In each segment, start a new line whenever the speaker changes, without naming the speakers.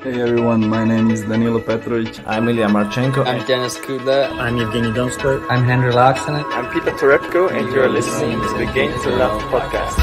Hey everyone, my name is Danilo Petrovic.
I'm Ilya Marchenko.
I'm Denis Kuda.
I'm Evgeny Donskoy.
I'm Henry Laaksonen.
I'm Peter Torebko, and you're listening to the Game to Love podcast.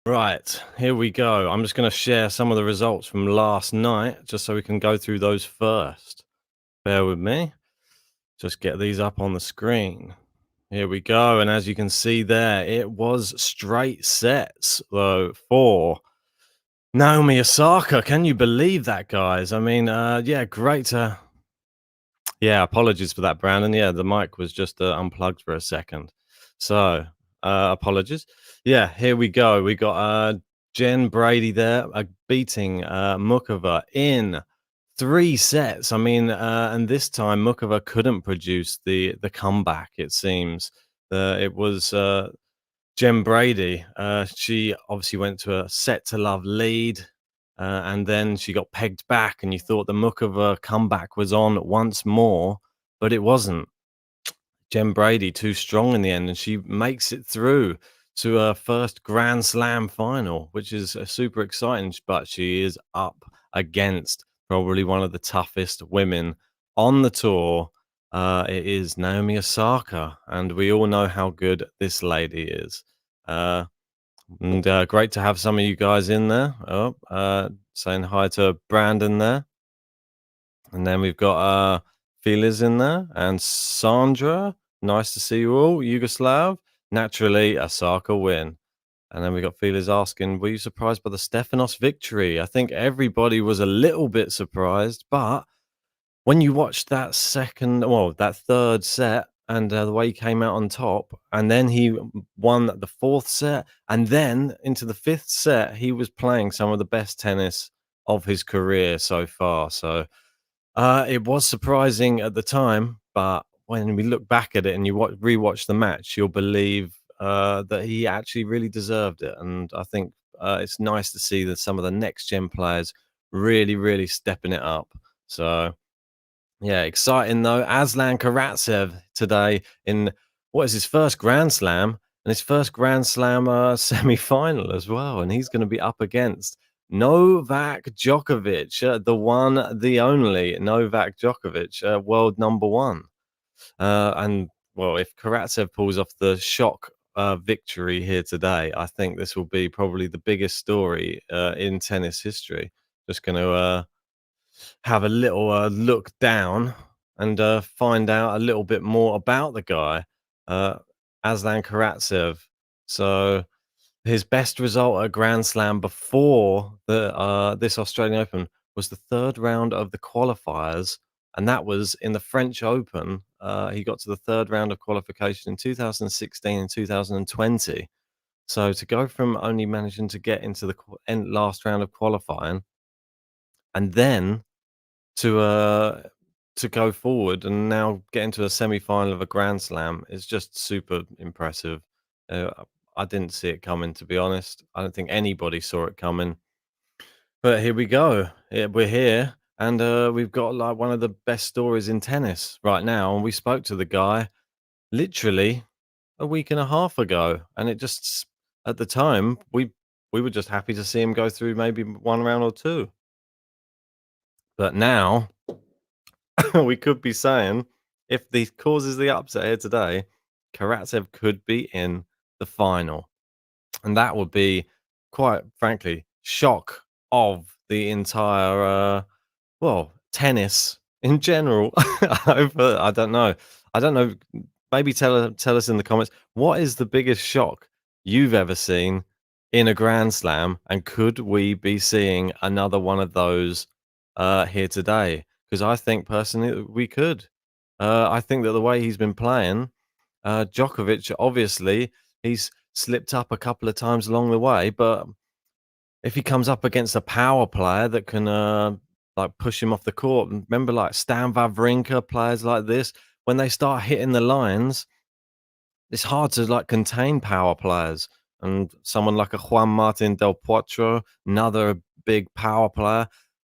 Right, here we go. I'm just going to share some of the results from last night, just so we can go through those first. Bear with me. Just get these up on the screen. Here we go. And as you can see there, it was straight sets, though, for Naomi Osaka. Can you believe that, guys? I mean, yeah, great to... Yeah, apologies for that, Brandon. Yeah, the mic was just unplugged for a second. So, apologies. Yeah, here we go. We got Jen Brady there beating Mukova in 3 sets. I mean, and this time Mukova couldn't produce the comeback, it seems. It was Jen Brady. She obviously went to a set to love lead. And then she got pegged back, and you thought the Mukova comeback was on once more, but it wasn't. Jen Brady too strong in the end, and she makes it through to her first Grand Slam final, which is super exciting. But she is up against probably one of the toughest women on the tour. It is Naomi Osaka, and we all know how good this lady is. And great to have some of you guys in there. Saying hi to Brandon there. And then we've got Feliz in there and Sandra. Nice to see you all. Yugoslav. Naturally, Osaka win. And then we got Feliz asking, were you surprised by the Stefanos victory? I think everybody was a little bit surprised, but when you watched that third set, and the way he came out on top, and then he won the 4th set, and then into the 5th set, he was playing some of the best tennis of his career so far. So it was surprising at the time, but when we look back at it and you rewatch the match, you'll believe that he actually really deserved it. And I think it's nice to see that some of the next gen players really, really stepping it up. So yeah, exciting though. Aslan Karatsev today in what is his first Grand Slam, and his first Grand Slam semi-final as well. And he's going to be up against Novak Djokovic, the one, the only Novak Djokovic, world number 1. And well, if Karatsev pulls off the shock victory here today, I think this will be probably the biggest story in tennis history. Just going to have a little look down and find out a little bit more about the guy, Aslan Karatsev. So his best result at Grand Slam before this Australian Open was the 3rd round of the qualifiers, and that was in the French Open. He got to the 3rd round of qualification in 2016 and 2020. So to go from only managing to get into the last round of qualifying, and then to go forward and now get into a semi-final of a Grand Slam is just super impressive. I didn't see it coming, to be honest. I don't think anybody saw it coming. But here we go. We're here, and we've got like one of the best stories in tennis right now. And we spoke to the guy literally a week and a half ago, and it just, at the time, we we were just happy to see him go through maybe one round or two. But now we could be saying, if this causes the upset here today, Karatsev could be in the final. And that would be, quite frankly, shock of the entire, tennis in general. I don't know. I don't know. Maybe tell us in the comments, what is the biggest shock you've ever seen in a Grand Slam, and could we be seeing another one of those here today? Because I think personally we could. I think that the way he's been playing, Djokovic, obviously, he's slipped up a couple of times along the way, but if he comes up against a power player that can like push him off the court, remember like Stan Wawrinka, players like this, when they start hitting the lines, it's hard to like contain power players. And someone like a Juan Martin del Potro, another big power player,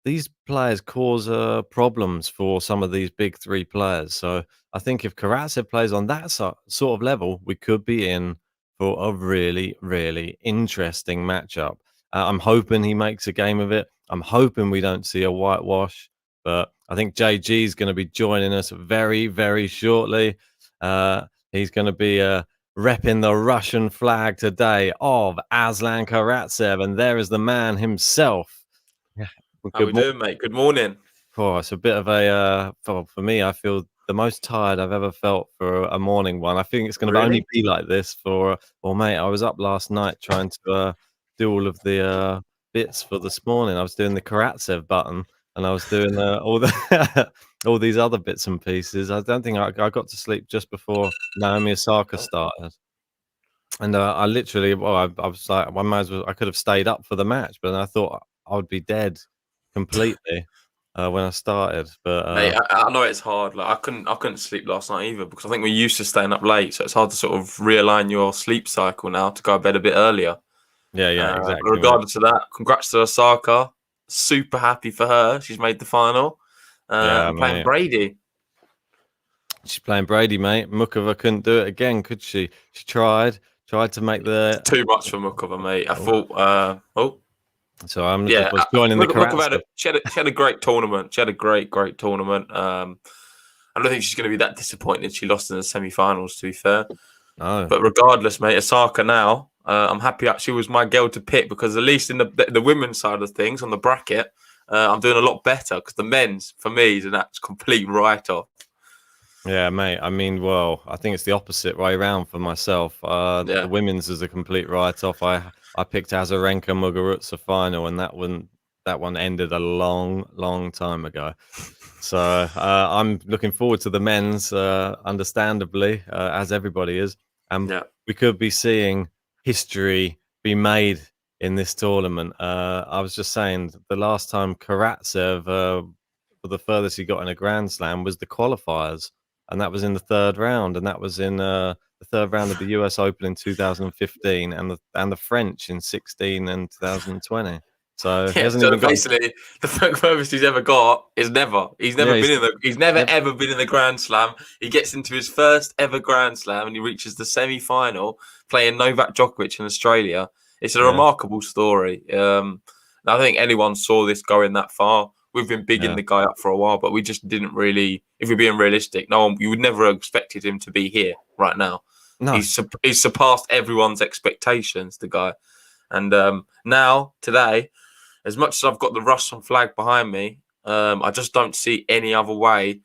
these players cause problems for some of these big three players. So I think if Karatsev plays on that sort of level, we could be in for a really, really interesting matchup. I'm hoping he makes a game of it. I'm hoping we don't see a whitewash, but I think JG is going to be joining us very, very shortly. He's going to be repping the Russian flag today of Aslan Karatsev, and there is the man himself. Yeah.
How we doing, mate? Good morning.
Oh, it's a bit of a for me. I feel the most tired I've ever felt for a morning one. I think it's going to only be like this for. Well, mate, I was up last night trying to do all of the bits for this morning. I was doing the Karatsev button, and I was doing all the all these other bits and pieces. I don't think I got to sleep just before Naomi Osaka started. And I literally, I was like, I could have stayed up for the match, but I thought I would be dead completely when I started. But
Mate, I know it's hard. Like I couldn't sleep last night either, because I think we're used to staying up late, so it's hard to sort of realign your sleep cycle now to go to bed a bit earlier.
Yeah, exactly.
Regardless of that, congrats to Osaka. Super happy for her. She's made the final. And playing Brady.
She's playing Brady, mate. Mukova couldn't do it again, could she? She tried to make the
too much for Mukova, mate. I thought.
So I'm just joining the Karatsev.
She had a great tournament. She had a great tournament. I don't think she's going to be that disappointed she lost in the semi-finals, to be fair.
No.
But regardless, mate, Osaka now, I'm happy she was my girl to pick, because at least in the women's side of things on the bracket, I'm doing a lot better, because the men's, for me, is an complete write-off.
Yeah, mate. I mean, well, I think it's the opposite way around for myself. The women's is a complete write-off. I picked Azarenka Muguruza final, and that one ended a long time ago. So I'm looking forward to the men's, understandably, as everybody is. And we could be seeing history be made in this tournament. I was just saying, the last time Karatsev, for the furthest he got in a Grand Slam, was the qualifiers. And that was in the third round, and that was in the third round of the US Open in 2015, and the French in 16 and 2020. So he hasn't even
basically the furthest he's ever got is never. He's never ever been in the Grand Slam. He gets into his first ever Grand Slam, and he reaches the semi-final playing Novak Djokovic in Australia. It's a remarkable story. I think anyone saw this going that far. We've been bigging the guy up for a while, but we just didn't really. If we're being realistic, you would never have expected him to be here right now. No. He's surpassed everyone's expectations, the guy. And now, today, as much as I've got the Russian flag behind me, I just don't see any other way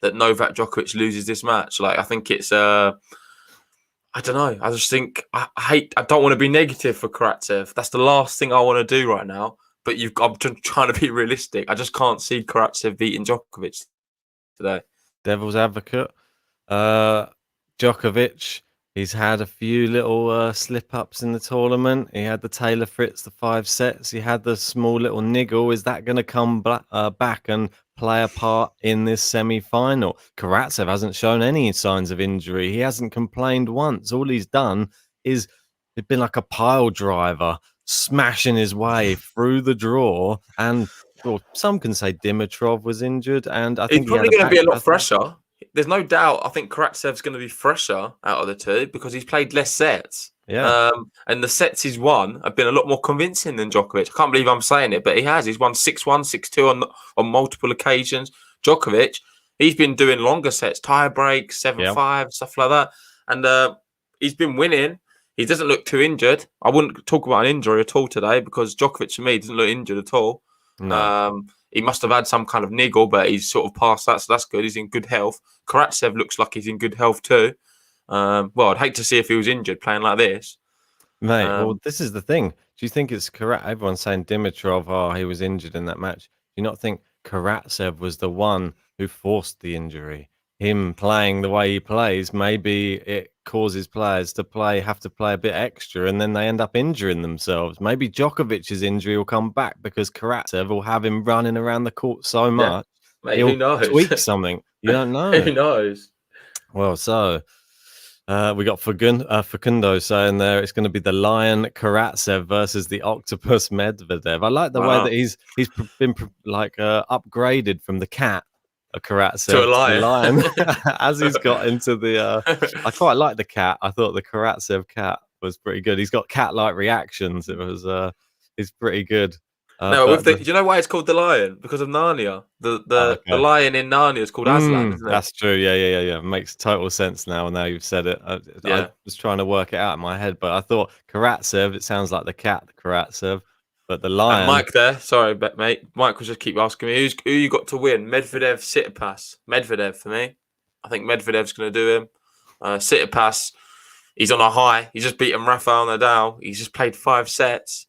that Novak Djokovic loses this match. Like, I think it's I don't know. I just think I don't want to be negative for Karatsev. That's the last thing I want to do right now. But I'm trying to be realistic. I just can't see Karatsev beating Djokovic today.
Devil's advocate. Djokovic, he's had a few little slip-ups in the tournament. He had the Taylor Fritz, the 5 sets. He had the small little niggle. Is that going to come back and play a part in this semi-final? Karatsev hasn't shown any signs of injury. He hasn't complained once. All he's done is it's been like a pile driver, smashing his way through the draw. And some can say Dimitrov was injured, and I think
he's probably going to be a lot fresher. There's no doubt. I think Karatsev's going to be fresher out of the two because he's played less sets.
Yeah.
And the sets he's won have been a lot more convincing than Djokovic. I can't believe I'm saying it, but he has. He's won 6-1, 6-2 on multiple occasions. Djokovic, he's been doing longer sets, tie breaks, 7-5, stuff like that. And he's been winning. He doesn't look too injured. I wouldn't talk about an injury at all today because Djokovic, to me, doesn't look injured at all.
No.
He must have had some kind of niggle, but he's sort of past that, so that's good. He's in good health. Karatsev looks like he's in good health too. Well, I'd hate to see if he was injured playing like this.
Mate, well, this is the thing. Do you think it's correct? Everyone's saying Dimitrov, oh, he was injured in that match. Do you not think Karatsev was the one who forced the injury? Him playing the way he plays, maybe it causes players to have to play a bit extra, and then they end up injuring themselves. Maybe Djokovic's injury will come back because Karatsev will have him running around the court so much.
Mate,
he'll
who knows?
tweak something. You don't know.
Who knows?
Well, so we got Facundo saying there it's going to be the Lion Karatsev versus the Octopus Medvedev. I like the way that he's been upgraded from the cat, a Karatsev,
to a lion.
the lion as he's got into the. I quite like the cat. I thought the Karatsev cat was pretty good. He's got cat-like reactions. It was he's pretty good.
No, do you know why it's called the lion? Because of Narnia. The lion in Narnia is called Aslan, isn't it?
That's true. Yeah. Makes total sense now you've said it. I was trying to work it out in my head, but I thought Karatsev, it sounds like the cat, Karatsev, but the lion.
And Mike there, sorry, mate. Mike will just keep asking me, who you got to win? Medvedev, Tsitsipas. Medvedev for me. I think Medvedev's going to do him. Tsitsipas, he's on a high. He's just beaten Rafael Nadal. He's just played 5 sets.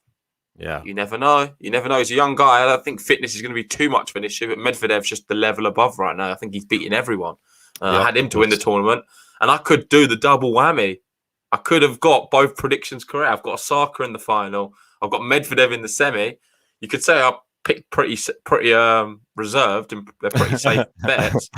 Yeah,
you never know. He's a young guy. I don't think fitness is going to be too much of an issue, but Medvedev's just the level above right now. I think he's beating everyone. I had him to win the tournament, and I could do the double whammy. I could have got both predictions correct. I've got Osaka in the final. I've got Medvedev in the semi. You could say I picked pretty reserved and they're pretty safe bets.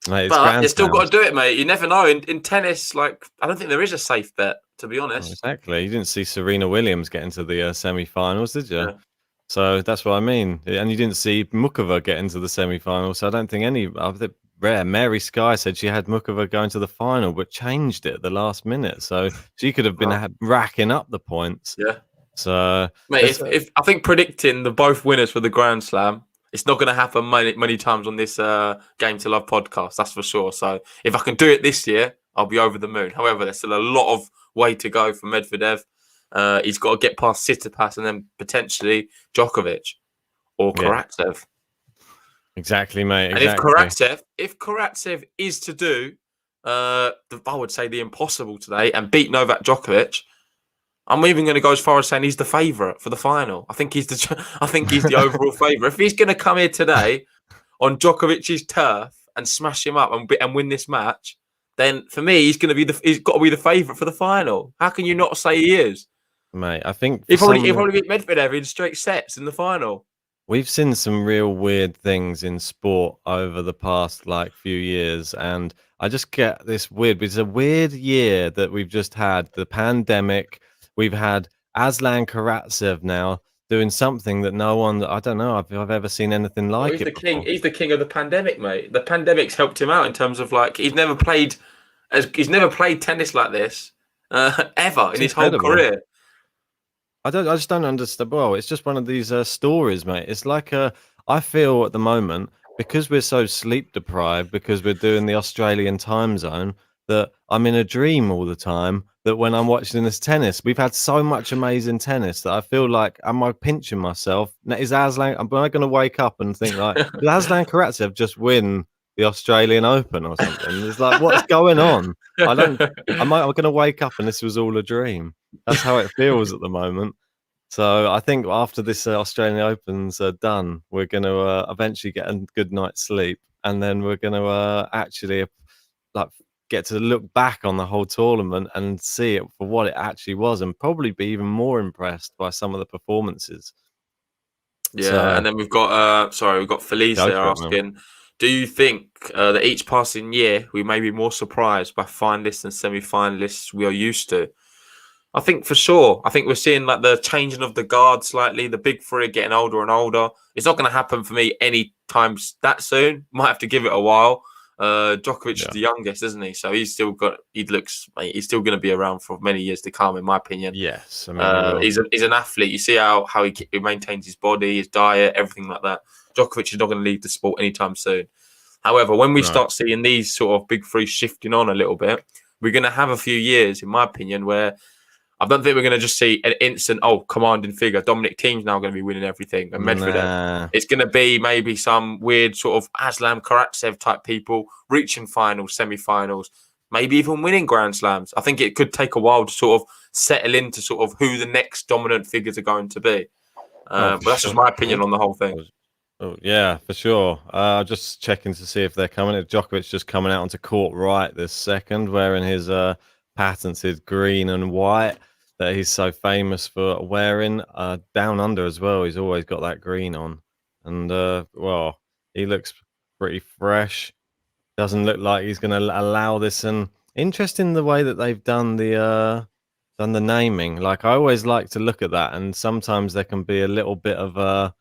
Mate,
but you still got to do it, mate. You never know. In tennis, I don't think there is a safe bet, to be honest.
Exactly. You didn't see Serena Williams get into the semi-finals, did you?
Yeah.
So that's what I mean. And you didn't see Mukova get into the semi-finals. So I don't think any of the rare. Mary Sky said she had Mukova going to the final, but changed it at the last minute. So she could have been racking up the points.
Yeah.
So,
mate, if I think predicting the both winners for the Grand Slam, it's not going to happen many times on this Game to Love podcast. That's for sure. So if I can do it this year, I'll be over the moon. However, there's still a lot of way to go for Medvedev. He's got to get past Tsitsipas and then potentially Djokovic or Karatsev.
Exactly, mate.
And if Karatsev is to do, I would say the impossible today and beat Novak Djokovic, I'm even going to go as far as saying he's the favourite for the final. I think he's the overall favourite. If he's going to come here today on Djokovic's turf and smash him up and win this match, then for me he's got to be the favourite for the final. How can you not say he is,
mate? I think
he'll probably beat Medvedev in straight sets in the final.
We've seen some real weird things in sport over the past few years, and I just get this weird. It's a weird year that we've just had. The pandemic. We've had Aslan Karatsev now doing something that no one. I don't know. I've ever seen anything like
it.
Before.
He's the king of the pandemic, mate. The pandemic's helped him out in terms of he's never played tennis like this ever in his whole career.
I just don't understand. Well, it's just one of these stories, mate. It's I feel at the moment, because we're so sleep deprived, because we're doing the Australian time zone, that I'm in a dream all the time. That when I'm watching this tennis, we've had so much amazing tennis that I feel like, am I pinching myself? Is Aslan? Am I going to wake up and think did Aslan Karatsev just win the Australian Open or something? It's what's going on? Am I going to wake up and this was all a dream? That's how it feels at the moment. So I think after this Australian Open's done, we're going to eventually get a good night's sleep, and then we're going to actually get to look back on the whole tournament and see it for what it actually was, and probably be even more impressed by some of the performances.
Yeah, and then we've got Felice there asking, do you think that each passing year we may be more surprised by finalists and semi-finalists we are used to? I think for sure. I think we're seeing the changing of the guard slightly. The big three are getting older and older. It's not going to happen for me any time that soon. Might have to give it a while. Djokovic is
Yeah.
the youngest, isn't he? So he's still he's still going to be around for many years to come, in my opinion.
Yes, I mean he will.
He's an athlete. You see how he maintains his body, his diet, everything like that. Djokovic is not going to leave the sport anytime soon. However, when we start seeing these sort of big three shifting on a little bit, we're going to have a few years, in my opinion, where I don't think we're going to just see an instant, commanding figure. Dominic Thiem's now going to be winning everything. And Medvedev. It's going to be maybe some weird sort of Aslan Karatsev type people reaching finals, semi-finals, maybe even winning Grand Slams. I think it could take a while to sort of settle into sort of who the next dominant figures are going to be. But that's just my opinion on the whole thing.
Oh, yeah, for sure. Just checking to see if they're coming. Djokovic just coming out onto court right this second, wearing his patented green and white that he's so famous for wearing. Down under as well, he's always got that green on. And, well, he looks pretty fresh. Doesn't look like he's going to allow this. And interesting the way that they've done the naming. Like, I always like to look at that, and sometimes there can be a little bit of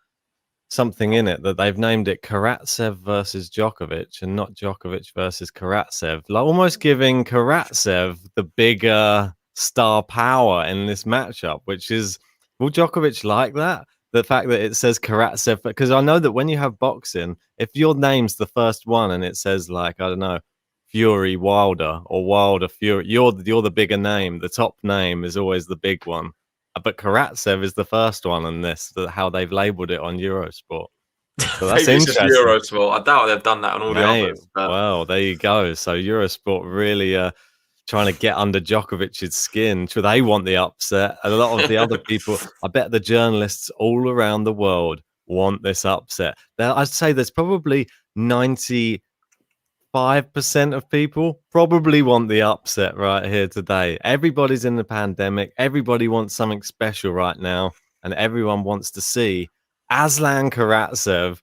something in it that they've named it Karatsev versus Djokovic and not Djokovic versus Karatsev, like almost giving Karatsev the bigger star power in this matchup, which is, will Djokovic like that? The fact that it says Karatsev, because I know that when you have boxing, if your name's the first one and it says like, I don't know, Fury Wilder or Wilder Fury, you're the bigger name. The top name is always the big one. But Karatsev is the first one in this, how they've labelled it on Eurosport. So that's interesting.
Eurosport. I doubt they've done that on all the others. But...
Well, there you go. So Eurosport really trying to get under Djokovic's skin. They want the upset. A lot of the other people, I bet the journalists all around the world want this upset. I'd say there's probably 95% of people probably want the upset right here today. Everybody's in the pandemic. Everybody wants something special right now. And everyone wants to see Aslan Karatsev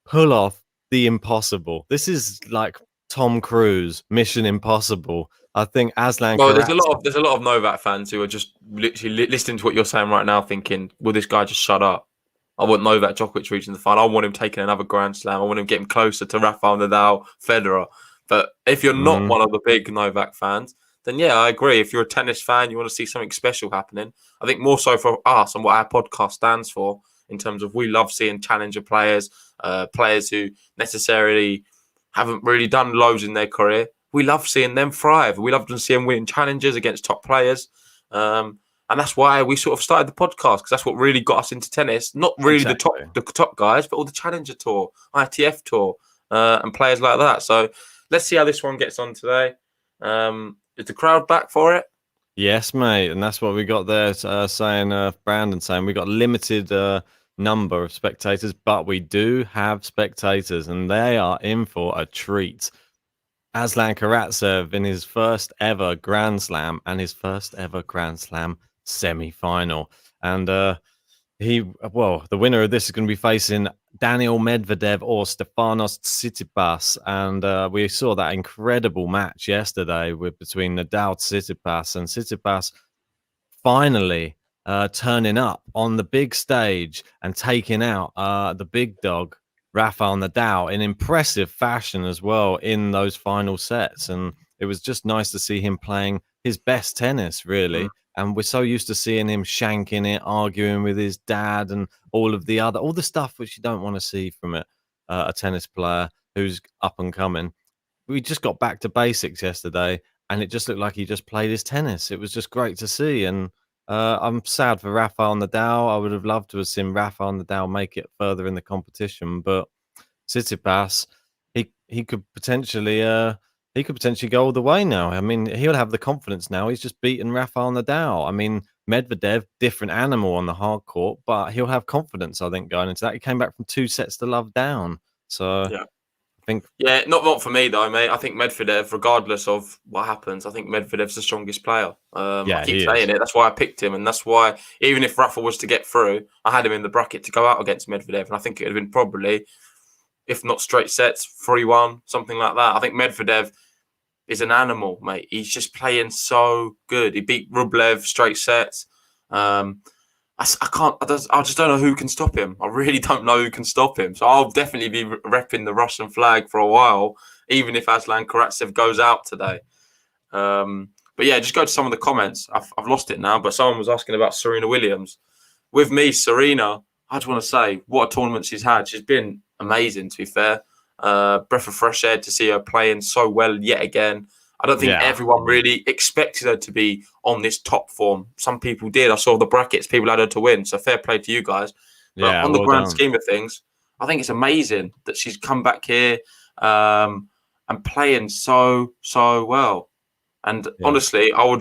pull off the impossible. This is like Tom Cruise, Mission Impossible. I think Aslan Karatsev...
there's a lot of Novak fans who are just literally listening to what you're saying right now thinking, will this guy just shut up? I want Novak Djokovic reaching the final. I want him taking another Grand Slam. I want him getting closer to Rafael Nadal, Federer. But if you're not one of the big Novak fans, then yeah, I agree. If you're a tennis fan, you want to see something special happening. I think more so for us and what our podcast stands for, in terms of we love seeing challenger players, players who necessarily haven't really done loads in their career. We love seeing them thrive. We love to see them winning challenges against top players. And that's why we sort of started the podcast, because that's what really got us into tennis. Not really the top guys, but all the Challenger Tour, ITF Tour, and players like that. So let's see how this one gets on today. Is the crowd back for it?
Yes, mate. And that's what we got there Brandon saying we got limited number of spectators, but we do have spectators and they are in for a treat. Aslan Karatsev in his first ever Grand Slam and his first ever Grand Slam semi-final. And the winner of this is going to be facing Daniil Medvedev or Stefanos Tsitsipas. And we saw that incredible match yesterday between Nadal, Tsitsipas, and Tsitsipas finally turning up on the big stage and taking out the big dog, Rafael Nadal, in impressive fashion as well in those final sets. And it was just nice to see him playing his best tennis, really. And we're so used to seeing him shanking it, arguing with his dad and all the stuff which you don't want to see from a tennis player who's up and coming. We just got back to basics yesterday and it just looked like he just played his tennis. It was just great to see. And I'm sad for Rafael Nadal. I would have loved to have seen Rafael Nadal make it further in the competition, but Tsitsipas, he could potentially go all the way now. I mean, he'll have the confidence now. He's just beaten Rafael Nadal. I mean, Medvedev, different animal on the hard court, but he'll have confidence, I think, going into that. He came back from 2 sets to love down. So
yeah.
I think...
Yeah, not for me, though, mate. I think Medvedev, regardless of what happens, I think Medvedev's the strongest player. I keep saying it. That's why I picked him. And that's why, even if Rafa was to get through, I had him in the bracket to go out against Medvedev. And I think it would have been probably, if not straight sets, 3-1, something like that. I think Medvedev is an animal, mate. He's just playing so good. He beat Rublev straight sets. I can't. I just don't know who can stop him. I really don't know who can stop him. So I'll definitely be repping the Russian flag for a while, even if Aslan Karatsev goes out today. But yeah, just go to some of the comments. I've lost it now, but someone was asking about Serena Williams. With me, Serena, I just want to say what a tournament she's had. She's been amazing, to be fair. Breath of fresh air to see her playing so well yet again. I don't think everyone really expected her to be on this top form. Some people did. I saw the brackets. People had her to win. So fair play to you guys. But on the grand scheme of things, I think it's amazing that she's come back here and playing so well. And honestly, I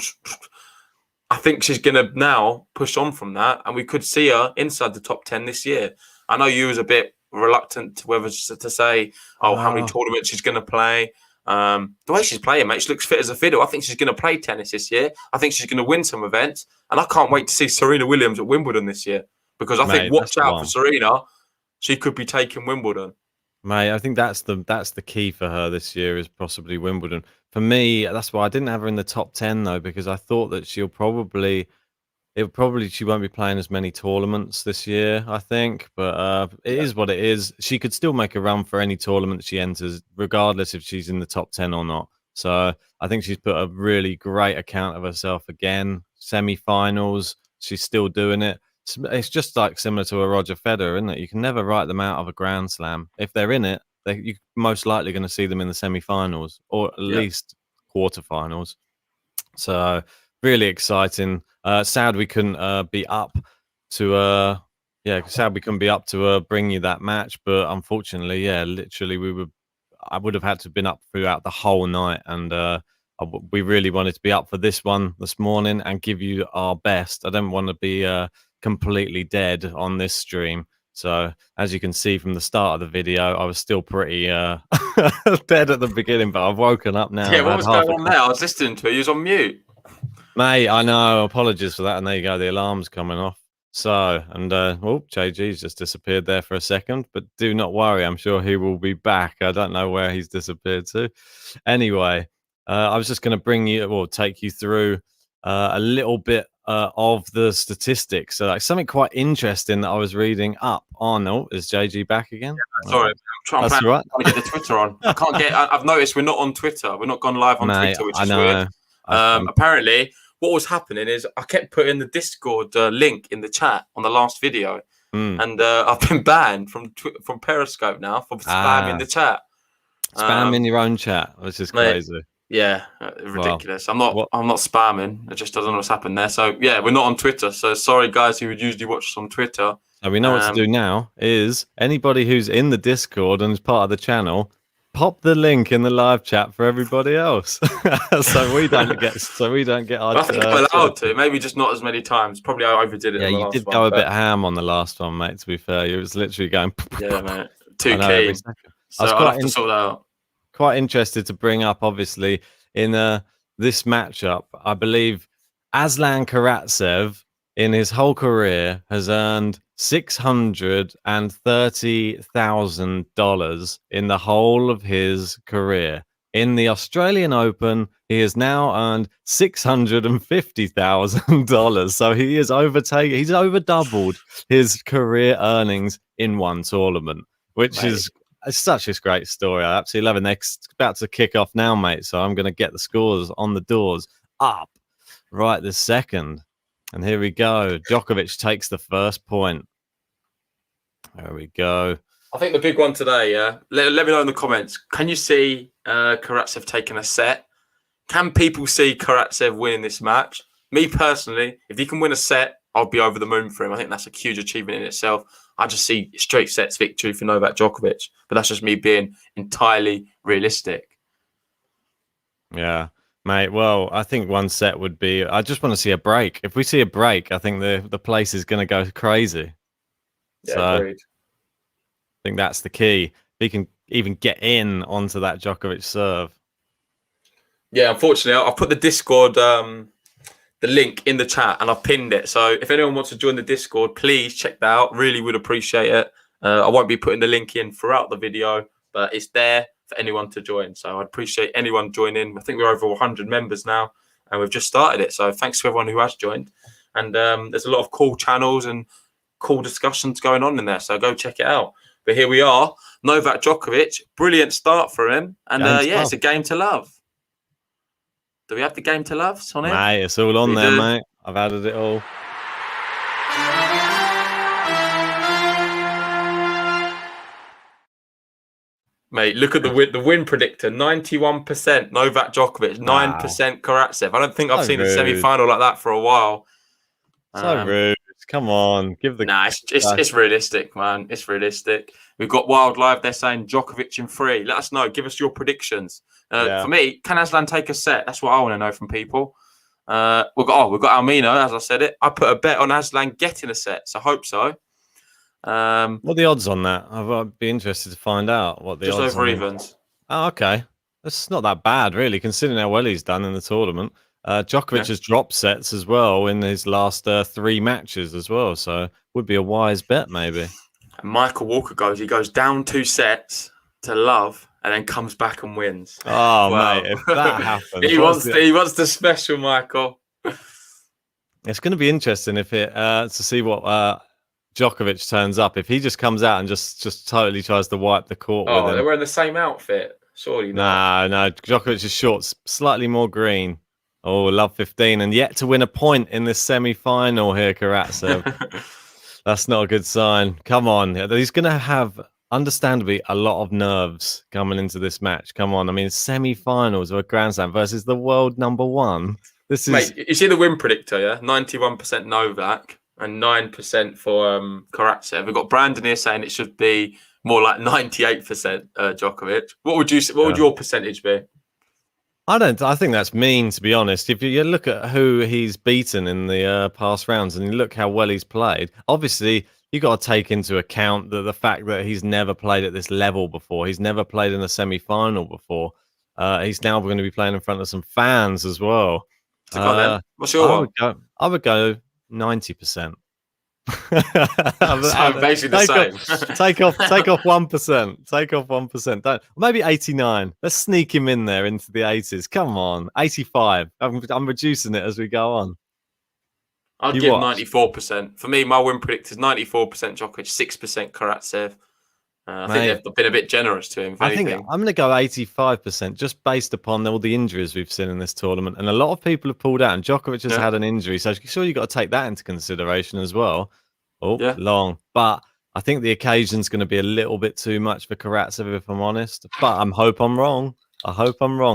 think she's going to now push on from that, and we could see her inside the top 10 this year. I know you was a bit reluctant to whether to say, how many tournaments she's going to play. The way she's playing, mate, she looks fit as a fiddle. I think she's going to play tennis this year. I think she's going to win some events, and I can't wait to see Serena Williams at Wimbledon this year, because I think watch out for Serena. She could be taking Wimbledon.
Mate, I think that's the key for her this year is possibly Wimbledon. For me, that's why I didn't have her in the top 10 though, because I thought that she won't be playing as many tournaments this year, I think. But it is what it is. She could still make a run for any tournament she enters, regardless if she's in the top 10 or not. So I think she's put a really great account of herself again. Semi-finals, she's still doing it. It's just like similar to a Roger Federer, isn't it? You can never write them out of a Grand Slam. If they're in it, you're most likely going to see them in the semi-finals or at least quarterfinals. So really exciting. Sad we couldn't be up to bring you that match, but unfortunately, literally I would have had to have been up throughout the whole night, and we really wanted to be up for this one this morning and give you our best. I don't want to be completely dead on this stream. So as you can see from the start of the video, I was still pretty dead at the beginning, but I've woken up now.
Yeah, what was going on there? I was listening to it. You was on mute.
Mate, I know. Apologies for that. And there you go. The alarm's coming off. So, and JG's just disappeared there for a second, but do not worry. I'm sure he will be back. I don't know where he's disappeared to. Anyway, I was just going to take you through a little bit of the statistics. So, like something quite interesting that I was reading up on. Oh, is JG back again?
Yeah, sorry, I'm trying to get the Twitter on. I can't get. I've noticed we're not on Twitter. We're not gone live on Twitter, which is weird. Apparently, what was happening is I kept putting the Discord link in the chat on the last video, and I've been banned from Periscope now for spamming the chat.
Spamming your own chat, which is crazy.
Yeah, ridiculous. Well, I'm not spamming. It just doesn't know what's happened there. So yeah, we're not on Twitter. So sorry, guys, who would usually watch us on Twitter.
So we know what to do now. Is anybody who's in the Discord and is part of the channel, pop the link in the live chat for everybody else, so we don't get our.
I think I'm allowed to. Maybe just not as many times. Probably I overdid it.
Yeah, you did go a bit ham on the last one, mate. To be fair, you was literally going.
Yeah, mate. Too keen. So I'll have to sort that out.
Quite interested to bring up, obviously, in this matchup. I believe Aslan Karatsev, in his whole career, has earned $630,000 in the whole of his career. In the Australian Open, he has now earned $650,000. So he's over doubled his career earnings in one tournament, which is such a great story. I absolutely love it. They're about to kick off now, mate. So I'm going to get the scores on the doors up right this second. And here we go. Djokovic takes the first point. There we go.
I think the big one today, let me know in the comments. Can you see Karatsev taking a set? Can people see Karatsev winning this match? Me personally, if he can win a set, I'll be over the moon for him. I think that's a huge achievement in itself. I just see straight sets victory for Novak Djokovic. But that's just me being entirely realistic.
Yeah. Mate, well, I think one set would be... I just want to see a break. If we see a break, I think the place is going to go crazy.
Yeah, agreed.
I think that's the key. If he can even get in onto that Djokovic serve.
Yeah, unfortunately, I've put the Discord, the link in the chat, and I've pinned it. So if anyone wants to join the Discord, please check that out. Really would appreciate it. I won't be putting the link in throughout the video, but it's there for anyone to join. So I'd appreciate anyone joining. I think we're over 100 members now, and we've just started it. So thanks to everyone who has joined. And there's a lot of cool channels and cool discussions going on in there. So go check it out. But here we are, Novak Djokovic, brilliant start for him. And it's a game to love. Do we have the game to love, Sonny?
Mate, it's all on there, mate. I've added it all.
Mate, look at the win predictor. 91% Novak Djokovic, 9% Karatsev. I don't think I've seen a semi-final like that for a while.
So rude. Come on, give the...
Nah, it's realistic, man. It's realistic. We've got Wild Live. They're saying Djokovic in 3. Let us know. Give us your predictions. For me, can Aslan take a set? That's what I want to know from people. We've got Almino, as I said it. I put a bet on Aslan getting a set, so I hope so.
What are the odds on that? I'd be interested to find out what the odds
just over evens.
Oh, okay. That's not that bad, really, considering how well he's done in the tournament. Djokovic has dropped sets as well in his last 3 matches as well, so would be a wise bet, maybe.
And Michael Walker he goes down 2 sets to love and then comes back and wins.
Oh, mate, if that happens.
he wants the special, Michael.
It's going to be interesting if to see what Djokovic turns up. If he just comes out and just totally tries to wipe the court with him.
They're wearing the same outfit. Surely not.
No. Djokovic's shorts slightly more green. Oh, love 15 and yet to win a point in this semi-final here, Karatsev. That's not a good sign. Come on. He's going to have, understandably, a lot of nerves coming into this match. Come on. I mean, semi-finals of a Grand Slam versus the world #1. This is...
Mate, you see the win predictor, yeah? 91% Novak and 9% for Karatsev. We've got Brandon here saying it should be more like 98% Djokovic. What would your percentage be?
I think that's mean, to be honest. If you look at who he's beaten in the past rounds and you look how well he's played, obviously you got to take into account the fact that he's never played at this level before. He's never played in a semi-final before. He's now going to be playing in front of some fans as well.
So what's your one?
I would go 90%.
So basically the same.
Take off 1%. Take off 1%. Maybe 89. Let's sneak him in there into the 80s. Come on, 85. I'm reducing it as we go on.
I'd give 94%. For me, my win predictor is 94% Djokovic, 6% Karatsev. I think they've been a bit generous to him.
I think I'm going to go 85% just based upon all the injuries we've seen in this tournament. And a lot of people have pulled out and Djokovic has had an injury. So sure, you've got to take that into consideration as well. Long. But I think the occasion's going to be a little bit too much for Karatsev, if I'm honest. But I hope I'm wrong.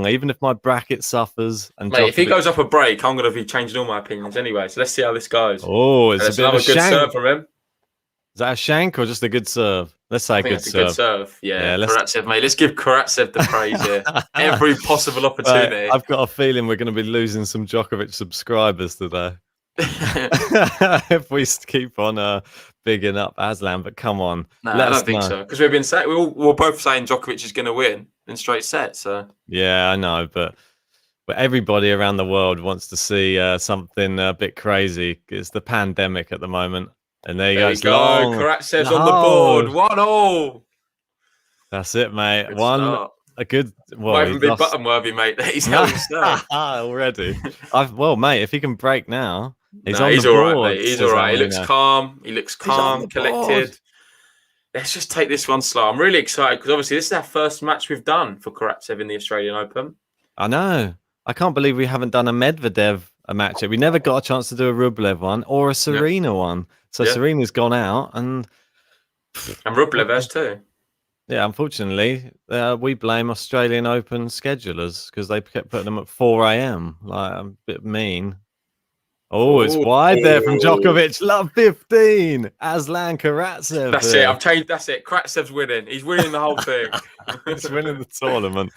Even if my bracket suffers. And
Mate, if he goes up a break, I'm going to be changing all my opinions anyway. So let's see how this goes.
Oh, it's a bit of a
good serve from him.
Is that a shank or just a good serve? Let's say a good serve.
Yeah, Karatsev, mate. Let's give Karatsev the praise here. Every possible opportunity.
I've got a feeling we're going to be losing some Djokovic subscribers today. If we keep on bigging up Aslan, but come on.
No, I don't think so. Because we've been saying we're both saying Djokovic is going to win in straight sets. So
yeah, I know, but everybody around the world wants to see something a bit crazy. It's the pandemic at the moment. And there you go.
Karatsev's on the board. 1-0.
That's it, mate.
Good
a good. Well,
might even be button worthy, mate. He's held his serve
already. Mate, if he can break now, he's
all right, mate. He's all right. He looks calm. He looks calm, collected. Let's just take this one slow. I'm really excited because obviously this is our first match we've done for Karatsev in the Australian Open.
I know. I can't believe we haven't done a Medvedev match. We never got a chance to do a Rublev one or a Serena one. So Serena's gone out and
Rublev has too.
Yeah, unfortunately, we blame Australian Open schedulers because they kept putting them at 4 a.m. Like, I'm a bit mean. Oh, it's wide there from Djokovic. Love 15. Aslan Karatsev.
That's it. I've changed. That's it. Karatsev's winning. He's winning the whole thing.
He's winning the tournament.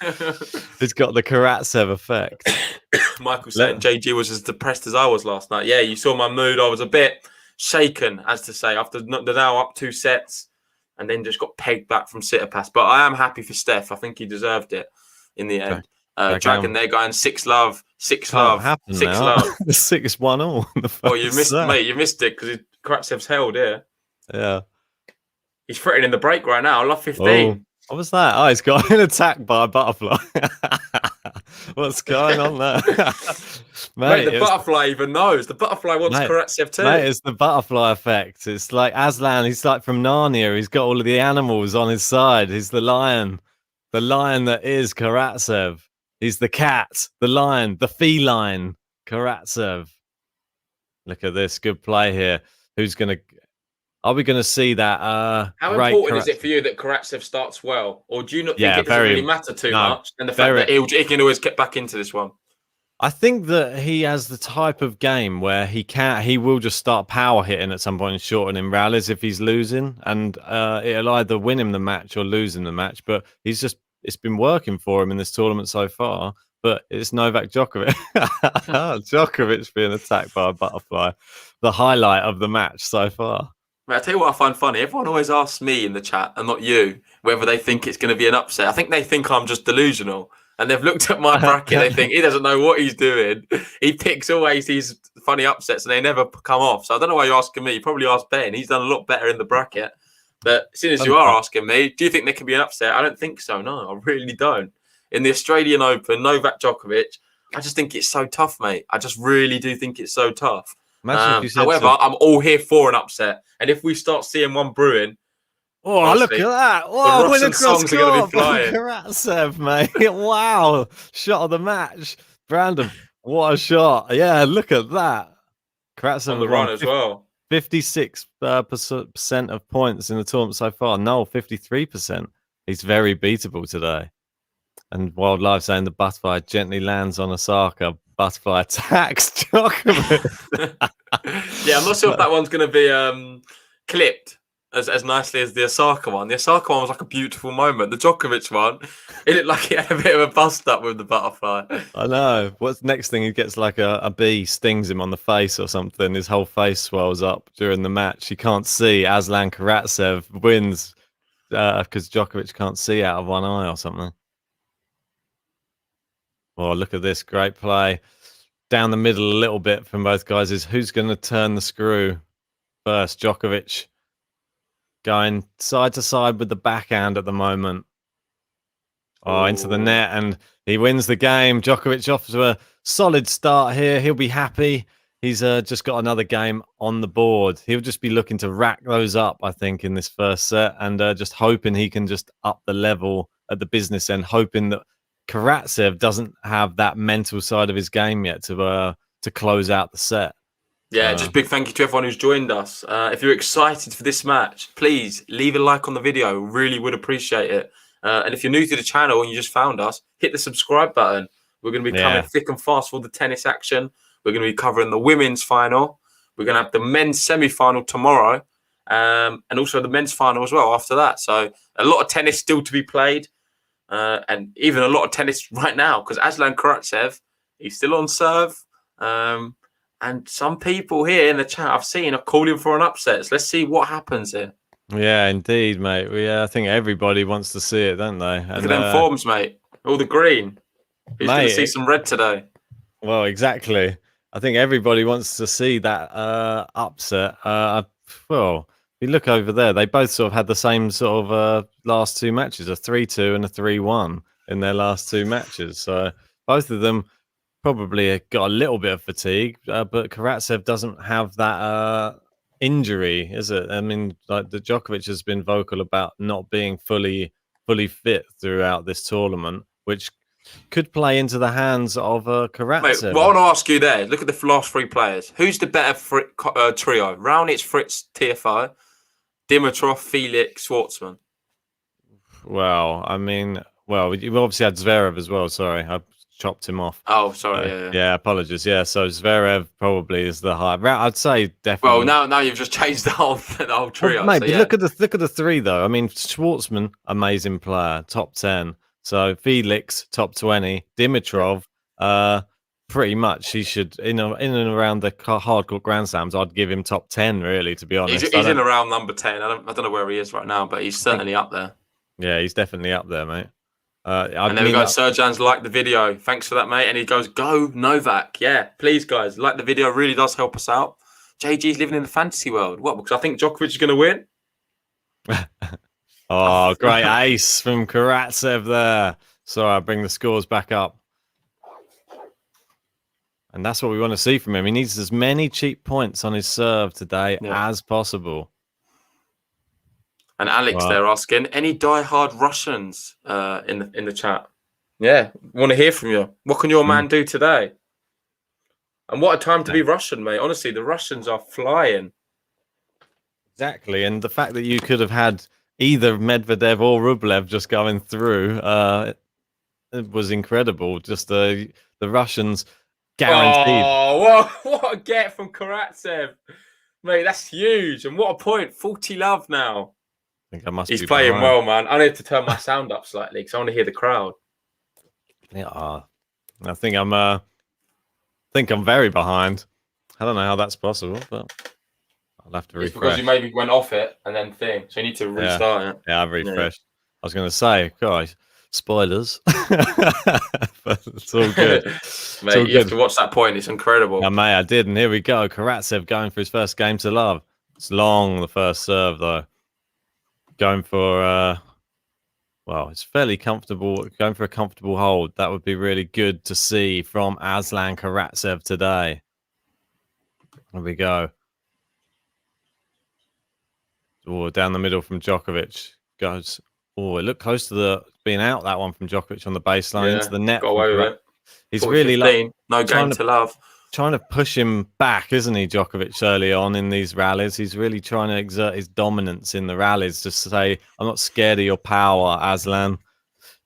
He's got the Karatsev effect.
Michael saying JG was as depressed as I was last night. Yeah, you saw my mood. I was a bit shaken, as to say, after they're now up 2 sets and then just got pegged back from Tsitsipas. But I am happy for Steph. I think he deserved it in the end. Dragon, they're going 6-love, 6-love, 6-love.
6-1 all.
Oh, you missed, mate. You missed it because Karatsev's held here.
Yeah.
He's threatening in the break right now. I love 15.
What was that? Oh, he's got an attack by a butterfly. What's going on there?
Mate, the
it's-
butterfly even knows. The butterfly wants
Mate,
Karatsev too.
Mate, it's the butterfly effect. It's like Aslan. He's like from Narnia. He's got all of the animals on his side. He's the lion that is Karatsev. He's the cat, the lion, the feline, Karatsev. Look at this. Good play here. Are we gonna see that?
How
great
important is
Karatsev?
it for you that Karatsev starts well? Or do you not think
Yeah,
it doesn't
very-
really matter too
no,
much? And the
very-
fact that he can always get back into this one.
I think that he has the type of game where he will just start power hitting at some point and shortening rallies if he's losing, and it'll either win him the match or lose him the match. But it's been working for him in this tournament so far. But it's Novak Djokovic. Djokovic being attacked by a butterfly, the highlight of the match so far.
Mate, I tell you what I find funny. Everyone always asks me in the chat, and not you, whether they think it's going to be an upset. I think they think I'm just delusional. And they've looked at my bracket. They think he doesn't know what he's doing. He picks always these funny upsets, and they never come off. So I don't know why you're asking me. You probably asked Ben. He's done a lot better in the bracket. But as soon as you are asking me, do you think there could be an upset? I don't think so. No, I really don't. In the Australian Open, Novak Djokovic, I just think it's so tough, mate. I just really do think it's so tough.
Imagine if you said
however, I'm all here for an upset. And if we start seeing one brewing,
oh,
honestly,
look at that! Whoa,
Russian
win across
songs are gonna be
court by
flying.
Karatsev, mate. Wow, shot of the match, Brandon. What a shot! Yeah, look at that. Karatsev
on the run as well.
56% of points in the tournament so far. No, 53%. He's very beatable today. And Wildlife saying the butterfly gently lands on Osaka. Butterfly attacks Djokovic.
Yeah, I'm not sure if that one's going to be clipped as nicely as the Osaka one. The Osaka one was like a beautiful moment. The Djokovic one, it looked like he had a bit of a bust up with the butterfly.
I know. What's next thing? He gets like a bee stings him on the face or something. His whole face swells up during the match. He can't see. Aslan Karatsev wins because Djokovic can't see out of one eye or something. Oh, look at this. Great play. Down the middle a little bit from both guys is who's going to turn the screw first. Djokovic going side to side with the backhand at the moment. Oh, into the net, and he wins the game. Djokovic off to a solid start here. He'll be happy. He's just got another game on the board. He'll just be looking to rack those up, I think, in this first set, and just hoping he can just up the level at the business end, hoping that Karatsev doesn't have that mental side of his game yet to close out the set.
Yeah, just big thank you to everyone who's joined us. If you're excited for this match, please leave a like on the video. Really would appreciate it. And if you're new to the channel and you just found us, hit the subscribe button. We're going to be coming thick and fast for the tennis action. We're going to be covering the women's final. We're going to have the men's semi-final tomorrow, and also the men's final as well after that. So a lot of tennis still to be played, and even a lot of tennis right now because Aslan Karatsev, he's still on serve. And some people here in the chat I've seen are calling for an upset. So let's see what happens here.
Yeah, indeed, mate. I think everybody wants to see it, don't they? And,
look at them forms, mate. All the green. Who's going to see some red today?
Well, exactly. I think everybody wants to see that upset. Well, if you look over there, they both sort of had the same sort of last two matches, a 3-2 and a 3-1 in their last two matches. So both of them probably got a little bit of fatigue, but Karatsev doesn't have that injury, is it? I mean, like the Djokovic has been vocal about not being fully fit throughout this tournament, which could play into the hands of Karatsev.
Mate, what I want to ask you there, look at the last three players. Who's the better trio? Raonic, Fritz, TFO, Dimitrov, Felix, Schwartzman.
Well, I mean, you obviously had Zverev as well. Sorry, I chopped him off.
Oh, sorry.
Yeah, apologies. Yeah, so Zverev probably is the high. I'd say definitely.
Well, now you've just changed the whole trio.
Well, mate,
so,
but
yeah.
look at the three though. I mean, Schwartzman, amazing player, top 10. So Felix, top 20. Dimitrov, pretty much he should in and around the hardcore Grand Slams. I'd give him top 10, really, to be honest.
He's in around number 10. I don't know where he is right now, but he's certainly up there.
Yeah, he's definitely up there, mate.
And then we got Serjan's like the video. Thanks for that, mate. And he goes, go Novak. Yeah, please, guys, like the video. Really does help us out. JG's living in the fantasy world. What? Because I think Djokovic is going to win.
Oh, great ace from Karatsev there. Sorry, I'll bring the scores back up. And that's what we want to see from him. He needs as many cheap points on his serve today as possible.
And Alex, they're asking, any die-hard Russians in the chat? Yeah, want to hear from you. What can your man do today? And what a time to be Russian, mate. Honestly, the Russians are flying.
Exactly. And the fact that you could have had either Medvedev or Rublev just going through it was incredible. Just the Russians guaranteed.
Oh, what a get from Karatsev. Mate, that's huge. And what a point. 40 love now.
I think I must
He's
be
playing
behind.
well, man. I need to turn my sound up slightly because I want to hear the crowd.
Yeah, I think I'm very behind. I don't know how that's possible, but I'll have to refresh.
It's because you maybe went off it and then thing. So you need to restart it.
Yeah, I've refreshed. I was going to say, guys, spoilers. But it's all good.
Mate, you have to watch that point. It's incredible.
Yeah, mate, I did. And here we go. Karatsev going for his first game to love. It's long, the first serve, though. Going for, it's fairly comfortable. Going for a comfortable hold. That would be really good to see from Aslan Karatsev today. Here we go. Oh, down the middle from Djokovic. Goes. Oh, it looked close to being out, that one from Djokovic on the baseline into the net.
Got away with it.
He's really
no game to love.
Trying to push him back, isn't he, Djokovic, early on in these rallies? He's really trying to exert his dominance in the rallies, just to say, I'm not scared of your power, Aslan.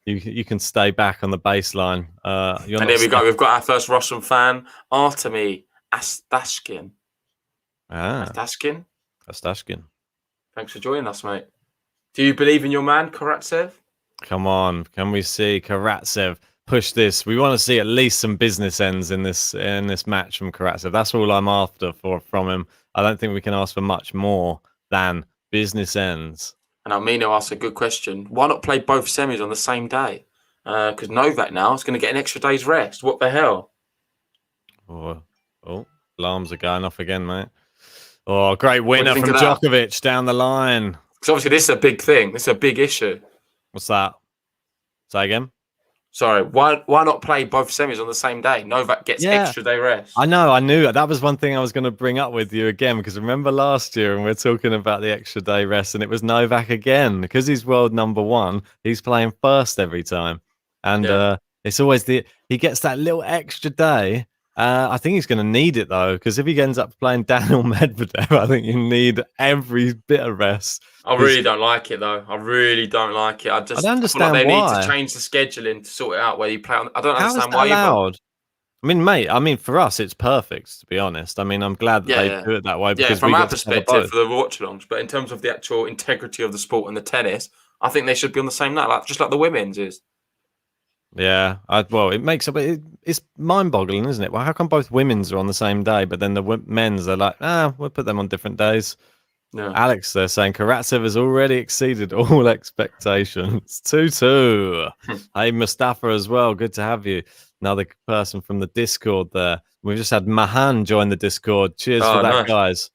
You can stay back on the baseline.
And here we go. We've got our first Russian fan, Artemy Astashkin. Astashkin?
Astashkin.
Thanks for joining us, mate. Do you believe in your man, Karatsev?
Come on. Can we see Karatsev push this? We want to see at least some business ends in this match from Karatsev. That's all I'm after from him. I don't think we can ask for much more than business ends.
And Almino asked a good question. Why not play both semis on the same day? Because Novak now is going to get an extra day's rest. What the hell?
Oh, alarms are going off again, mate. Oh, great winner from Djokovic down the line.
Because obviously this is a big thing. This is a big issue.
What's that? Say again?
Sorry, why not play both semis on the same day? Novak gets extra day rest.
I know, I knew that was one thing I was going to bring up with you again, because remember last year and we're talking about the extra day rest and it was Novak again, because he's world number one, he's playing first every time. And it's always he gets that little extra day. I think he's going to need it though, because if he ends up playing Daniel Medvedev, I think you need every bit of rest.
I really don't like it though. I really don't like it. I don't understand why. They need to change the scheduling to sort it out where you play. I don't understand why either.
I mean, mate. For us, it's perfect. To be honest, I mean, I'm glad that they do it that way. Because
from our perspective, for the watchalongs, but in terms of the actual integrity of the sport and the tennis, I think they should be on the same night, just like the women's is.
Yeah, it makes it's mind-boggling, isn't it? Well, how come both women's are on the same day, but then the men's are like, we'll put them on different days? Yeah. Alex, they're saying Karatsev has already exceeded all expectations. 2-2. Hey, Mustafa as well. Good to have you. Another person from the Discord there. We've just had Mahan join the Discord. Cheers for that, guys.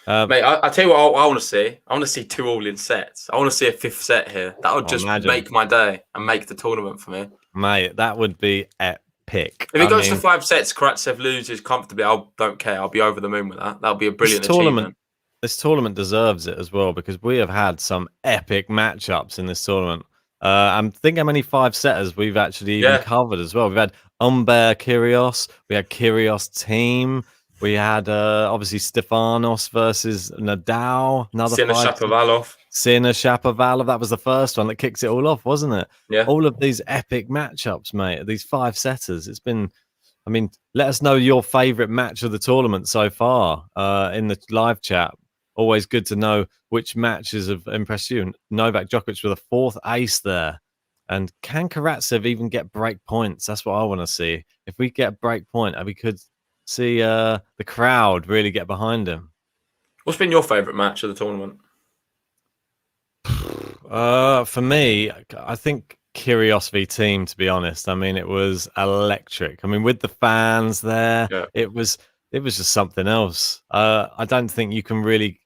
Mate, I tell you what I want to see. I want to see 2 all-in sets. I want to see a 5th set here. That would just make my day and make the tournament for me.
Mate, that would be epic.
If it goes to 5 sets, Karatsev loses comfortably. I don't care. I'll be over the moon with that. That'll be a brilliant achievement.
This tournament deserves it as well, because we have had some epic matchups in this tournament. I'm thinking how many 5-setters we've actually even covered as well. We've had Humbert Kyrgios. We had Kyrgios team. We had obviously Stefanos versus Nadal. Another
Sinner Shapovalov.
Sinner Shapovalov. That was the first one that kicks it all off, wasn't it?
Yeah.
All of these epic matchups, mate. These 5-setters. It's been. I mean, let us know your favourite match of the tournament so far in the live chat. Always good to know which matches have impressed you. Novak Djokovic with a 4th ace there. And can Karatsev even get break points? That's what I want to see. If we get a break point, we could see the crowd really get behind him.
What's been your favourite match of the tournament?
For me, I think Kyrgios v Team, to be honest. I mean, it was electric. I mean, with the fans there, it was just something else. I don't think you can really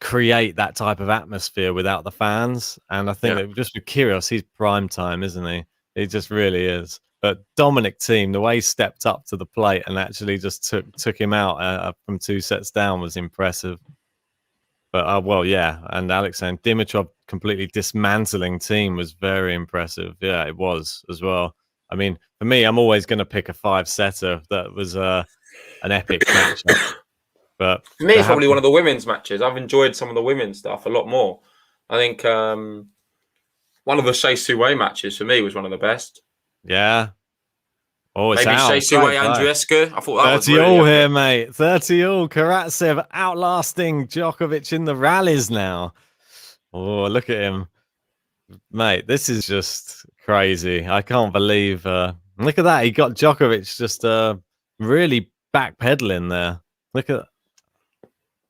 create that type of atmosphere without the fans. And I think that just with Kyrgios, he's prime time, isn't he? He just really is. But Dominic Thiem, the way he stepped up to the plate and actually just took him out from 2 sets down was impressive. But well, yeah, and Alex saying Dimitrov completely dismantling Thiem was very impressive. Yeah, it was as well. I mean, for me, I'm always going to pick a 5-setter. That was an epic matchup. But
for me, it's probably one of the women's matches. I've enjoyed some of the women's stuff a lot more. I think one of the Shea Suwei matches for me was one of the best.
Yeah. Oh, it's
maybe
out.
Shea Suwei Andreescu. I thought that was
30
really
all here, mate. 30 all. Karatsev outlasting Djokovic in the rallies now. Oh, look at him. Mate, this is just crazy. I can't believe. Look at that. He got Djokovic just really backpedaling there. Look at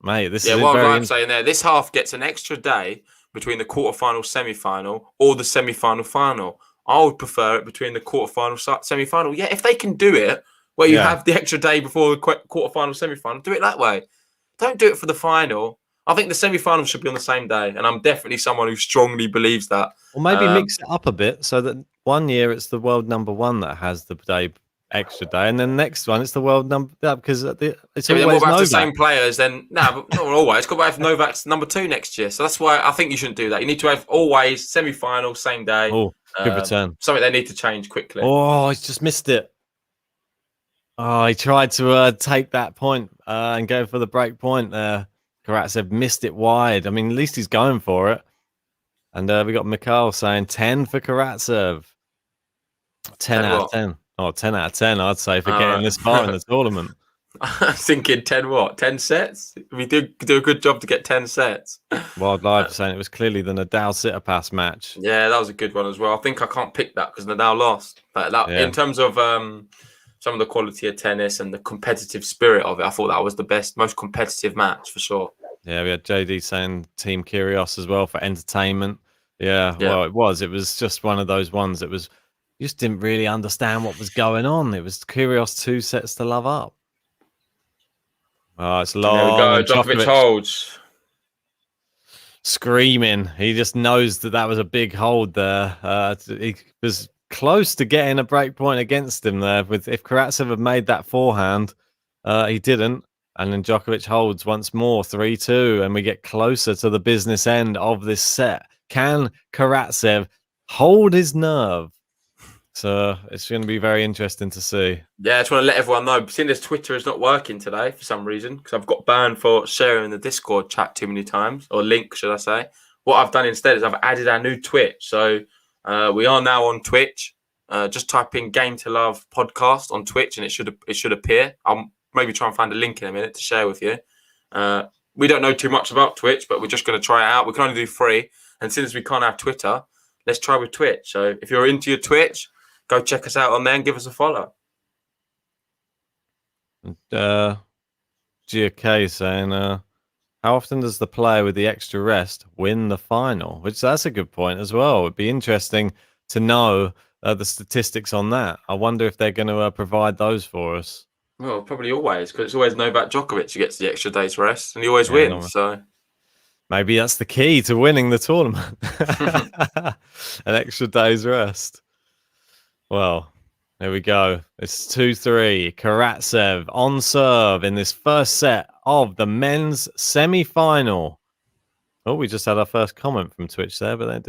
mate. This is
what
very
I'm saying there. This half gets an extra day between the quarterfinal, semi-final, or the semi-final final. I would prefer it between the quarterfinal, semi-final. Yeah, if they can do it where you have the extra day before the quarterfinal, semi-final, do it that way. Don't do it for the final. I think the semi-final should be on the same day, and I'm definitely someone who strongly believes that.
Or maybe mix it up a bit so that one year it's the world number one that has the day extra day, and then next one it's the world number because it's always
what about
Novak.
the same players? Then no, not always. It's got to have Novak's number 2 next year. So that's why I think you shouldn't do that. You need to have always semi-final, same day.
Oh, good return.
Something they need to change quickly.
Oh, he's just missed it. Oh, he tried to take that point and go for the break point there. Karatsev missed it wide. I mean, at least he's going for it. And we got Mikhail saying 10 for Karatsev. 10 out of 10. Oh, 10 out of 10, I'd say, for getting this far in the tournament.
I was thinking 10 what? 10 sets? We do a good job to get 10 sets.
Wild Live saying it was clearly the Nadal Tsitsipas match.
Yeah, that was a good one as well. I think I can't pick that because Nadal lost. But in terms of some of the quality of tennis and the competitive spirit of it, I thought that was the best, most competitive match for sure.
Yeah, we had JD saying Team Kyrgios as well for entertainment. Yeah, well, it was just one of those ones that was, you just didn't really understand what was going on. It was Kyrgios 2 sets to love up. Oh, it's long.
There we go. Djokovic holds.
Screaming. He just knows that was a big hold there. He was close to getting a break point against him there. If Karatsev had made that forehand, he didn't. And then Djokovic holds once more, 3-2, and we get closer to the business end of this set. Can Karatsev hold his nerve? So it's going to be very interesting to see.
Yeah, I just want to let everyone know, seeing as Twitter is not working today for some reason, because I've got banned for sharing the Discord chat too many times, or link, should I say. What I've done instead is I've added our new Twitch. So we are now on Twitch. Just type in Game to Love podcast on Twitch, and it should appear. I'll maybe try and find a link in a minute to share with you. We don't know too much about Twitch, but we're just going to try it out. We can only do free. And since we can't have Twitter, let's try with Twitch. So if you're into your Twitch, go check us out on there and give us a follow.
GK saying, how often does the player with the extra rest win the final? Which that's a good point as well. It'd be interesting to know the statistics on that. I wonder if they're going to provide those for us.
Well, probably always, because it's always Novak Djokovic who gets the extra day's rest, and he always wins. So
maybe that's the key to winning the tournament. An extra day's rest. Well, there we go. It's 2-3. Karatsev on serve in this first set of the men's semi-final. Oh, we just had our first comment from Twitch there, but then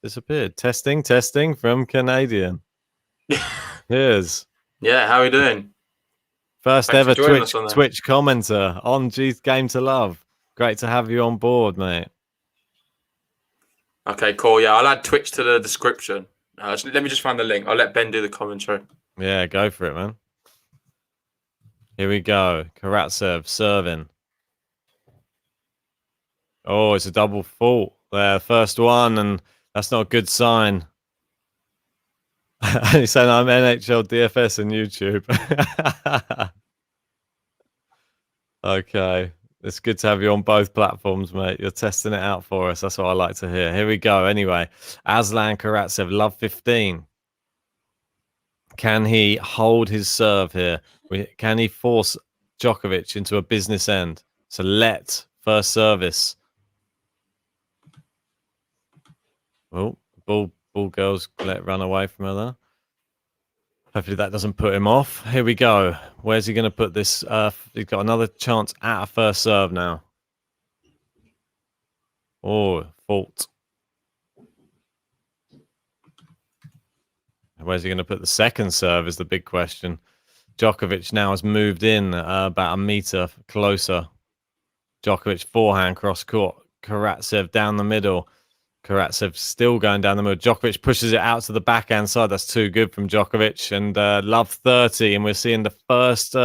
disappeared. Testing from Canadian. Here's.
Yeah, how are we doing?
First ever Twitch commenter on Game to Love. Great to have you on board, mate.
Okay, cool. Yeah, I'll add Twitch to the description. Let me just find the link. I'll let Ben do the commentary.
Yeah, go for it, man. Here we go. Karatsev serving. Oh, it's a double fault there. First one, and that's not a good sign. He's saying I'm NHL DFS and YouTube. Okay. It's good to have you on both platforms, mate. You're testing it out for us. That's what I like to hear. Here we go. Anyway, Aslan Karatsev, love 15. Can he hold his serve here? Can he force Djokovic into a business end? So first service. Oh, ball girls let run away from her there. Hopefully that doesn't put him off. Here we go. Where's he going to put this? He's got another chance at a first serve now. Oh, fault. Where's he going to put the second serve is the big question. Djokovic now has moved in about a meter closer. Djokovic forehand cross court. Karatsev down the middle. Karatsev still going down the middle. Djokovic pushes it out to the backhand side. That's too good from Djokovic. And love 30. And we're seeing the first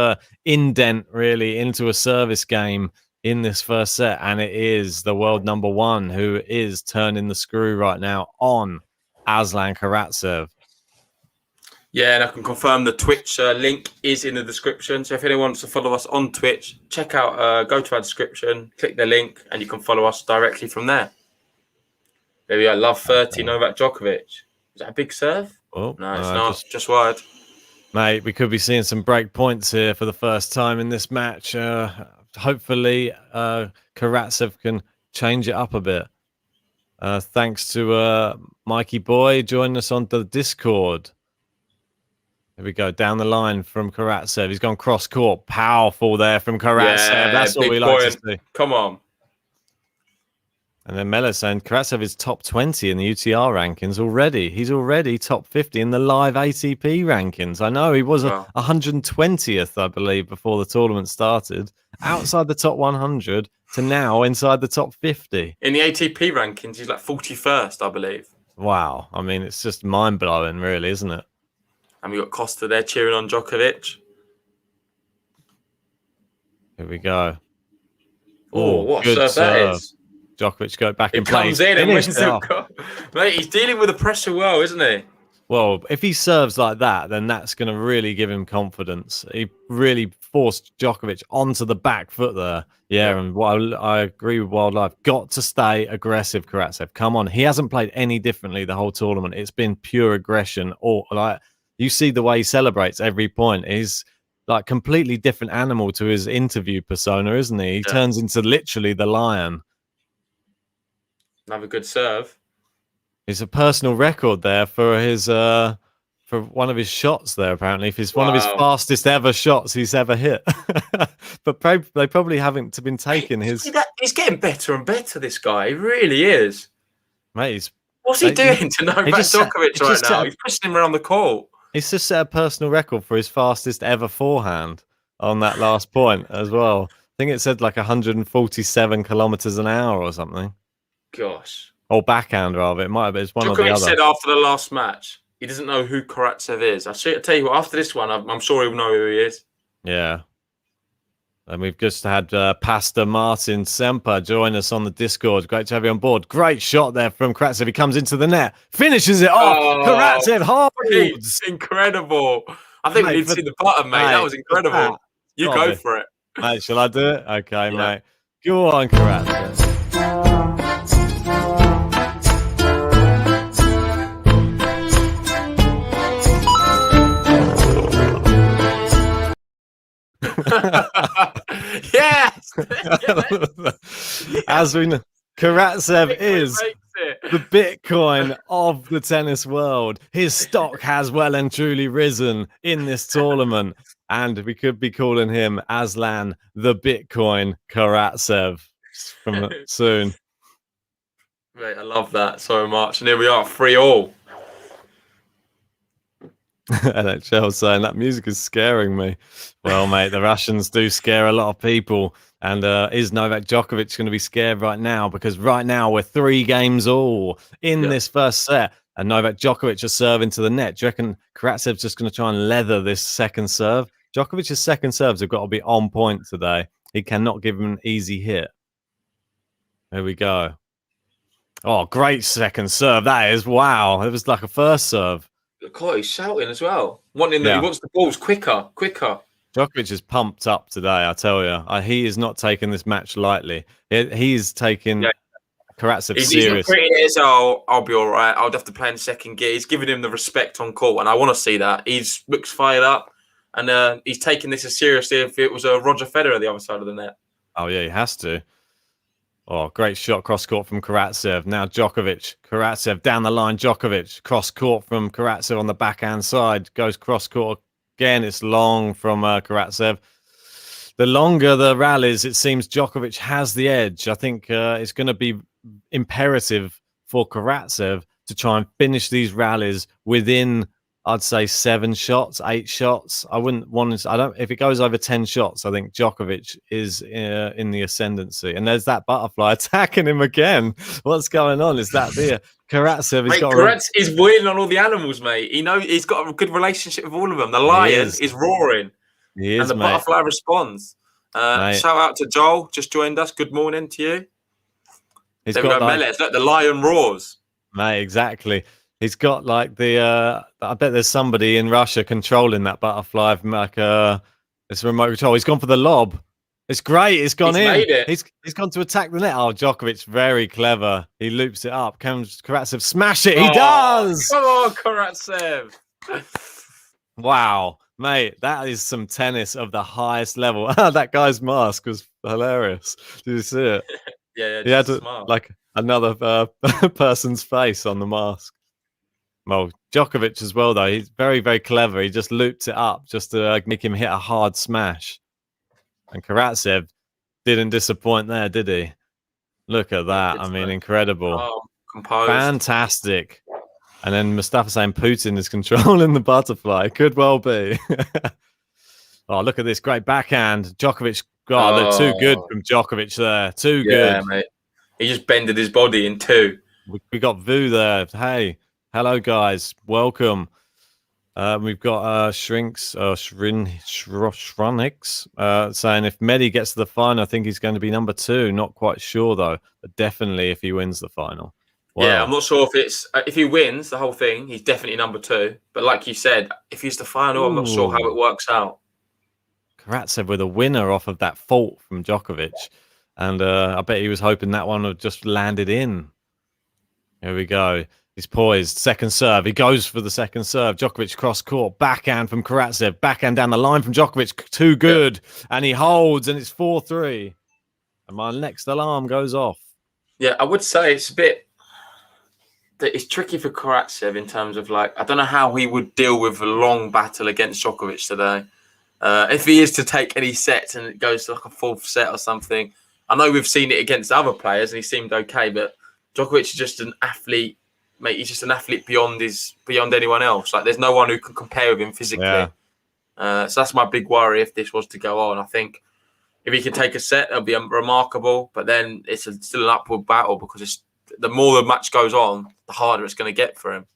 indent really into a service game in this first set. And it is the world number one who is turning the screw right now on Aslan Karatsev.
Yeah, and I can confirm the Twitch link is in the description. So if anyone wants to follow us on Twitch, check out, go to our description, click the link, and you can follow us directly from there. There we go. Love 30, Novak Djokovic. Is that a big serve?
Oh,
no, it's not. Just wide.
Mate, we could be seeing some break points here for the first time in this match. Hopefully, Karatsev can change it up a bit. Thanks to Mikey Boy joining us on the Discord. Here we go, down the line from Karatsev. He's gone cross court. Powerful there from Karatsev.
Yeah,
that's what we like to see.
Come on.
And then Mela saying Karatsev is top 20 in the UTR rankings already. He's already top 50 in the live ATP rankings. I know he was 120th, I believe, before the tournament started. Outside the top 100 to now inside the top 50.
In the ATP rankings, he's like 41st, I believe.
Wow. I mean, it's just mind-blowing, really, isn't it?
And we got Costa there cheering on Djokovic.
Here we go.
Oh, what a serve that is.
Djokovic go back and
play. He comes in and wins the Mate, he's dealing with the pressure well, isn't he?
Well, if he serves like that, then that's going to really give him confidence. He really forced Djokovic onto the back foot there. Yeah, and I agree with Wildlife. Got to stay aggressive, Karatsev. Come on. He hasn't played any differently the whole tournament. It's been pure aggression. Or like you see the way he celebrates every point. He's like completely different animal to his interview persona, isn't he? He turns into literally the lion.
Another good serve.
It's a personal record there for his for one of his shots there. Apparently, if it's one of his fastest ever shots he's ever hit. But they probably haven't been taking his.
He's getting better and better. This guy, he really is.
Mate,
what's he doing to Novak Djokovic right now? He's pushing him around the court.
He's just set a personal record for his fastest ever forehand on that last point as well. I think it said like 147 kilometers an hour or something.
Gosh.
Or backhand, rather. It might have been one or the other.
Djokovic said after the last match, he doesn't know who Karatsev is. I tell you what, after this one, I'm sure he'll know who he is.
Yeah. And we've just had Pastor Martin Semper join us on the Discord. Great to have you on board. Great shot there from Karatsev. He comes into the net, finishes it off. Karatsev holds.
Incredible. I think we need to see the button, mate. That was incredible. You go for it.
Mate, shall I do it? Okay, mate. Go on, Karatsev.
Yes!
As we know, Karatsev is the Bitcoin of the tennis world. His stock has well and truly risen in this tournament, and we could be calling him Aslan the Bitcoin Karatsev from soon.
Mate, I love that so much. And here we are, 3-3.
NHL saying that music is scaring me. Well, mate, the Russians do scare a lot of people. And is Novak Djokovic going to be scared right now? Because right now we're 3 games all in this first set. And Novak Djokovic is serving to the net. Do you reckon Karatsev's just going to try and leather this second serve? Djokovic's second serves have got to be on point today. He cannot give him an easy hit. There we go. Oh, great second serve. That is. Wow. It was like a first serve.
God, he's shouting as well. He wants the balls quicker.
Djokovic is pumped up today, I tell you. He is not taking this match lightly. He's taking Karatsev serious.
He's not treating it as, I'll be all right. I'll have to play in second gear. He's giving him the respect on court, and I want to see that. He looks fired up, and he's taking this as seriously if it was a Roger Federer the other side of the net.
Oh, yeah, he has to. Oh, great shot cross court from Karatsev. Now Djokovic. Karatsev down the line. Djokovic cross court from Karatsev on the backhand side. Goes cross court again. It's long from Karatsev. The longer the rallies, it seems Djokovic has the edge. I think it's going to be imperative for Karatsev to try and finish these rallies within, I'd say, 7 shots, 8 shots. I wouldn't want to. I don't. If it goes over 10 shots, I think Djokovic is in the ascendancy. And there's that butterfly attacking him again. What's going on? Is that there? Karatsev has got.
Karatsev is wheeling on all the animals, mate. He's got a good relationship with all of them. The lion is roaring.
He is,
and the butterfly responds. Shout out to Joel, just joined us. Good morning to you.
He's
there we go, Melez. Look, the lion roars.
Mate, exactly. He's got like the. I bet there's somebody in Russia controlling that butterfly from like this remote control. He's gone for the lob. It's great. It's gone in.
Made it.
He's gone to attack the net. Oh, Djokovic, very clever. He loops it up. Can Karatsev smash it? He does.
Come on, Karatsev.
Wow. Mate, that is some tennis of the highest level. That guy's mask was hilarious. Did you see it?
Yeah.
He had like another person's face on the mask. Well, Djokovic as well, though. He's very, very clever. He just looped it up just to make him hit a hard smash. And Karatsev didn't disappoint there, did he? Look at that. I mean, incredible.
Oh, composed.
Fantastic. And then Mustafa saying Putin is controlling the butterfly. Could well be. Oh, look at this great backhand. Djokovic. God, they're too good from Djokovic there. Too good.
Yeah, mate. He just bended his body in two.
We got Vu there. Hey, hello, guys. Welcome. We've got Shrinks, Shronix, saying if Medi gets to the final, I think he's going to be number 2. Not quite sure, though. But definitely if he wins the final. Wow.
Yeah, I'm not sure if he wins the whole thing, he's definitely number 2. But like you said, if he's the final, I'm not sure how it works out.
Karatsev with a winner off of that fault from Djokovic. And I bet he was hoping that one would just landed in. Here we go. He's poised. Second serve. He goes for the second serve. Djokovic cross court. Backhand from Karatsev. Backhand down the line from Djokovic. Too good. Yeah. And he holds, and it's 4-3. And my next alarm goes off.
Yeah, I would say it's tricky for Karatsev in terms of I don't know how he would deal with a long battle against Djokovic today. If he is to take any sets and it goes to a 4th set or something, I know we've seen it against other players and he seemed okay, but Djokovic is just an athlete, mate. He's just an athlete beyond anyone else. There's no one who can compare with him physically. Yeah. So that's my big worry if this was to go on. I think if he can take a set, it'll be remarkable, but then it's still an upward battle because the more the match goes on, the harder it's going to get for him.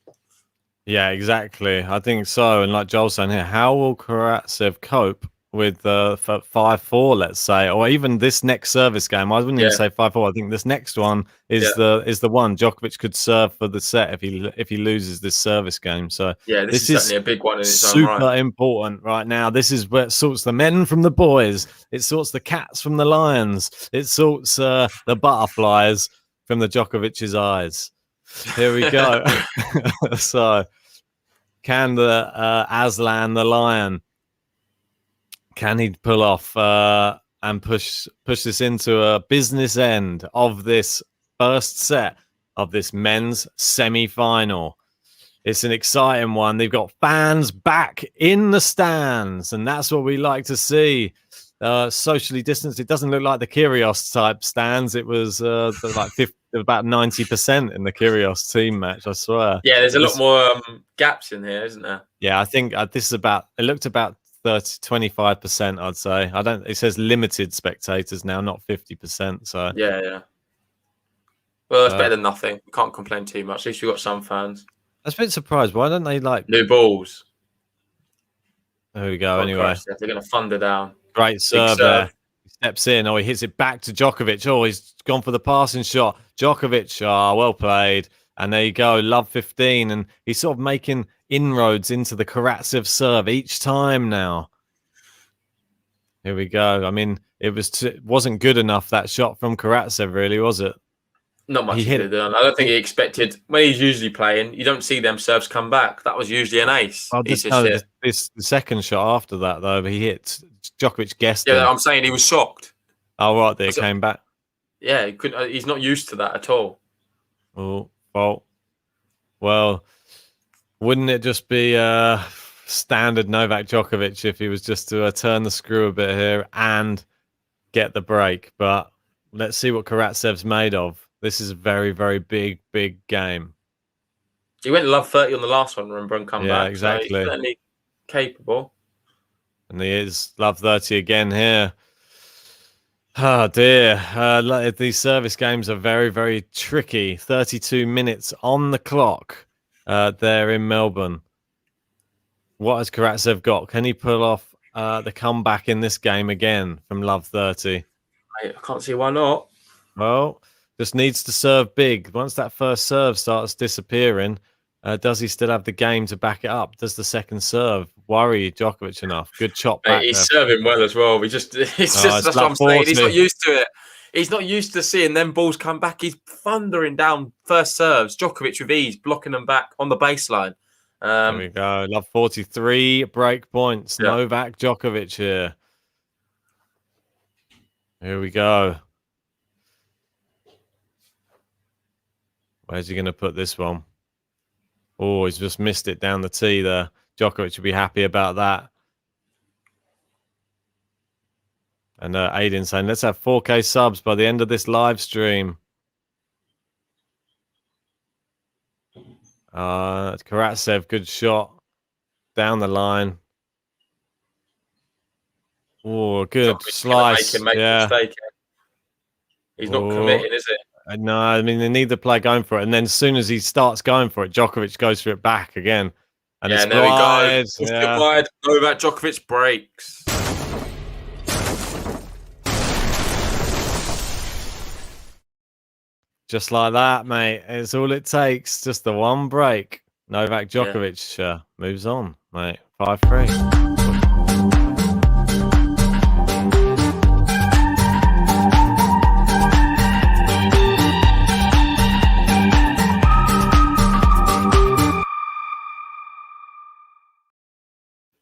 Yeah, exactly. I think so. And like Joel's saying here, how will Karatsev cope with 5-4, let's say, or even this next service game? I wouldn't even say 5-4. I think this next one is the one Djokovic could serve for the set if he loses this service game. So
yeah, this is certainly a big one in its
super
own right.
important right now. This is where it sorts the men from the boys. It sorts the cats from the lions. It sorts the butterflies from the Djokovic's eyes. Here we go. So, can the Aslan, the lion, can he pull off and push this into a business end of this first set of this men's semi-final? It's an exciting one. They've got fans back in the stands, and that's what we like to see. Socially distanced. It doesn't look like the Kyrgios type stands. It was about 90% in the Kyrgios team match, I swear.
Yeah, there's a lot more gaps in here, isn't there?
Yeah, I think this is it looked about 25%, I'd say. It says limited spectators now, not 50%. So
yeah. Well, it's better than nothing. We can't complain too much. At least we've got some fans.
I was a bit surprised. Why don't they
new balls?
There we go. Anyway,
they're going to thunder down.
Great serve there. He steps in. Oh, he hits it back to Djokovic. Oh, he's gone for the passing shot. Djokovic, well played. And there you go, love 15. And he's sort of making inroads into the Karatsev serve each time now. Here we go. I mean, it wasn't good enough, that shot from Karatsev, really, was it?
Not much. I don't think he expected. When he's usually playing, you don't see them serves come back. That was usually an ace.
The second shot after that, though, he hit. Djokovic guessed him.
I'm saying he was shocked.
Oh, right, there, it came back.
Yeah, he couldn't. He's not used to that at all.
Oh, fault. Well, wouldn't it just be standard Novak Djokovic if he was just to turn the screw a bit here and get the break? But let's see what Karatsev's made of. This is a very, very big, big game.
He went love 30 on the last one, remember, and come back.
Exactly.
So he's certainly capable.
And he is love 30 again here. Oh dear. These service games are very, very tricky. 32 minutes on the clock there in Melbourne. What has Karatsev got? Can he pull off the comeback in this game again from love 30?
I can't see why not.
Well, just needs to serve big. Once that first serve starts disappearing, does he still have the game to back it up? Does the second serve worry Djokovic enough? Good chop back.
He's serving well as well. That's what I'm saying. He's not used to it. He's not used to seeing them balls come back. He's thundering down first serves. Djokovic with ease, blocking them back on the baseline.
There we go. Love 43 break points.
Yeah.
Novak Djokovic here. Here we go. Where's he going to put this one? Oh, he's just missed it down the tee there. Djokovic will be happy about that. And Aiden saying, let's have 4K subs by the end of this live stream. Karatsev, good shot. Down the line. Oh, good slice.
Make a mistake. He's not committing, is it?
No, I mean, they need the player going for it. And then as soon as he starts going for it, Djokovic goes for it back again. And it's
there
wide.
We go. Wide. Novak Djokovic breaks.
Just like that, mate. It's all it takes. Just the one break. Novak Djokovic moves on, mate. 5-3.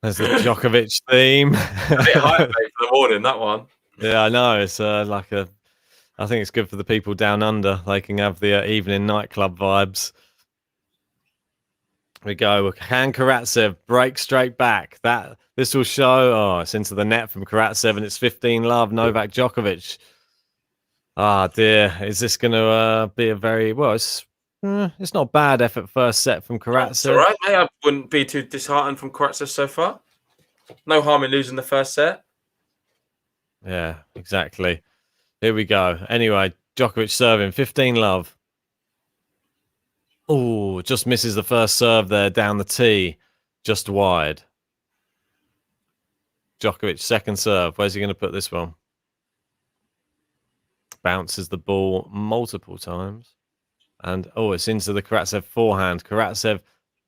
There's the Djokovic theme.
A bit high for the morning, that one.
Yeah, I know. It's I think it's good for the people down under. They can have the evening nightclub vibes. Here we go. Can Karatsev break straight back? This will show. Oh, it's into the net from Karatsev, and it's 15 love. Novak Djokovic. Ah, dear. Is this going to be a very it's not bad effort first set from Karatsev.
It's all right, mate. I wouldn't be too disheartened from Karatsev so far. No harm in losing the first set.
Yeah, exactly. Here we go. Anyway, Djokovic serving 15 love. Oh, just misses the first serve there down the tee, just wide. Djokovic second serve. Where's he going to put this one? Bounces the ball multiple times. And, it's into the Karatsev forehand. Karatsev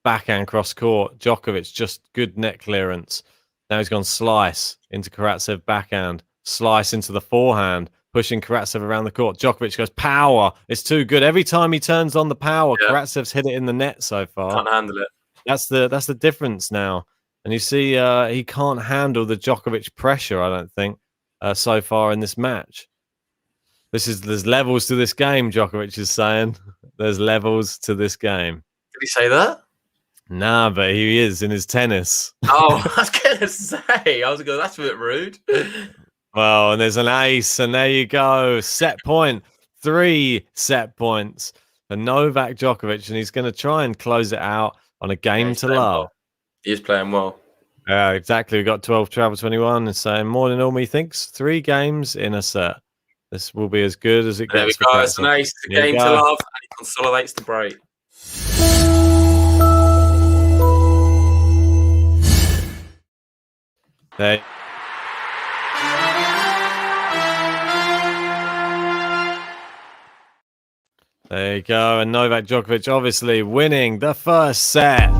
backhand cross court. Djokovic just good net clearance. Now he's gone slice into Karatsev backhand. Slice into the forehand. Pushing Karatsev around the court. Djokovic goes power. It's too good. Every time he turns on the power, Karatsev's hit it in the net so far.
Can't handle it.
That's the difference now. And you see he can't handle the Djokovic pressure, I don't think, so far in this match. There's levels to this game, Djokovic is saying. There's levels to this game.
Did he say that?
Nah, but he is in his tennis.
Oh, I was going to say. I was going, that's a bit rude.
Well, and there's an ace, and there you go. Set point. 3 set points for Novak Djokovic, and he's going to try and close it out on a game to love.
Well. He is playing well.
Yeah, exactly. We've got 12 Travel 21 and saying more than all me thinks. 3 games in a set. This will be as good as it gets.
There we go. It's nice. It's a game to love, and he consolidates the break.
There. There you go. And Novak Djokovic obviously winning the first set.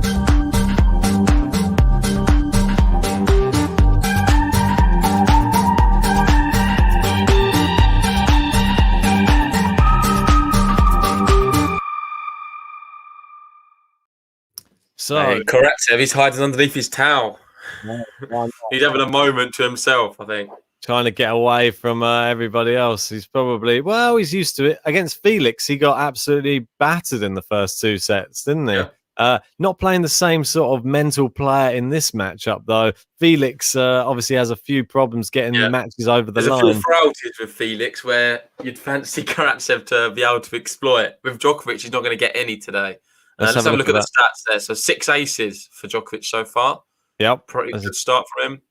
So
Karatsev, he's hiding underneath his towel. He's having a moment to himself, I think.
trying to get away from everybody else. He's probably, well, he's used to it. Against Felix, he got absolutely battered in the first 2 sets, didn't he?
Yeah.
Not playing the same sort of mental player in this matchup, though. Felix obviously has a few problems getting matches over the line.
There's a few frailties with Felix where you'd fancy Karatsev to be able to exploit. With Djokovic, he's not going to get any today. Let's have a look at the stats there. So 6 aces for Djokovic so far.
Yep.
Pretty good start for him.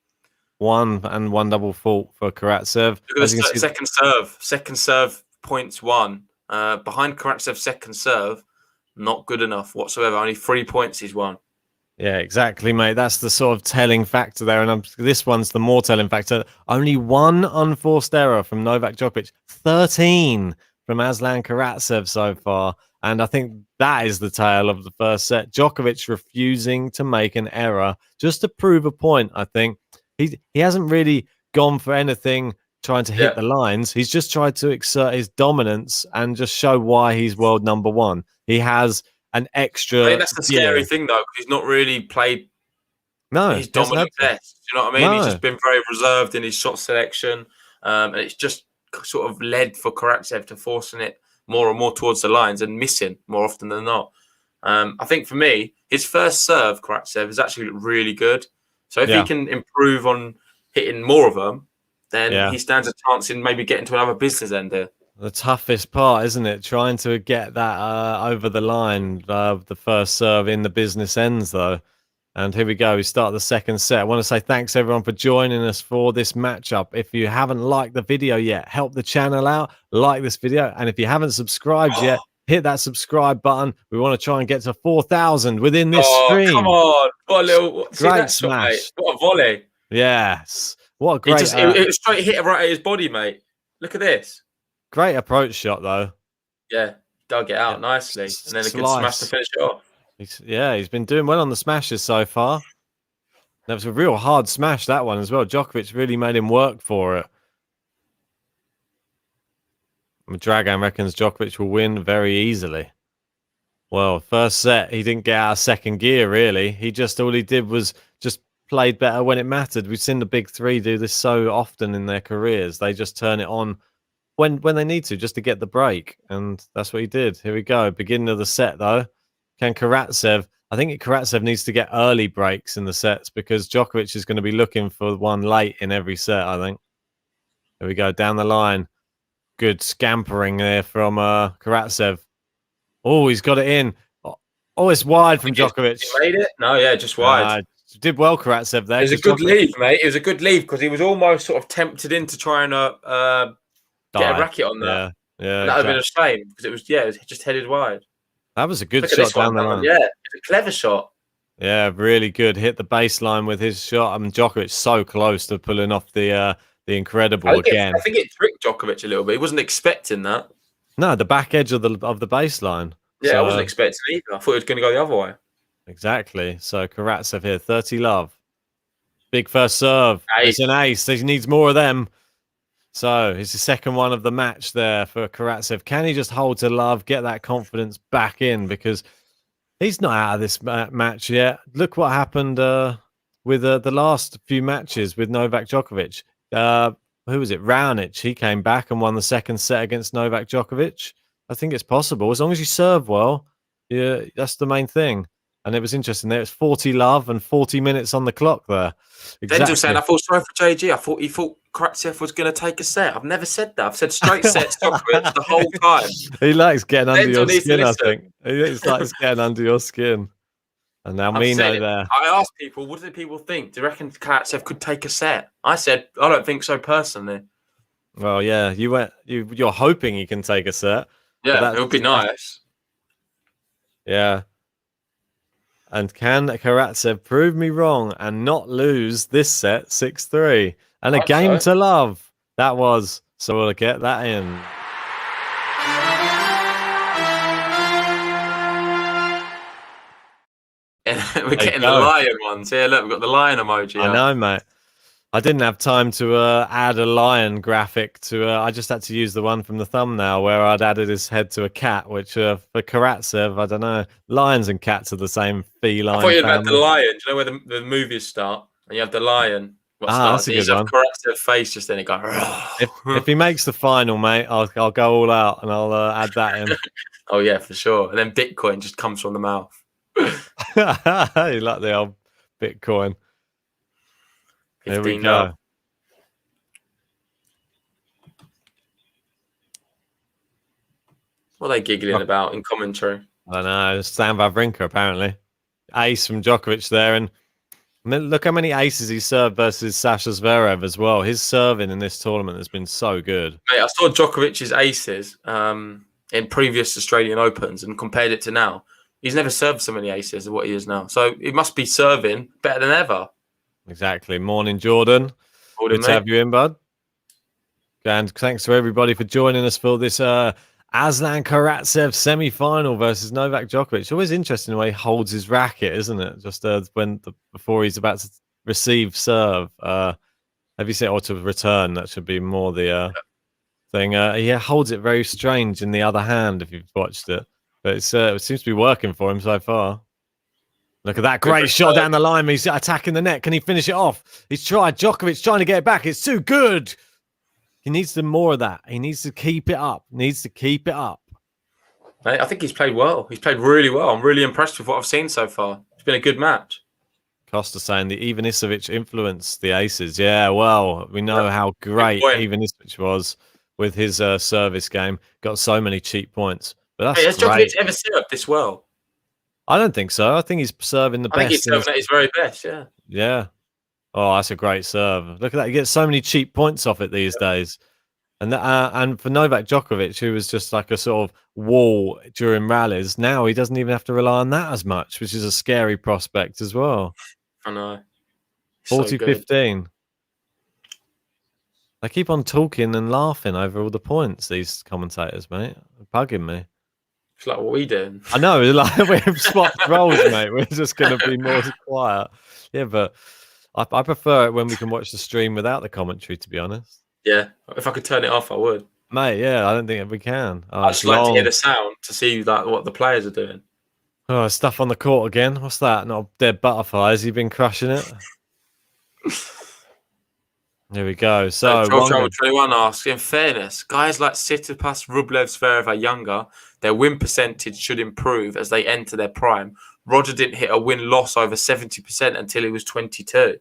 1 and 1 double fault for Karatsev.
Look at the second serve. Second serve points 1. Behind Karatsev's second serve, not good enough whatsoever. Only 3 points he's won.
Yeah, exactly, mate. That's the sort of telling factor there. And this one's the more telling factor. Only 1 unforced error from Novak Djokovic. 13 from Aslan Karatsev so far. And I think that is the tale of the first set. Djokovic refusing to make an error just to prove a point, I think. He hasn't really gone for anything trying to hit the lines. He's just tried to exert his dominance and just show why he's world number 1. He has an extra...
I think that's the scary thing, though, because he's not really played his dominant best. You know what I mean? He's just been very reserved in his shot selection. And it's just sort of led for Karatsev to forcing it more and more towards the lines and missing more often than not. I think for me, his first serve, Karatsev, is actually really good. So if he can improve on hitting more of them, then he stands a chance in maybe getting to another business end there.
The toughest part, isn't it? Trying to get that over the line, the first serve in the business ends, though. And here we go. We start the second set. I want to say thanks, everyone, for joining us for this matchup. If you haven't liked the video yet, help the channel out. Like this video. And if you haven't subscribed yet, hit that subscribe button. We want to try and get to 4,000 within this stream.
Come on. What a little...
Great smash.
Mate. What a volley.
Yes. What a great...
It was straight hit right at his body, mate. Look at this.
Great approach shot, though.
Yeah. Dug it out nicely. And then a good smash to finish it off.
He's been doing well on the smashes so far. That was a real hard smash, that one as well. Djokovic really made him work for it. Dragan reckons Djokovic will win very easily. Well, first set, he didn't get out of second gear, really. All he did was just played better when it mattered. We've seen the big three do this so often in their careers. They just turn it on when they need to, just to get the break. And that's what he did. Here we go. Beginning of the set, though. Can Karatsev... I think Karatsev needs to get early breaks in the sets because Djokovic is going to be looking for one late in every set, I think. Here we go. Down the line. Good scampering there from Karatsev. Oh, he's got it in. Oh, it's wide from Djokovic.
He made it? No, yeah, just wide.
Did well, Karatsev, there.
It was a good leave, mate. It was a good leave because he was almost sort of tempted into trying to get a racket on there.
Yeah,
that would have been a shame because it was just headed wide.
That was a good shot down the line.
Yeah, it's a clever shot.
Yeah, really good. Hit the baseline with his shot. I mean, Djokovic so close to pulling off the incredible again.
I think it tricked Djokovic a little bit. He wasn't expecting that.
No, the back edge of the baseline.
Yeah, so, I wasn't expecting it either. I thought it was going to go the other way.
Exactly. So Karatsev here, 30 love. Big first serve. It's an ace. He needs more of them. So it's the second one of the match there for Karatsev. Can he just hold to love, get that confidence back in? Because he's not out of this match yet. Look what happened with the last few matches with Novak Djokovic. Who was it? Raonic. He came back and won the second set against Novak Djokovic. I think it's possible. As long as you serve well, yeah, that's the main thing. And it was interesting there. It's 40 love and 40 minutes on the clock there.
Exactly. Denzel saying, I felt sorry for JG. I thought he thought Karatsev was going to take a set. I've never said that. I've said straight sets Djokovic the whole time.
He likes getting under your skin, I think. He likes getting under your skin. And now Mino there.
I asked people, what do people think? Do you reckon Karatsev could take a set? I said, I don't think so personally.
Well, yeah, you're hoping he can take a set.
Yeah, it would be nice.
Yeah. And can Karatsev prove me wrong and not lose this set 6-3? And a game to love. That was. So we'll get that in.
We're getting the lion ones here. Look, we've got the lion emoji.
I know, mate. I didn't have time to add a lion graphic to. I just had to use the one from the thumbnail where I'd added his head to a cat, which for Karatsev, I don't know. Lions and cats are the same feline.
I thought you'd had the lion. Do you know where the movies start? And you have the lion, What's that?
That's a good one.
Karatsev face just then. It go.
If he makes the final, mate, I'll go all out and I'll add that in.
Oh yeah, for sure. And then Bitcoin just comes from the mouth.
You like the old Bitcoin. Here we go.
What are they giggling about in commentary?
I don't know. Stan Wawrinka, apparently. Ace from Djokovic there. And look how many aces he served versus Sasha Zverev as well. His serving in this tournament has been so good.
Mate, I saw Djokovic's aces in previous Australian Opens and compared it to now. He's never served so many aces as what he is now. So he must be serving better than ever.
Exactly. Morning, Jordan. Good to have you in, bud. And thanks to everybody for joining us for this Aslan Karatsev semi-final versus Novak Djokovic. It's always interesting the way he holds his racket, isn't it? Just before he's about to receive serve. Have you seen, or to return? That should be more the thing. He holds it very strange in the other hand if you've watched it. But it seems to be working for him so far. Look at that great shot down the line. He's attacking the net. Can he finish it off? He's tried. Djokovic trying to get it back. It's too good. He needs more of that. He needs to keep it up. Mate,
I think he's played well. He's played really well. I'm really impressed with what I've seen so far. It's been a good match.
Costa saying the Ivanisevic influenced the aces. Yeah, well, we know how great Ivanisevic was with his service game. Got so many cheap points. But that's
has Djokovic ever served this well?
I don't think so. I think he's serving the best.
I think he's serving at his very best, yeah.
Yeah. Oh, that's a great serve. Look at that. He gets so many cheap points off it these days. And for Novak Djokovic, who was just like a sort of wall during rallies, now he doesn't even have to rely on that as much, which is a scary prospect as well.
I know.
40-15. They keep on talking and laughing over all the points, these commentators, mate. They're bugging me.
It's like what we do.
I know. Like we've swapped roles, mate. We're just going to be more quiet. Yeah, but I prefer it when we can watch the stream without the commentary, to be honest.
Yeah, if I could turn it off, I would.
Mate, yeah, I don't think we can.
I'd just like to hear the sound to see what the players are doing.
Oh, stuff on the court again. What's that? Not a dead butterfly. Has he been crushing it? There we go. So,
George 21 asks, in fairness, guys like Tsitsipas, Rublev, Zverev are younger. Their win percentage should improve as they enter their prime. Roger didn't hit a win-loss over 70% until he was 22.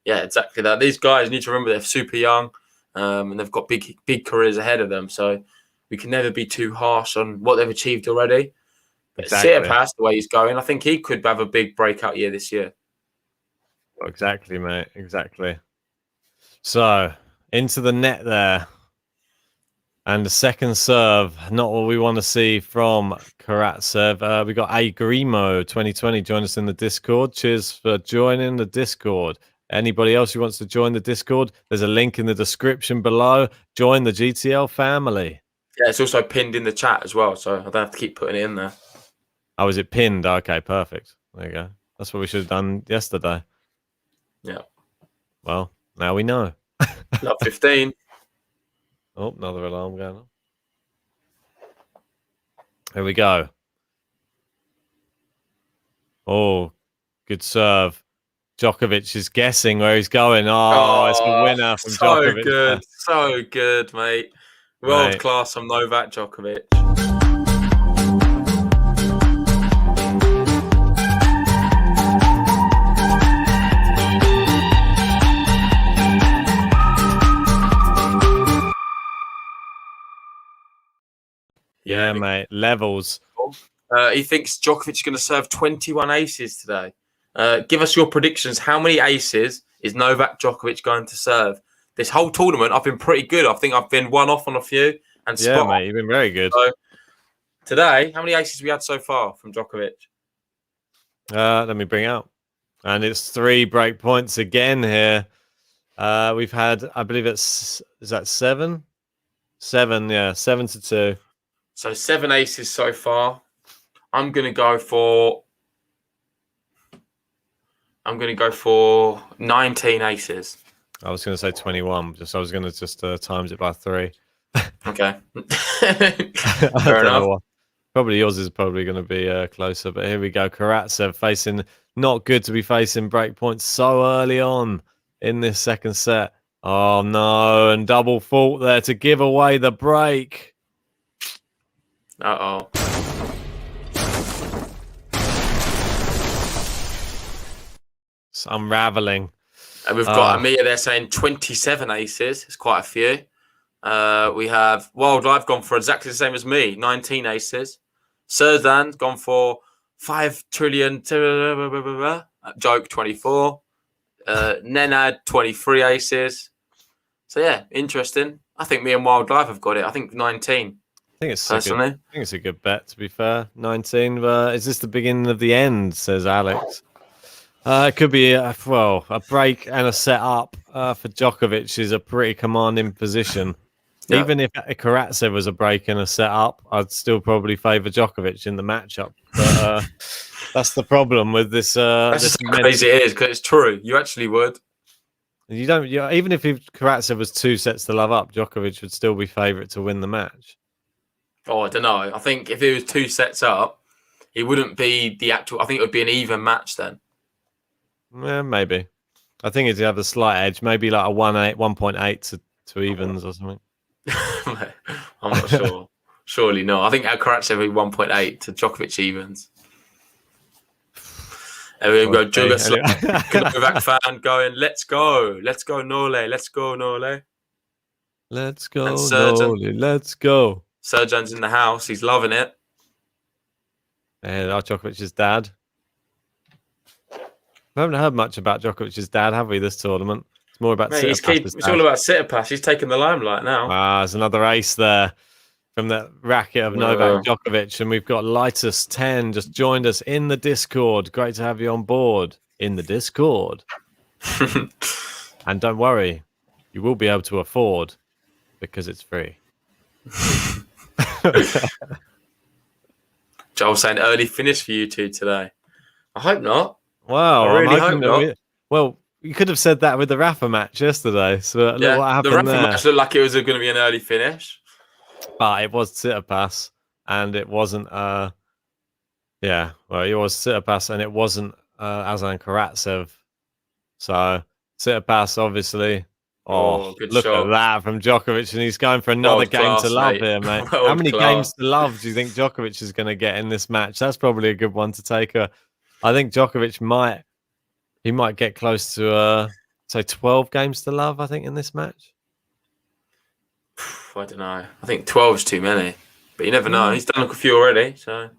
Yeah, exactly that. These guys need to remember they're super young and they've got big careers ahead of them. So we can never be too harsh on what they've achieved already. But Tsitsipas, the way he's going, I think he could have a big breakout year this year.
Exactly, mate. Exactly. So, into the net there. And the second serve, not what we want to see from Karatsev. We got A Grimo 2020 join us in the Discord. Cheers for joining the Discord. Anybody else who wants to join the Discord, there's a link in the description below. Join the GTL family.
Yeah, it's also pinned in the chat as well, so I don't have to keep putting it in there.
Oh, is it pinned? Okay, perfect. There you go. That's what we should have done yesterday.
Yeah.
Well, now we know.
Love 15.
Oh, another alarm going on. Here we go. Oh, good serve. Djokovic is guessing where he's going. Oh, it's a winner from Djokovic.
So good. So good, mate. World class from Novak Djokovic.
Yeah, mate. Levels.
He thinks Djokovic is going to serve 21 aces today. Give us your predictions. How many aces is Novak Djokovic going to serve? This whole tournament, I've been pretty good. I think I've been one off on a few. And
yeah, mate, you've been very good.
So, today, how many aces we had so far from Djokovic?
Let me bring out. And it's 3 break points again here. We've had, I believe is that 7? 7, yeah, 7-2.
So 7 aces so far. I'm going to go for 19 aces.
I was going to say 21. I was going to just times it by 3.
Okay. Fair enough.
Probably yours is probably going to be closer. But here we go. Karatsev facing, not good to be facing break points so early on in this second set. Oh, no. And double fault there to give away the break.
Uh-oh.
It's unraveling.
And we've got Amir there saying 27 aces. It's quite a few. We have Wildlife gone for exactly the same as me, 19 aces. Serdan gone for 5 trillion. Joke, 24. Nenad, 23 aces. So, yeah, interesting. I think me and Wildlife have got it. I think 19.
I think it's
personally.
I think it's a good bet, to be fair. 19. Is this the beginning of the end, says Alex. It could be, a break and a set up for Djokovic is a pretty commanding position. Yeah. Even if Karatsev was a break and a set up, I'd still probably favour Djokovic in the matchup. But that's the problem with this.
That's
this
just how crazy it is, because it's true. You actually would.
You don't. Even if Karatsev was 2 sets to love up, Djokovic would still be favourite to win the match.
Oh, I don't know. I think if it was 2 sets up, it wouldn't be the actual. I think it would be an even match then.
Yeah, maybe. I think it'd have a slight edge, maybe like a 1.8 to evens or something.
I'm not sure. Surely not. I think Karatsev would be 1.8 to Djokovic evens. There we go. Novak fan going, let's go. Let's go, Nole. Let's go, Nole.
Let's go, Nole. Let's go.
Serjan's in the house. He's loving it.
And Djokovic's dad. We haven't heard much about Djokovic's dad, have we, this tournament? It's more about
It's all about Tsitsipas. He's taking the limelight now.
There's another ace there from the racket of Novak Djokovic. And we've got Litus10 just joined us in the Discord. Great to have you on board in the Discord. And don't worry, you will be able to afford because it's free.
Joel saying early finish for you two today. I hope not.
Wow,
I really hope not.
Well, you could have said that with the Rafa match yesterday. So look what happened
the Rafa
there.
match looked like it was going to be an early finish,
but it was Tsitsipas, and it wasn't. It was Tsitsipas, and it wasn't Aslan Karatsev. So Tsitsipas, obviously.
Good
look
shot.
at that from Djokovic, and he's going for another game to love here, mate. How many games to love do you think Djokovic is going to get in this match? That's probably a good one to take. I think Djokovic might get close to 12 games to love, I think, in this match.
I don't know. I think 12 is too many, but you never know. He's done a few already, so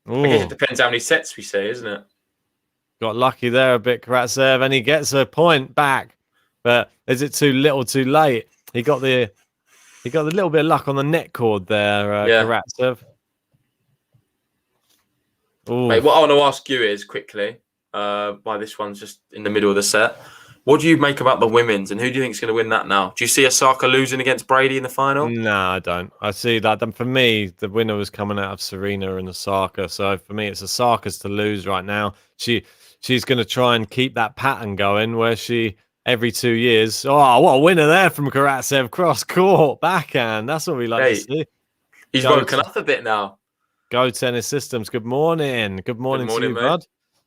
I guess it depends how many sets we see, isn't it?
Got lucky there a bit, Karatsev, and he gets a point back. But is it too little, too late? He got the little bit of luck on the net cord there, Karatsev.
Mate, what I want to ask you is quickly, why this one's just in the middle of the set. What do you make about the women's, and who do you think is going to win that now? Do you see Osaka losing against Brady in the final?
No, I don't. I see that. For me, the winner was coming out of Serena and Osaka. So for me, it's Osaka's to lose right now. She's going to try and keep that pattern going where she every 2 years. Oh, what a winner there from Karatsev, cross court backhand. That's what we like to see.
He's woken up a bit now.
Go Tennis Systems. Good morning. Good morning to you,
mate.
bud.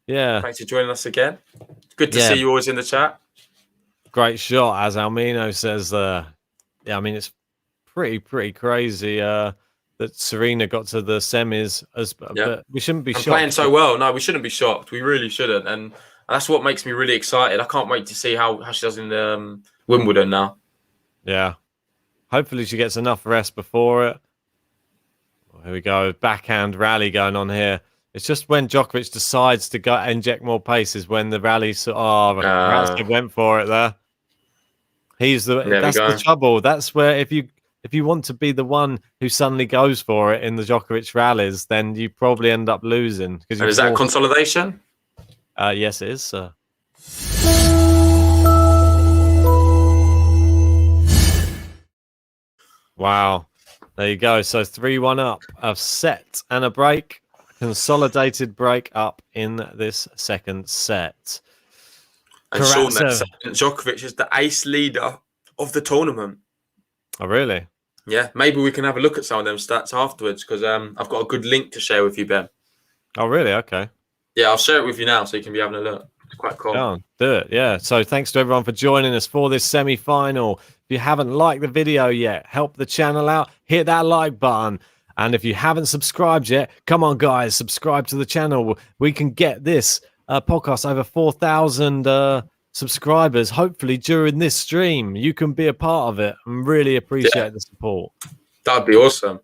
Yeah.
Thanks for joining us again. Good to see you always in the chat.
Great shot, as Almino says. It's pretty crazy that Serena got to the semis. But we shouldn't be shocked.
Playing so well. No, we shouldn't be shocked. We really shouldn't. And that's what makes me really excited. I can't wait to see how she does in Wimbledon now. Yeah.
Hopefully she gets enough rest before it. Here we go. Backhand rally going on here. It's just when Djokovic decides to go inject more pace is when the rally. Karatsev went for it there. That's the trouble. That's where if you want to be the one who suddenly goes for it in the Djokovic rallies, then you probably end up losing.
Is that consolidation?
Yes, it is, sir. Wow. There you go. So 3-1 up. A set and a break. Consolidated break up in this second set.
And Sean, Djokovic is the ace leader of the tournament.
Oh, really?
Yeah. Maybe we can have a look at some of them stats afterwards because I've got a good link to share with you, Ben.
Oh, really? Okay.
Yeah, I'll share it with you now so you can be having a look. It's quite cool.
Go on, do it. Yeah. So thanks to everyone for joining us for this semi-final. If you haven't liked the video yet, help the channel out. Hit that like button. And if you haven't subscribed yet, come on, guys, subscribe to the channel. We can get this podcast over 4,000 subscribers, hopefully during this stream. You can be a part of it and really appreciate the support.
That'd be awesome.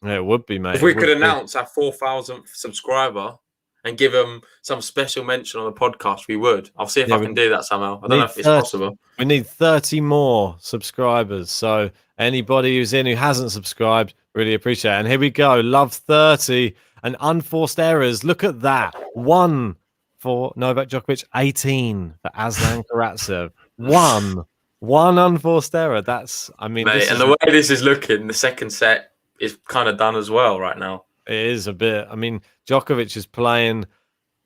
Yeah, it would be, mate.
If we could announce our 4,000th subscriber and give them some special mention on the podcast, we would. I'll see if I can do that somehow. I don't know if it's possible.
We need 30 more subscribers. So anybody who's in who hasn't subscribed, really appreciate it. And here we go. Love 30 and unforced errors. Look at that. 1 for Novak Djokovic, 18 for Aslan Karatsev. One unforced error. That's, I mean,
mate, and the way this is looking, the second set is kind of done as well right now.
It is a bit. I mean, Djokovic is playing.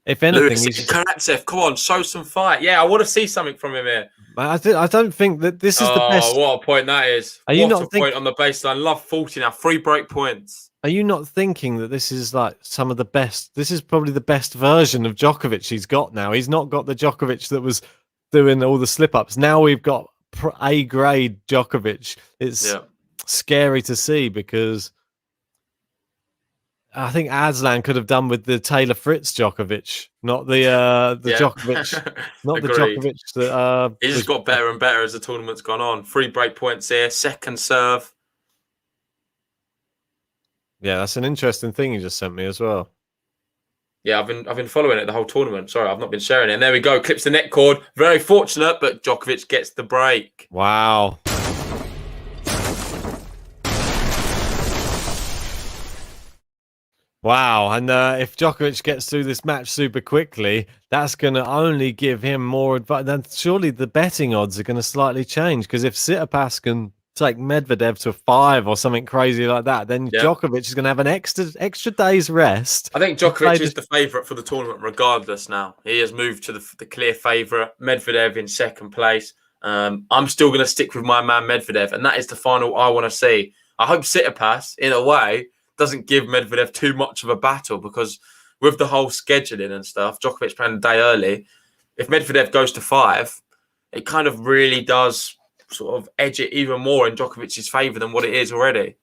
If anything,
Karatsev, come on, show some fight. Yeah, I want to see something from him here.
I don't think that this is the best.
What a point that is!
Are you not
point on the baseline? Love 40 now. 3 break points.
Are you not thinking that this is like some of the best? This is probably the best version of Djokovic he's got now. He's not got the Djokovic that was doing all the slip ups. Now we've got A grade Djokovic. It's scary to see because I think Aslan could have done with the Taylor Fritz Djokovic, not the Djokovic, not the Djokovic that
he's just got better and better as the tournament's gone on. 3 break points here, second serve.
Yeah, that's an interesting thing you just sent me as well.
Yeah, I've been following it the whole tournament. Sorry, I've not been sharing it. And there we go, clips the net cord. Very fortunate, but Djokovic gets the break.
Wow. Wow, and if Djokovic gets through this match super quickly, that's going to only give him more advice. Then surely the betting odds are going to slightly change because if Tsitsipas can take Medvedev to 5 or something crazy like that, then Djokovic is going to have an extra day's rest.
I think Djokovic is the favourite for the tournament regardless now. He has moved to the clear favourite. Medvedev in second place. I'm still going to stick with my man Medvedev, and that is the final I want to see. I hope Tsitsipas, in a way, doesn't give Medvedev too much of a battle because with the whole scheduling and stuff, Djokovic playing a day early, if Medvedev goes to 5, it kind of really does sort of edge it even more in Djokovic's favour than what it is already.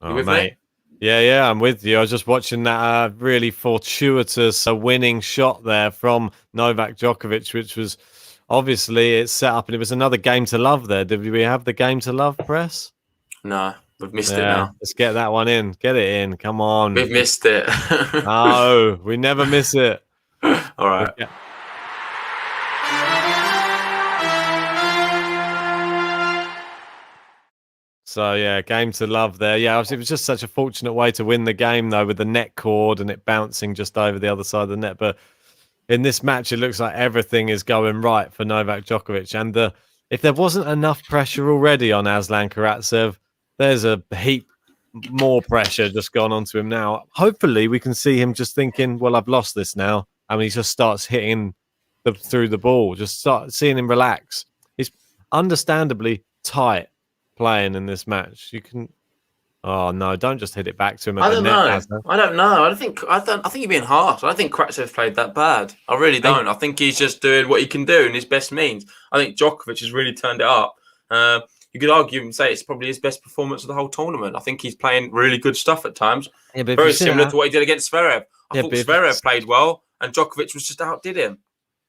Oh, mate. Yeah, I'm with you. I was just watching that really fortuitous winning shot there from Novak Djokovic, which was obviously it's set up, and it was another game to love there. Did we have the game to love press?
No, we've missed it now.
Let's get that one in. Get it in. Come on.
We've missed it.
No, we never miss it.
All right.
Yeah. So, yeah, game to love there. Yeah, it was just such a fortunate way to win the game, though, with the net cord and it bouncing just over the other side of the net. But in this match, it looks like everything is going right for Novak Djokovic. And if there wasn't enough pressure already on Aslan Karatsev, there's a heap more pressure just gone onto him now. Hopefully, we can see him just thinking, well, I've lost this now. And he just starts hitting through the ball. Just start seeing him relax. He's understandably tight playing in this match. You can... Oh no! Don't just hit it back to him.
I don't know. I think you're being harsh. I don't think Karatsev played that bad. I really don't. I think he's just doing what he can do in his best means. I think Djokovic has really turned it up. You could argue and say it's probably his best performance of the whole tournament. I think he's playing really good stuff at times. Yeah, very similar to what he did against Zverev. I thought Zverev played well, and Djokovic was just outdid him.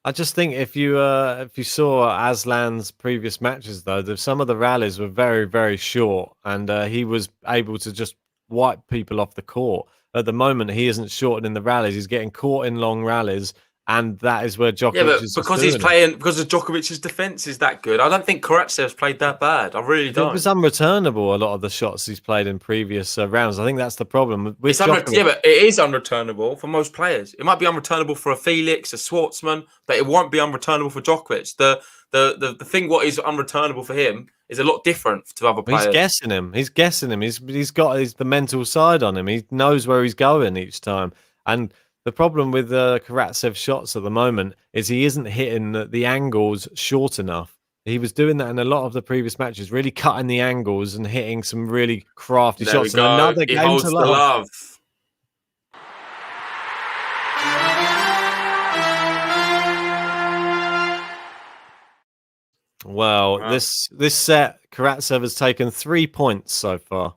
I just think if you saw Aslan's previous matches, though, some of the rallies were very, very short, and he was able to just wipe people off the court. At the moment, he isn't shortening the rallies; he's getting caught in long rallies, and that is where Djokovic is
because he's playing because of Djokovic's defense is that good. I don't think Karatsev's played that bad. I really don't.
It was unreturnable, a lot of the shots he's played in previous rounds. I think that's the problem. But
it is unreturnable for most players. It might be unreturnable for a Felix, a Schwartzman, but it won't be unreturnable for Djokovic. The thing what is unreturnable for him is a lot different to other players.
He's guessing him. He's got the mental side on him. He knows where he's going each time. And the problem with Karatsev's shots at the moment is he isn't hitting the angles short enough. He was doing that in a lot of the previous matches, really cutting the angles and hitting some really crafty shots.
And another game to love.
Well,
Wow.
this set, Karatsev has taken 3 points so far.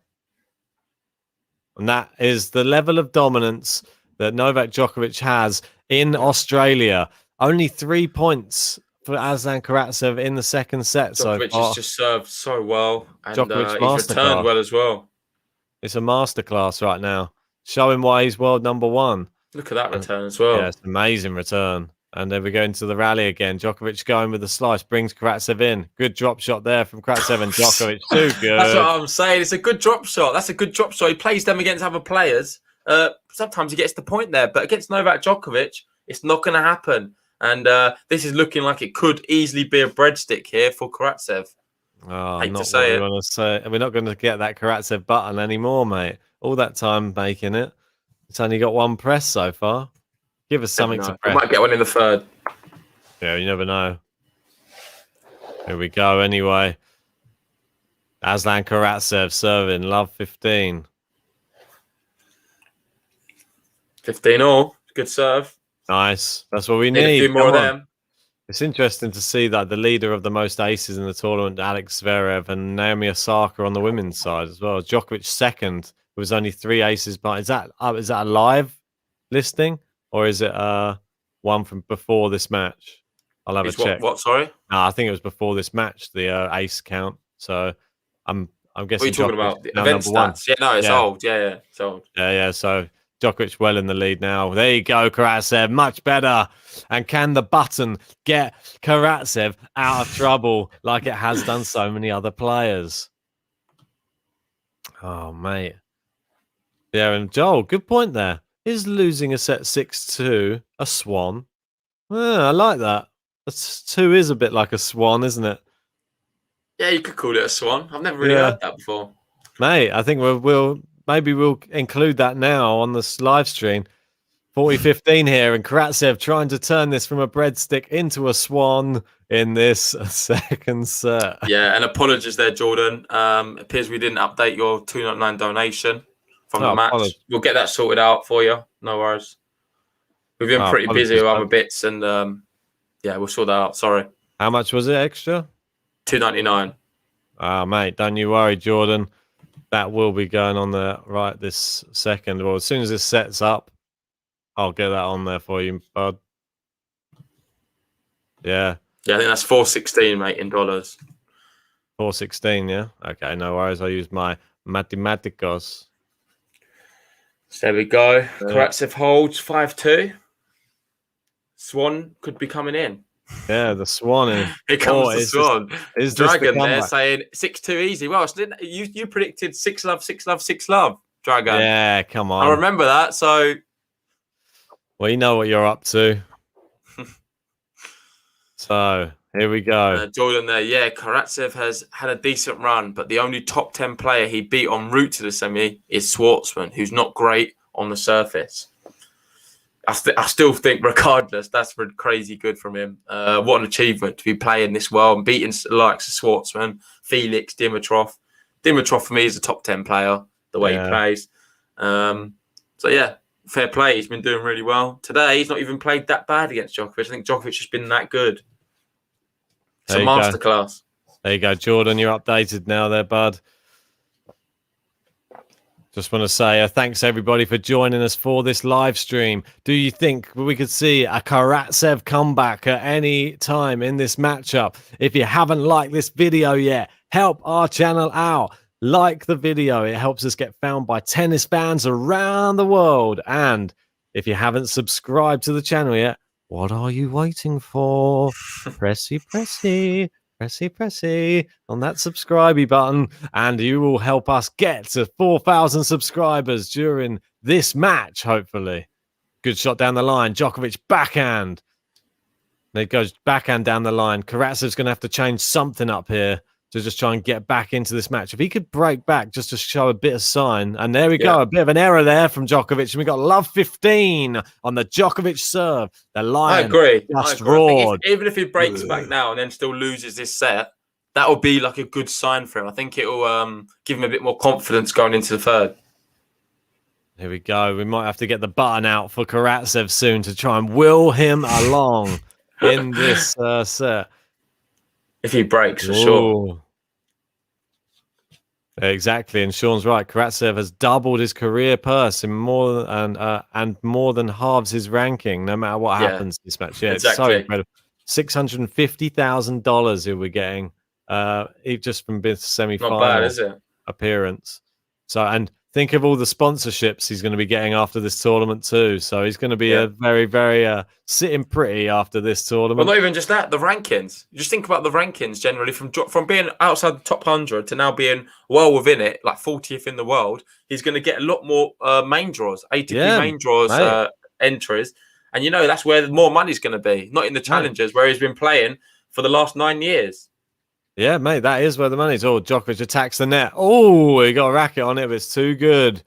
And that is the level of dominance that Novak Djokovic has in Australia. Only 3 points for Aslan Karatsev in the second set so
Djokovic
far.
has just served so well, and
Djokovic
he's returned
masterclass.
well as well.
It's a masterclass right now, showing why he's world number one.
Look at that return as well.
Yeah, it's an amazing return. And then we go into the rally again. Djokovic going with the slice, brings Karatsev in. Good drop shot there from Karatsev and Djokovic. Too good.
That's what I'm saying. It's a good drop shot. That's a good drop shot. He plays them against other players. Sometimes he gets the point there, but against Novak Djokovic, it's not going to happen. And this is looking like it could easily be a breadstick here for Karatsev.
Oh,
Hate
not
to say
what we want to say. We're not going to get that Karatsev button anymore, mate. All that time making it. It's only got one press so far. Give us something to
We
press.
might get one in the third.
Yeah, you never know. Here we go anyway. Aslan Karatsev serving. Love 15.
15 all. Good serve.
Nice. That's what we
Need
need.
a few more of them.
It's interesting to see that the leader of the most aces in the tournament, Alex Zverev, and Naomi Osaka on the women's side as well. Djokovic second. There was only 3 aces. But is that a live listing or is it one from before this match? I'll have a check.
What? Sorry.
No, I think it was before this match. The ace count. So I'm guessing.
What are you talking
Djokovic
about? The
now
event
number one.
stats. Yeah, no, it's old. Yeah, it's old.
Yeah. So Djokovic well in the lead now. There you go, Karatsev. Much better. And can the button get Karatsev out of trouble like it has done so many other players? Oh, mate. Yeah, and Joel, good point there. Is losing a set 6-2 a swan? I like that. 2 is a bit like a swan, isn't it?
Yeah, you could call it a swan. I've never really heard that before.
Mate, I think we'll include that now on this live stream. 40-15 here, and Karatsev trying to turn this from a breadstick into a swan in this second set.
Yeah, and apologies there, Jordan. Appears we didn't update your $2.99 donation from the match.
Apologies.
We'll get that sorted out for you. No worries. We've been pretty busy with other bits, and yeah, we'll sort that out. Sorry.
How much was it extra?
$2.99.
Ah, mate, don't you worry, Jordan. That will be going on there right this second. Well, as soon as this sets up, I'll get that on there for you, bud. Yeah.
Yeah, I think that's $4.16, mate, in dollars.
4.16, yeah. Okay, no worries. I'll use my mathematicos.
So there we go. Karatsev holds 5-2. Swan could be coming in.
Yeah, the swan is.
Here comes the swan.
Is
Dragon there saying 6-2 easy. Well, you predicted 6-love, 6-love, 6-love, Dragon.
Yeah, come on.
I remember that. So,
well, you know what you're up to. So here we go.
Jordan there. Yeah, Karatsev has had a decent run, but the only top 10 player he beat en route to the semi is Schwartzman, who's not great on the surface. I still think, regardless, that's crazy good from him. What an achievement to be playing this well and beating the likes of Schwartzman, Felix, Dimitrov. Dimitrov, for me, is a top 10 player, the way he plays. So, yeah, fair play. He's been doing really well. Today, he's not even played that bad against Djokovic. I think Djokovic has been that good. It's a masterclass.
There you go, Jordan. You're updated now there, bud. Just want to say thanks, everybody, for joining us for this live stream. Do you think we could see a Karatsev comeback at any time in this matchup? If you haven't liked this video yet, help our channel out. Like the video. It helps us get found by tennis fans around the world. And if you haven't subscribed to the channel yet, what are you waiting for? Pressy on that subscribe button, and you will help us get to 4,000 subscribers during this match, hopefully. Good shot down the line. Djokovic backhand. There goes backhand down the line. Karatsev's going to have to change something up here to just try and get back into this match. If he could break back just to show a bit of sign. And there we go. A bit of an error there from Djokovic. And we got love 15 on the Djokovic serve. The Lion
I agree.
just roared.
Even if he breaks back now and then still loses this set, that will be like a good sign for him. I think it will give him a bit more confidence going into the third.
Here we go. We might have to get the button out for Karatsev soon to try and will him along in this set.
If he breaks, for sure.
Ooh. Exactly, and Sean's right. Karatsev has doubled his career purse in and more than halves his ranking, no matter what happens this match. Yeah, it's so
exactly.
incredible. $650,000 he'll be getting, just from this semi-final
Not bad, is it?
appearance. So, and think of all the sponsorships he's going to be getting after this tournament too. So he's going to be a very, very sitting pretty after this tournament.
Well, not even just that, the rankings. Just think about the rankings generally from being outside the top 100 to now being well within it, like 40th in the world. He's going to get a lot more main draws, ATP main draws entries. And, you know, that's where more money's going to be, not in the challenges where he's been playing for the last 9 years.
Yeah, mate, that is where the money's. Oh, Djokovic attacks the net. Oh, he got a racket on it, but it's too good.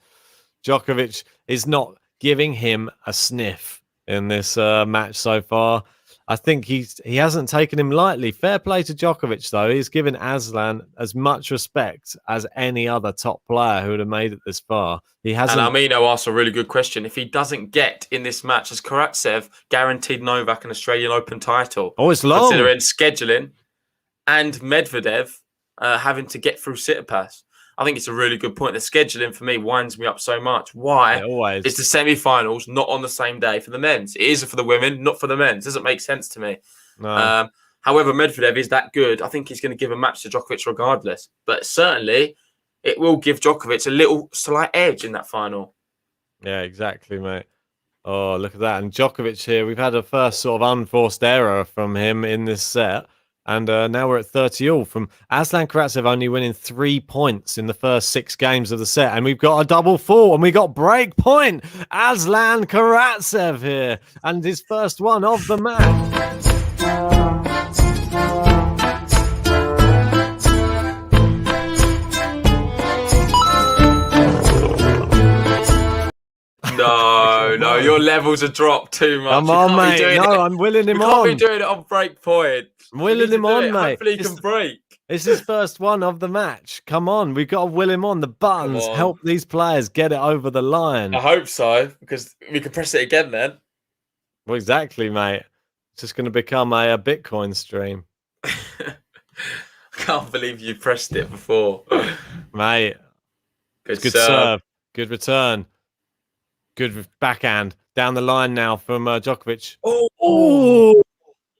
Djokovic is not giving him a sniff in this match so far. I think he hasn't taken him lightly. Fair play to Djokovic, though. He's given Aslan as much respect as any other top player who would have made it this far. He hasn't.
And Amino asked a really good question. If he doesn't get in this match, has Karatsev guaranteed Novak an Australian Open title?
Oh, it's long.
Considering scheduling and Medvedev having to get through Tsitsipas. I think it's a really good point. The scheduling for me winds me up so much. Why is the semi-finals not on the same day for the men's? It is for the women, not for the men's. Doesn't make sense to me.
No.
However, Medvedev is that good. I think he's going to give a match to Djokovic regardless. But certainly, it will give Djokovic a little slight edge in that final.
Yeah, exactly, mate. Oh, look at that. And Djokovic here, we've had a first sort of unforced error from him in this set. And now we're at 30-all from Aslan Karatsev only winning 3 points in the first 6 games of the set. And we've got a double fall and we got break point. Aslan Karatsev here and his first one of the match.
No, your levels are dropped too much.
Come on, mate. No, I'm willing him on.
You can't be doing it on break point.
I'm willing him on, mate.
Hopefully he can break.
It's his first one of the match. Come on, we've got to will him on. The buttons help these players get it over the line.
I hope so, because we can press it again then.
Well, exactly, mate. It's just going to become a Bitcoin stream.
I can't believe you pressed it before.
Mate. Good serve. Good return. Good backhand. Down the line now from Djokovic.
Oh,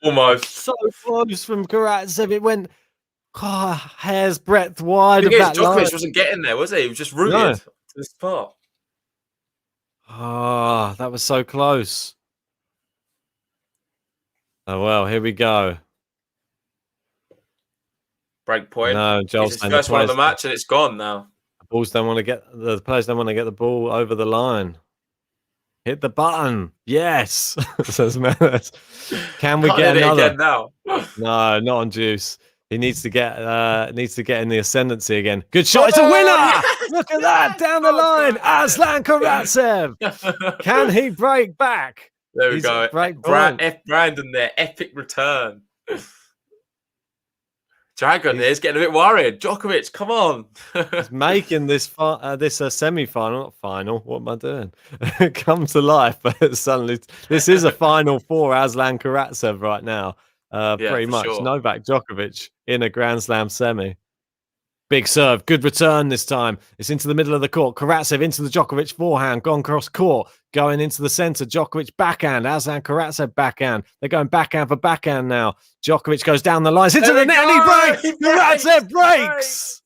almost.
So close from Karatsev. It went hair's breadth wide of that
Djokovic
line.
wasn't getting there, was he? He was just rooted to the spot.
Oh, that was so close. Oh, well, here we go.
Break point.
No, Joel's
it's his first one of the match and it's gone now.
The players don't want to get the ball over the line. Hit the button. Yes. Says Menace. Can we get another?
Again now?
No, not on Juice. He needs to get in the ascendancy again. Good shot. It's a winner. Yes! Look at that. Down the line. Aslan Karatsev. Can he break back?
There we go. Brandon there. Epic return. Dragon is getting a bit worried. Djokovic, come on.
He's making this semi-final, not final. What am I doing? Come to life. But suddenly, this is a final for Aslan Karatsev right now. Pretty much. Sure. Novak Djokovic in a Grand Slam semi. Big serve. Good return this time. It's into the middle of the court. Karatsev into the Djokovic forehand. Gone cross court. Going into the center. Djokovic backhand. Aslan Karatsev backhand. They're going backhand for backhand now. Djokovic goes down the lines. Into the net and he breaks. Karatsev breaks.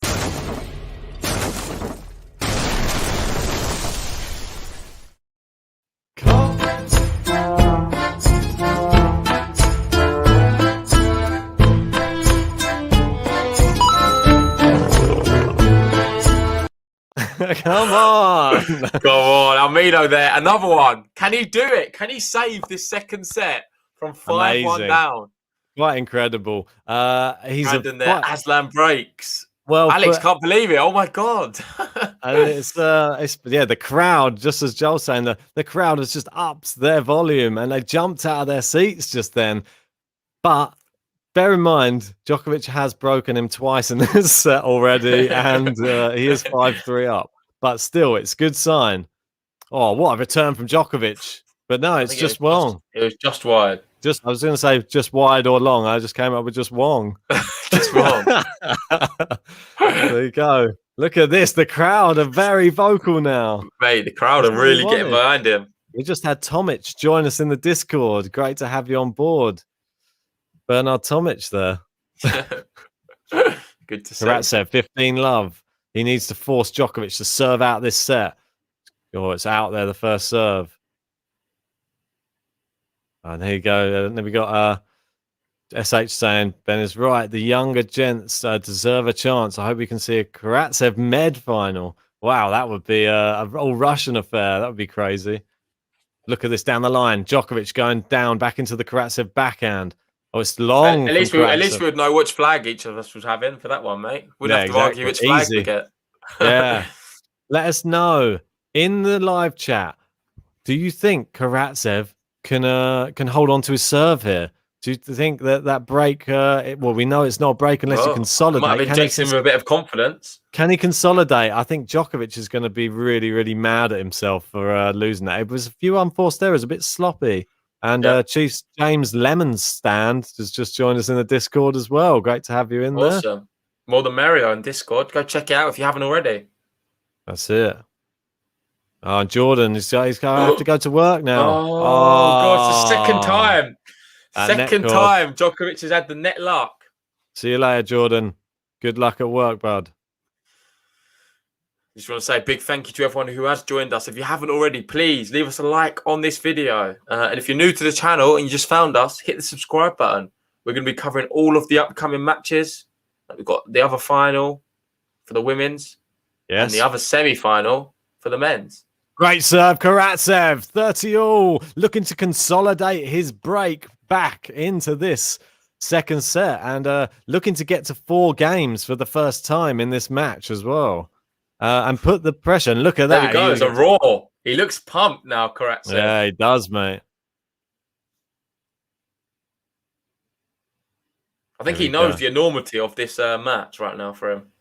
Come on.
Come on. Almeida there. Another one. Can he do it? Can he save this second set from 5-1 down?
Quite incredible. He's
there. Aslan breaks. Well, Alex can't believe it. Oh my God.
it's the crowd, just as Joel's saying, the crowd has just upped their volume and they jumped out of their seats just then. But bear in mind, Djokovic has broken him twice in this set already, and he is 5-3 up. But still, it's a good sign. Oh, what a return from Djokovic. But no, it's just wrong.
It was just wide.
I was going to say just wide or long. I just came up with just Wong.
Just wrong.
There you go. Look at this. The crowd are very vocal now.
Mate, the crowd
That's
are
what we
really getting
wanted.
behind him.
We just had Tomic join us in the Discord. Great to have you on board. Bernard Tomic there.
Good to see.
Karatsev, 15 love. He needs to force Djokovic to serve out this set. Oh, it's out there, the first serve. And here you go. And then we got SH saying, Ben is right. The younger gents deserve a chance. I hope we can see a Karatsev med final. Wow, that would be a all-Russian affair. That would be crazy. Look at this down the line. Djokovic going down back into the Karatsev backhand. Oh, it's long.
At least we would know which flag each of us was having for that one, mate. We'd have to argue which flag we get.
Yeah. Let us know in the live chat. Do you think Karatsev can hold on to his serve here? Do you think that break? Well, we know it's not a break unless you consolidate.
Might have injected him with a bit of confidence.
Can he consolidate? I think Djokovic is going to be really, really mad at himself for losing that. It was a few unforced errors, a bit sloppy. And Chiefs James Lemon's stand has just joined us in the Discord as well. Great to have you in there.
Awesome. More than Mario in Discord. Go check it out if you haven't already.
That's it. Oh, Jordan, he's going to have to go to work now.
Oh God, it's the second time.
That
Second time Djokovic has had the net luck.
See you later, Jordan. Good luck at work, bud.
Just want to say a big thank you to everyone who has joined us. If you haven't already, please leave us a like on this video. And if you're new to the channel and you just found us, hit the subscribe button. We're going to be covering all of the upcoming matches. We've got the other final for the women's.
Yes.
And the other semi-final for the men's.
Great serve, Karatsev. 30 all. Looking to consolidate his break back into this second set. And looking to get to 4 games for the first time in this match as well. And put the pressure. And look at that.
There we go. It's a raw. He looks pumped now, Karatsev.
Yeah, he does, mate.
I think he knows the enormity of this match right now for him.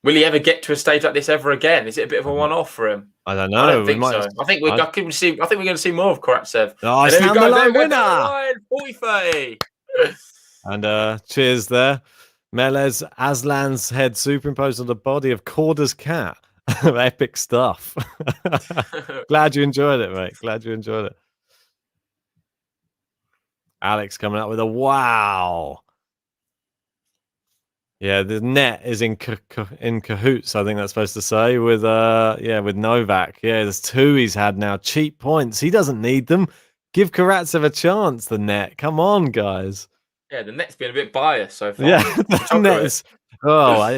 Will he ever get to a stage like this ever again? Is it a bit of a one-off for him?
I don't know.
I don't think so. I think we're going to see more of Karatsev.
Oh, it's down the line
winner. 40-30.
And cheers there. Melez Aslan's head superimposed on the body of Korda's cat. Epic stuff. Glad you enjoyed it, mate. Glad you enjoyed it. Alex coming up with a wow. Yeah, the net is in cahoots, I think that's supposed to say, with with Novak. Yeah, there's 2 he's had now. Cheap points. He doesn't need them. Give Karatsev a chance, the net. Come on, guys.
Yeah, the net's been a bit biased so far.
Yeah, the net is,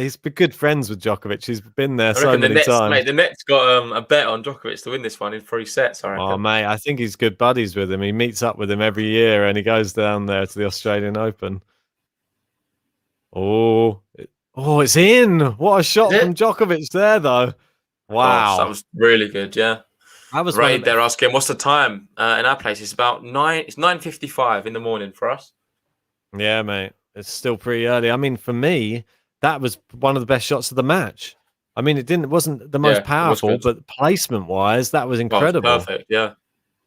he's been good friends with Djokovic. He's been there so many times.
Mate, the net's got a bet on Djokovic to win this one in 3 sets, I reckon.
Oh, mate, I think he's good buddies with him. He meets up with him every year and he goes down there to the Australian Open. Oh, it's in. What a shot from Djokovic there, though. Wow.
Gosh, that was really good, yeah.
I was
right there asking, what's the time in our place? It's about 9:55 in the morning for us.
Yeah, mate. It's still pretty early. I mean, for me, that was one of the best shots of the match. I mean, it wasn't the most powerful, but placement-wise, that was incredible.
Oh, perfect, yeah.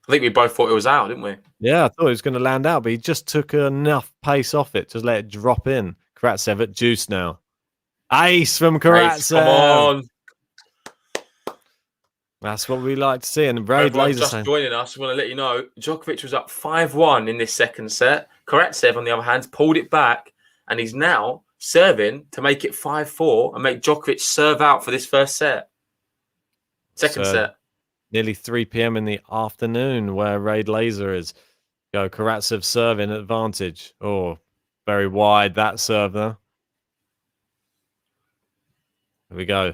I think we both thought it was out, didn't we?
Yeah, I thought it was going to land out, but he just took enough pace off it to let it drop in. Karatsev at juice now. Ace from Karatsev.
Come on.
That's what we like to see. And Raid Laser
just joining us, I want to let you know, Djokovic was up 5-1 in this second set. Karatsev, on the other hand, pulled it back, and he's now serving to make it 5-4 and make Djokovic serve out for this first set. Second set.
Nearly 3 p.m. in the afternoon where Raid Laser is. Go Karatsev serving advantage. Oh, very wide that serve there. Here we go.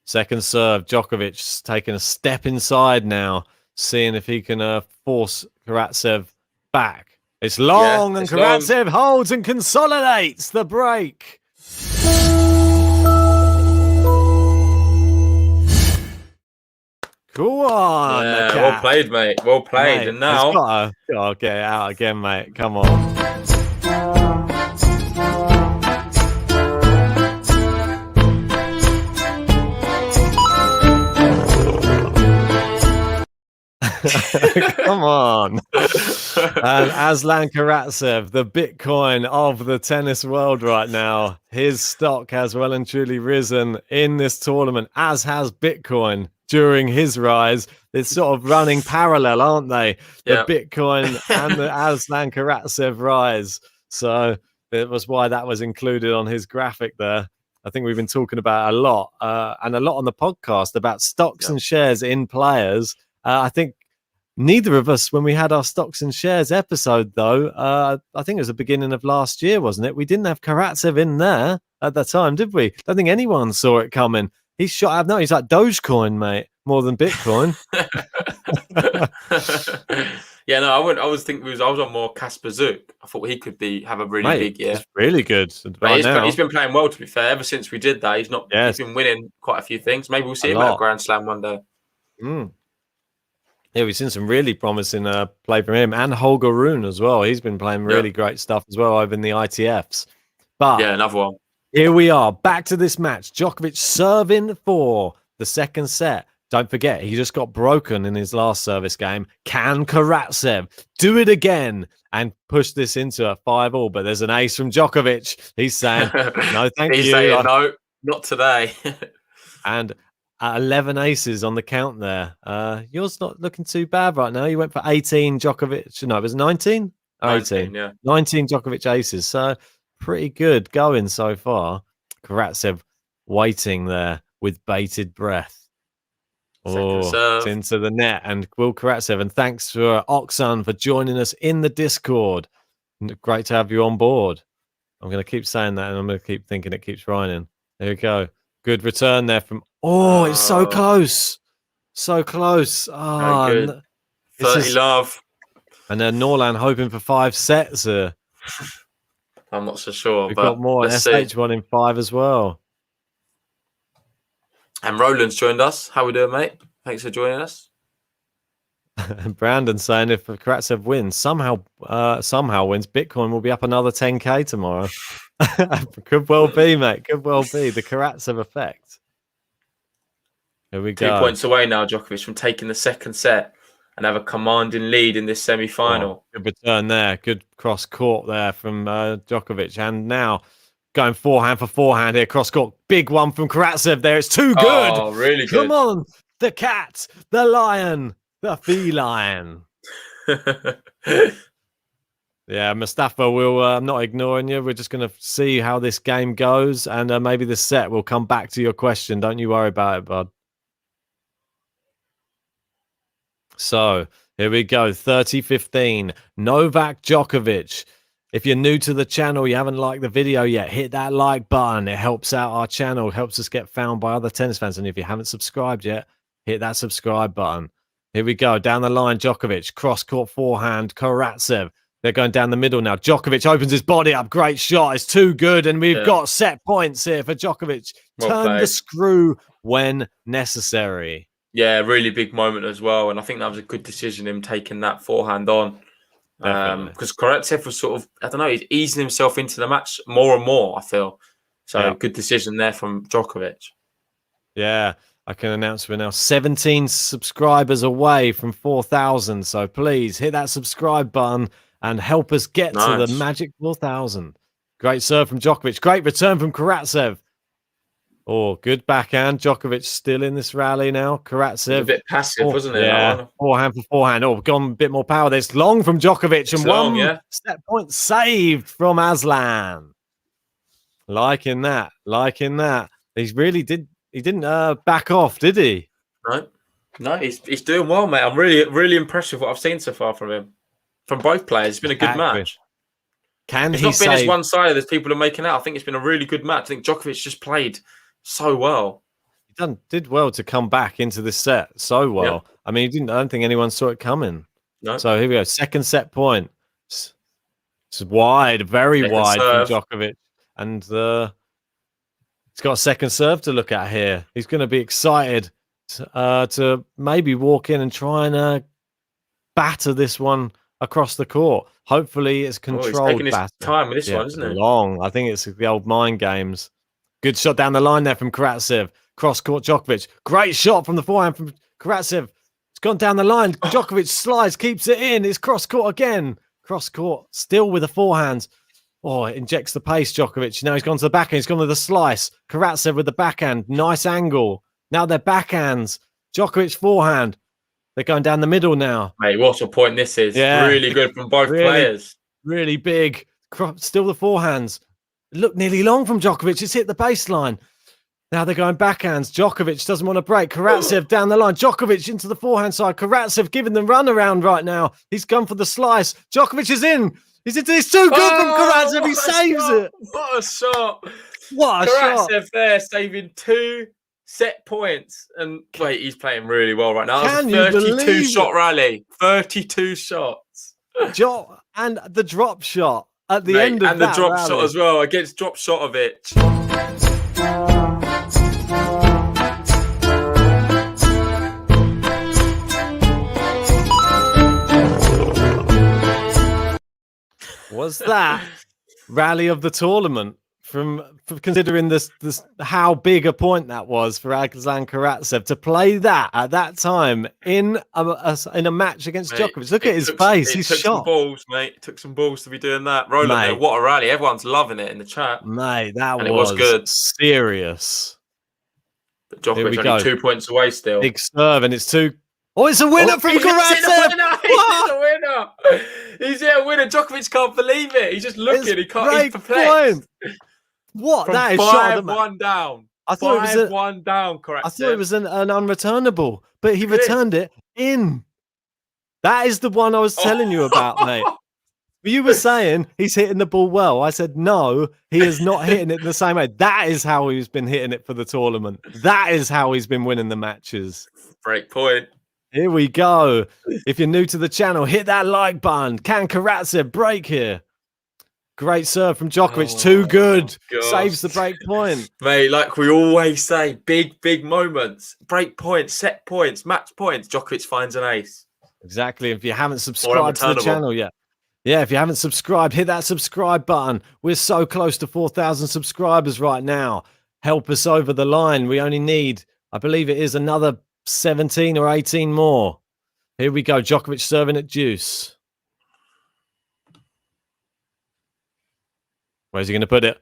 Second serve. Djokovic taking a step inside now, seeing if he can force Karatsev back. It's long, and Karatsev holds and consolidates the break. Go on.
Yeah, well played, mate. Well played. Mate, and now
gotta get it out again, mate. Come on. Come on. And Aslan Karatsev, the Bitcoin of the tennis world right now. His stock has well and truly risen in this tournament, as has Bitcoin during his rise. It's sort of running parallel, aren't they? The Bitcoin and the Aslan Karatsev rise. So it was why that was included on his graphic there. I think we've been talking about a lot and a lot on the podcast about stocks and shares in players. I think neither of us, when we had our stocks and shares episode, though, I think it was the beginning of last year, wasn't it? We didn't have Karatsev in there at the time, did we? I don't think anyone saw it coming. He's shot out. No, he's like Dogecoin, mate, more than Bitcoin.
Yeah, no, I was thinking I was on more Kasper Zook. I thought he could have a really big year.
He's really good.
He's been playing well, to be fair. Ever since we did that, he's been winning quite a few things. Maybe we'll see him at a Grand Slam one day.
Yeah, we've seen some really promising play from him and Holger Rune as well. He's been playing really great stuff as well over in the ITFs. But
yeah, another one.
Here we are, back to this match. Djokovic serving for the second set. Don't forget, he just got broken in his last service game. Can Karatsev do it again and push this into a 5-all? But there's an ace from Djokovic. He's saying, no, thank you.
He's saying, no, not today.
And 11 aces on the count there. Yours not looking too bad right now. You went for 18 Djokovic. No, it was 19? 18. Yeah. 19 Djokovic aces. So pretty good going so far. Karatsev waiting there with bated breath. It's into the net. And Will Karatsev. And thanks for Oxan for joining us in the Discord. Great to have you on board. I'm going to keep saying that and I'm going to keep thinking it keeps raining. There we go. Good return there from... it's so close. So close.
Good. 30 love.
And then Norland hoping for 5 sets.
I'm not so sure.
We've
but
got more. SH won in 5 as well.
And Roland's joined us. How we doing, mate? Thanks for joining us.
And Brandon saying if Karatsev wins, somehow wins, Bitcoin will be up another 10K tomorrow. Could well be, mate. Could well be. The Karatsev effect. Here we go.
2 points away now, Djokovic, from taking the second set and have a commanding lead in this semi-final.
Good return there. Good cross court there from Djokovic. And now going forehand for forehand here. Cross court. Big one from Karatsev there. It's too good.
Oh, really good.
Come on. The cat. The lion. The feline. Yeah, Mustafa, I'm not ignoring you. We're just going to see how this game goes. And maybe the set will come back to your question. Don't you worry about it, bud. So here we go. 30-15. Novak Djokovic. If you're new to the channel, you haven't liked the video yet, hit that like button. It helps out our channel, helps us get found by other tennis fans. And if you haven't subscribed yet, hit that subscribe button. Here we go. Down the line, Djokovic. Cross-court forehand, Karatsev. They're going down the middle now. Djokovic opens his body up. Great shot. It's too good. And we've got set points here for Djokovic. Turn the screw when necessary.
Yeah, really big moment as well. And I think that was a good decision, him taking that forehand on. Because Karatsev was sort of, I don't know, he's easing himself into the match more and more, I feel. So good decision there from Djokovic.
Yeah, I can announce we're now 17 subscribers away from 4,000. So please hit that subscribe button and help us get to the magic 4,000. Great serve from Djokovic. Great return from Karatsev. Good backhand. Djokovic still in this rally now. Karatsev.
A bit passive, wasn't it?
Yeah, forehand for forehand. Gone a bit more power. There's long from Djokovic. And one set point saved from Aslan. Liking that. He really did. He didn't back off, did he?
No, he's doing well, mate. I'm really impressed with what I've seen so far from him. From both players. It's been a good match. It's not been as one-sided as people are making out. I think it's been a really good match. I think Djokovic just played so well.
He did well to come back into this set so well. Yeah. I mean, I don't think anyone saw it coming. No. So here we go. Second set point. It's wide, very wide from Djokovic. And he's got a second serve to look at here. He's going to be excited to maybe walk in and try and batter this one across the court. Hopefully it's controlled.
He's taking his time with this one, isn't it?
Long. I think it's the old mind games. Good shot down the line there from Karatsev. Cross-court Djokovic. Great shot from the forehand from Karatsev. gone down the line. Djokovic slides, keeps it in. It's cross court again. Cross court, still with the forehand. Oh, it injects the pace, Djokovic. Now he's gone to the backhand. He's gone with the slice. Karatsev with the backhand. Nice angle. Now they're backhands. Djokovic forehand. They're going down the middle now.
Mate, what a point this is.
Yeah.
Really good from both players.
Really big. Still the forehands. Look nearly long from Djokovic. It's hit the baseline. Now they're going backhands. Djokovic doesn't want to break. Karatsev down the line. Djokovic into the forehand side. Karatsev giving them runaround right now. He's gone for the slice. Djokovic is in. He's too good from Karatsev. He saves it.
What a shot.
What a shot.
Karatsev there saving 2 set points. And wait, he's playing really well right now.
Can
That was a
you
32 shot
believe
rally. 32 shots.
And the drop shot at the end of
and the
that
drop
rally.
shot as well against Drop Shotovic.
Was that rally of the tournament from considering this how big a point that was for Aslan Karatsev to play that at that time in a match against Djokovic? Look at his face. He's shot.
Some balls, mate. It took some balls to be doing that. Roland, there, what a rally. Everyone's loving it in the chat.
Mate,
it
was
good.
Serious.
But Djokovic only 2 points away still.
Big serve, and it's 2. Oh, it's a winner from Karatsev!
He's a winner! He's a winner. Djokovic can't believe it. He's just looking. He can't. He's perplexed.
What?
From
that is
5-1 down.
I thought
5-1 down, Karatsev.
I thought it was an unreturnable, but he returned it in. That is the one I was telling you about, mate. You were saying he's hitting the ball well. I said, no, he is not hitting it the same way. That is how he's been hitting it for the tournament. That is how he's been winning the matches.
Break point.
Here we go. If you're new to the channel, hit that like button. Can Karatsev break here? Great serve from Djokovic. Too good.
Gosh.
Saves the break point.
Mate, like we always say, big moments. Break points, set points, match points. Djokovic finds an ace.
Exactly. If you haven't subscribed to the channel yet. Yeah, if you haven't subscribed, hit that subscribe button. We're so close to 4,000 subscribers right now. Help us over the line. We only need, I believe it is another 17 or 18 more. Here we go. Djokovic serving at deuce. Where's he going to put it?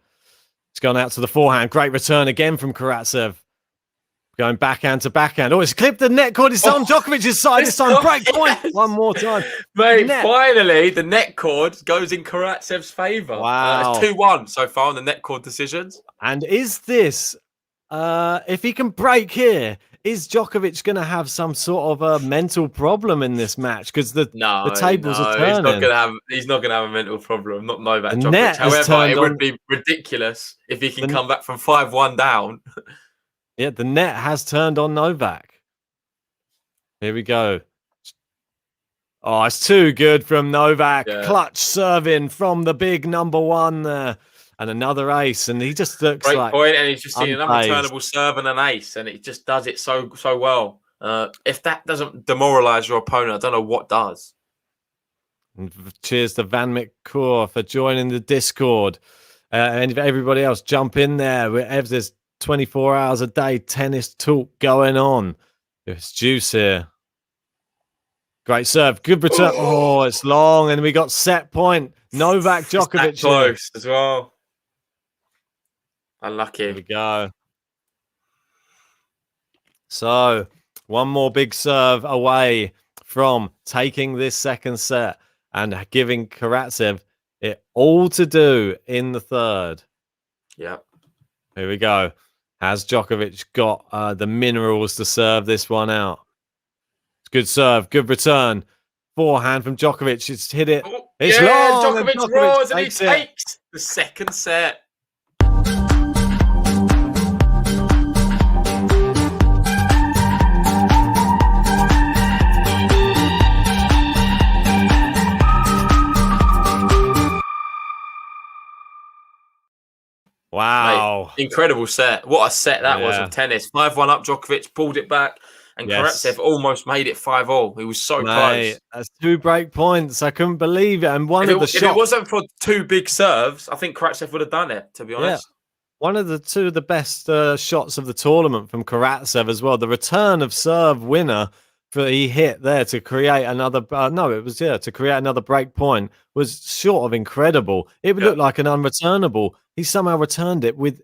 It's gone out to the forehand. Great return again from Karatsev. Going backhand to backhand. Oh, it's clipped the net cord. It's on Djokovic's side. It's on break point. One more time.
Mate, finally, the net cord goes in Karatsev's favour.
Wow.
It's 2-1 so far on the net cord decisions.
And is this, if he can break here, is Djokovic going to have some sort of a mental problem in this match? Because the tables are turning.
He's not going to have a mental problem. Not Novak
The
Djokovic.
net has
However, it would
on-
be ridiculous if he can come back from 5-1 down.
Yeah, the net has turned on Novak. Here we go. Oh, it's too good from Novak.
Yeah.
Clutch serving from the big number one there. And another ace. And he just looks
Great
like
point. And he's just seen an
unfazed.
unreturnable serve and an ace. And it just does it so well. If that doesn't demoralise your opponent, I don't know what does.
And cheers to Van McCour for joining the Discord. And if everybody else jump in there. There's 24 hours a day tennis talk going on. It's juice here. Great serve. Good return. Oh, it's long. And we got set point. Novak Djokovic.
It's that close as well. Unlucky.
Here we go. So, one more big serve away from taking this second set and giving Karatsev it all to do in the third.
Yeah.
Here we go. Has Djokovic got the minerals to serve this one out? It's good serve. Good return. Forehand from Djokovic. It's hit it. It's long.
Djokovic roars and he takes the second set.
Wow.
Mate, incredible set. What a set that was of tennis. 5-1 up, Djokovic pulled it back, and Karatsev almost made it 5-all. He was so close.
That's 2 break points. I couldn't believe it. And
if it wasn't for 2 big serves, I think Karatsev would have done it, to be honest.
Yeah. One of the 2 of the best shots of the tournament from Karatsev as well. The return of serve winner he hit there to create another. To create another break point was sort of incredible. It would look like an unreturnable. He somehow returned it with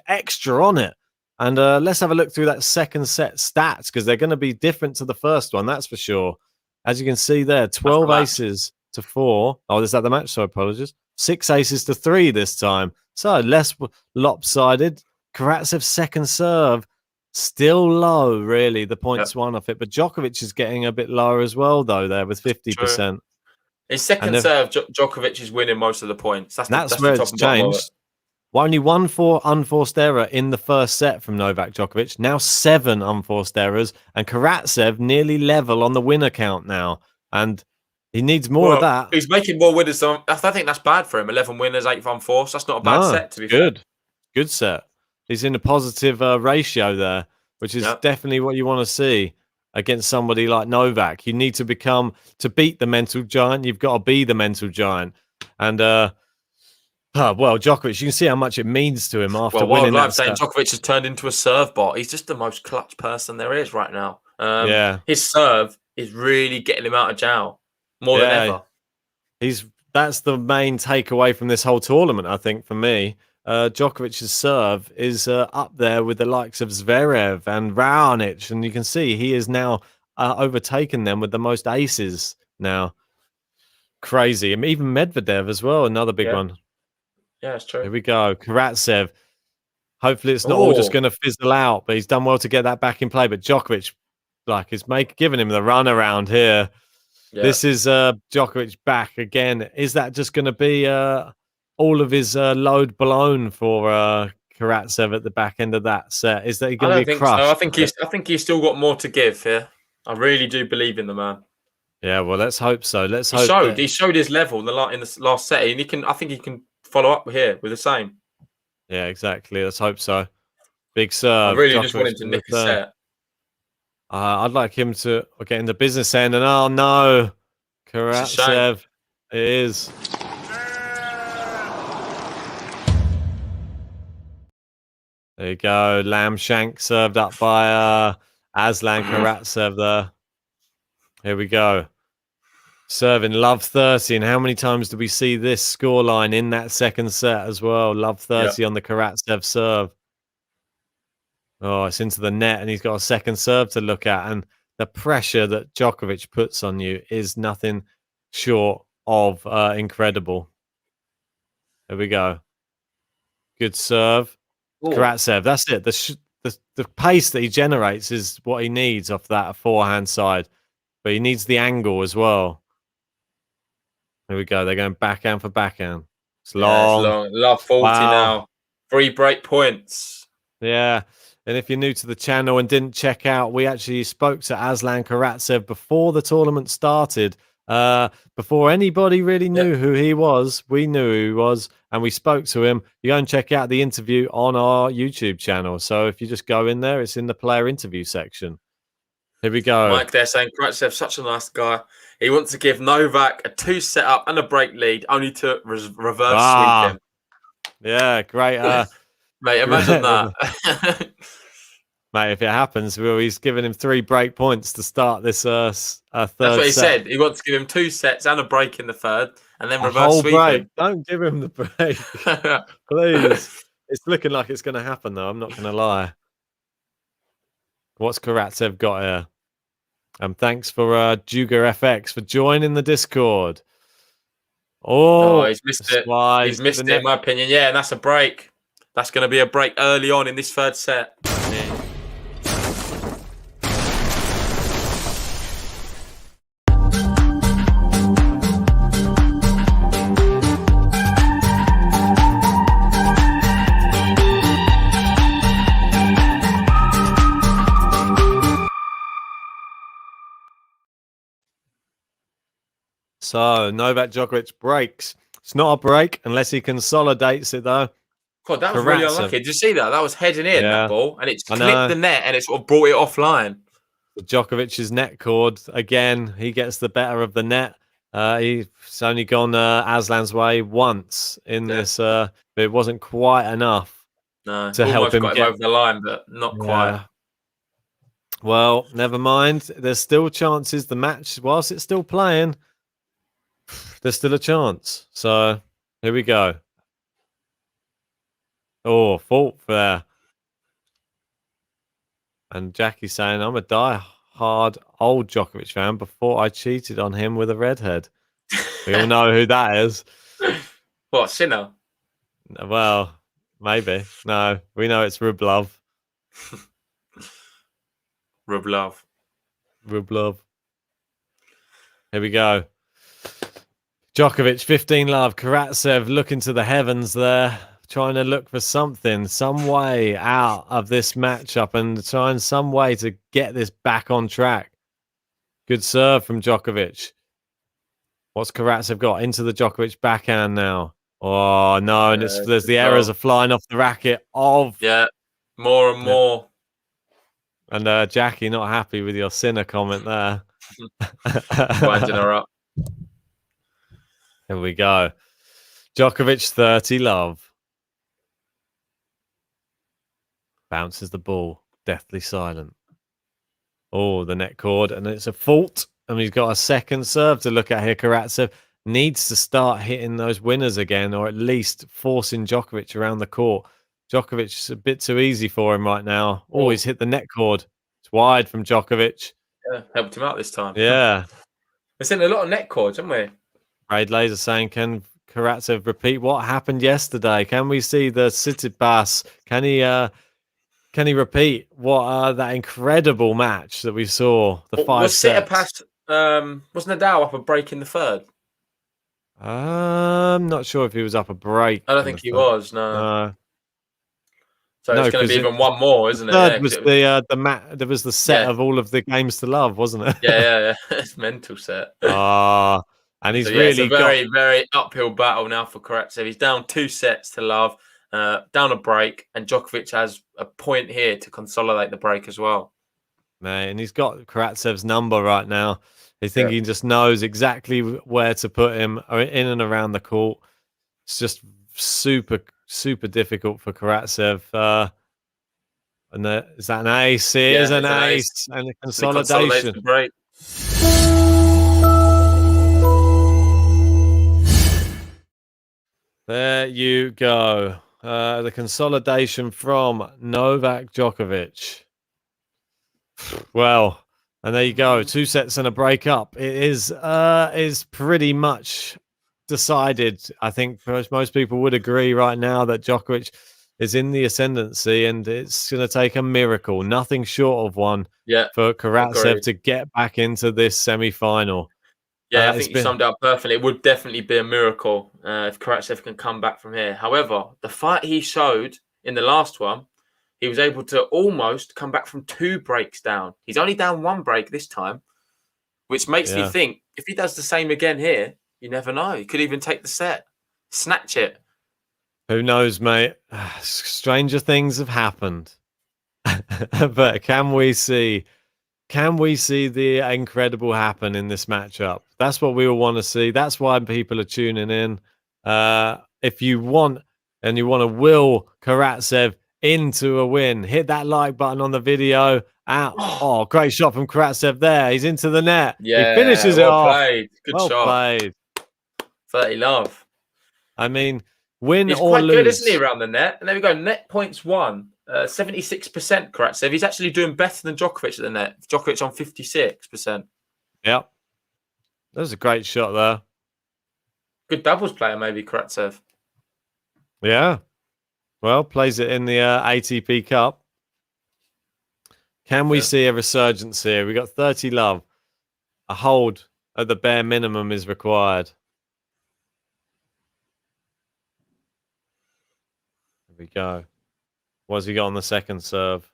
extra on it. And let's have a look through that second set stats because they're going to be different to the first one, that's for sure. As you can see there, 12 aces to 4. Oh, is that the match? So apologies. 6 aces to 3 this time. So less lopsided. Karatsev's second serve. Still low, really, the points won off it. But Djokovic is getting a bit lower as well, though, there with 50%.
His second serve, Djokovic is winning most of the points. That's
where
the
it's changed. Only 1 unforced error in the first set from Novak Djokovic. Now 7 unforced errors. And Karatsev nearly level on the winner count now. And he needs more of that.
He's making more winners. I think that's bad for him. 11 winners, 8 unforced. That's not a bad set, to be fair.
Good set. He's in a positive ratio there, which is definitely what you want to see against somebody like Novak. You need to beat the mental giant. You've got to be the mental giant. And, Djokovic, you can see how much it means to him after winning that set.
Djokovic has turned into a serve bot. He's just the most clutch person there is right now. His serve is really getting him out of jail more than ever.
That's the main takeaway from this whole tournament, I think, for me. Djokovic's serve is up there with the likes of Zverev and Raonic, and you can see he is now overtaken them with the most aces now. Crazy. And even Medvedev as well, another big one.
Yeah, it's true.
Here we go. Karatsev. Hopefully it's not all just going to fizzle out, but he's done well to get that back in play. But Djokovic, is giving him the run around here. Yeah. This is Djokovic back again. Is that just going to be all of his load blown for Karatsev at the back end of that set? Is that going to be crushed?
So. I think he's still got more to give here. I really do believe in the man.
Yeah, well, let's hope so.
He showed his level in the last set, and I think he can follow up here with the same.
Yeah, exactly. Let's hope so. Big serve.
I really just want him to nick a set.
I'd like him to get in the business end, and oh no, Karatsev. It is. There you go. Lamb shank served up by Aslan Karatsev there. Here we go. Serving love 30. And how many times do we see this scoreline in that second set as well? Love 30 on the Karatsev serve. Oh, it's into the net, and he's got a second serve to look at. And the pressure that Djokovic puts on you is nothing short of incredible. There we go. Good serve. Ooh. Karatsev, that's it. The pace that he generates is what he needs off that forehand side. But he needs the angle as well. Here we go. They're going backhand for backhand. It's long.
Yeah, it's long. Love 40 now. 3 break points.
Yeah. And if you're new to the channel and didn't check out, we actually spoke to Aslan Karatsev before the tournament started. Before anybody really knew who he was, we knew who he was, and we spoke to him. You go and check out the interview on our YouTube channel. So if you just go in there, it's in the player interview section. Here we go.
Mike, they're saying Karatsev, such a nice guy. He wants to give Novak a 2 set up and a break lead, only to reverse sweep him.
Yeah, great.
Mate, imagine that.
Mate, if it happens, he's giving him 3 break points to start this third set.
That's what he said. He wants to give him 2 sets and a break in the third, and then reverse sweep him.
Don't give him the break. Please. It's looking like it's going to happen, though. I'm not going to lie. What's Karatsev got here? Thanks for Juga FX for joining the Discord. Oh,
he's missed it. He's missed it, in my opinion. Yeah, and that's a break. That's going to be a break early on in this third set.
So, Novak Djokovic breaks. It's not a break unless he consolidates it, though.
God, that was really unlucky. Did you see that? That was heading in, that ball, and it's clipped the net, and it sort of brought it offline.
Djokovic's net cord, again, he gets the better of the net. He's only gone Aslan's way once in this, but it wasn't quite enough
to
help him
got him over the line, but not quite.
Well, never mind. There's still chances. The match, whilst it's still playing, there's still a chance. So here we go. Oh, fault there. And Jackie's saying, I'm a die-hard old Djokovic fan before I cheated on him with a redhead. We all know who that is.
What, Sinner?
Well, maybe. No, we know it's Rublev.
Rublev.
Here we go. Djokovic, 15 love. Karatsev looking to the heavens there, trying to look for something, some way out of this matchup and trying some way to get this back on track. Good serve from Djokovic. What's Karatsev got? Into the Djokovic backhand now. Oh, no, and there's the errors are flying off the racket of...
Yeah, more and more.
And Jackie, not happy with your Sinner comment there.
Winding her up.
Here we go. Djokovic, 30 love. Bounces the ball. Deathly silent. Oh, the net cord. And it's a fault. And he's got a second serve to look at here. Karatsev needs to start hitting those winners again, or at least forcing Djokovic around the court. Djokovic's a bit too easy for him right now. Oh, he's hit the net cord. It's wide from Djokovic.
Yeah, helped him out this time.
Yeah.
We've seen a lot of net cords, haven't we?
Raid Laser saying, can Karatsev repeat what happened yesterday? Can we see the Tsitsipas? Can he repeat what that incredible match that we saw? The five sets.
Was Nadal up a break in the third?
I'm not sure if he was up a break.
I don't think he was. No. So
No,
it's going to be even one more, isn't it?
Third was there was the set of all of the games to love, wasn't it?
Yeah. It's mental set.
And he's
it's a very, very uphill battle now for Karatsev. He's down 2 sets to love, down a break, and Djokovic has a point here to consolidate the break as well.
Mate, and he's got Karatsev's number right now. I think he just knows exactly where to put him in and around the court. It's just super, super difficult for Karatsev. And is that an ace? It is an ace. And a consolidation.
The break.
There you go. The consolidation from Novak Djokovic. Well, and there you go. 2 sets and a break up. It is pretty much decided. I think most people would agree right now that Djokovic is in the ascendancy, and it's going to take a miracle, nothing short of one, for Karatsev to get back into this semi-final.
Yeah, I think you summed it up perfectly. It would definitely be a miracle if Karatsev can come back from here. However, the fight he showed in the last one, he was able to almost come back from 2 breaks down. He's only down 1 break this time, which makes me think if he does the same again here, you never know. He could even take the set, snatch it.
Who knows, mate? Stranger things have happened. But can we see the incredible happen in this matchup? That's what we all want to see. That's why people are tuning in. If you want and you want to will Karatsev into a win, hit that like button on the video. Oh, great shot from Karatsev there. He's into the net.
Yeah,
he finishes it off.
Played. Good shot.
Played.
30 love.
I mean, win
He's
or
quite
lose.
good, isn't he, around the net? And there we go. Net points won. 76% Karatsev. He's actually doing better than Djokovic at the net. Djokovic on 56%.
Yep. That was a great shot there.
Good doubles player, maybe, Karatsev.
Yeah. Well, plays it in the ATP Cup. Can we see a resurgence here? We got 30 love. A hold at the bare minimum is required. Here we go. What's he got on the second serve?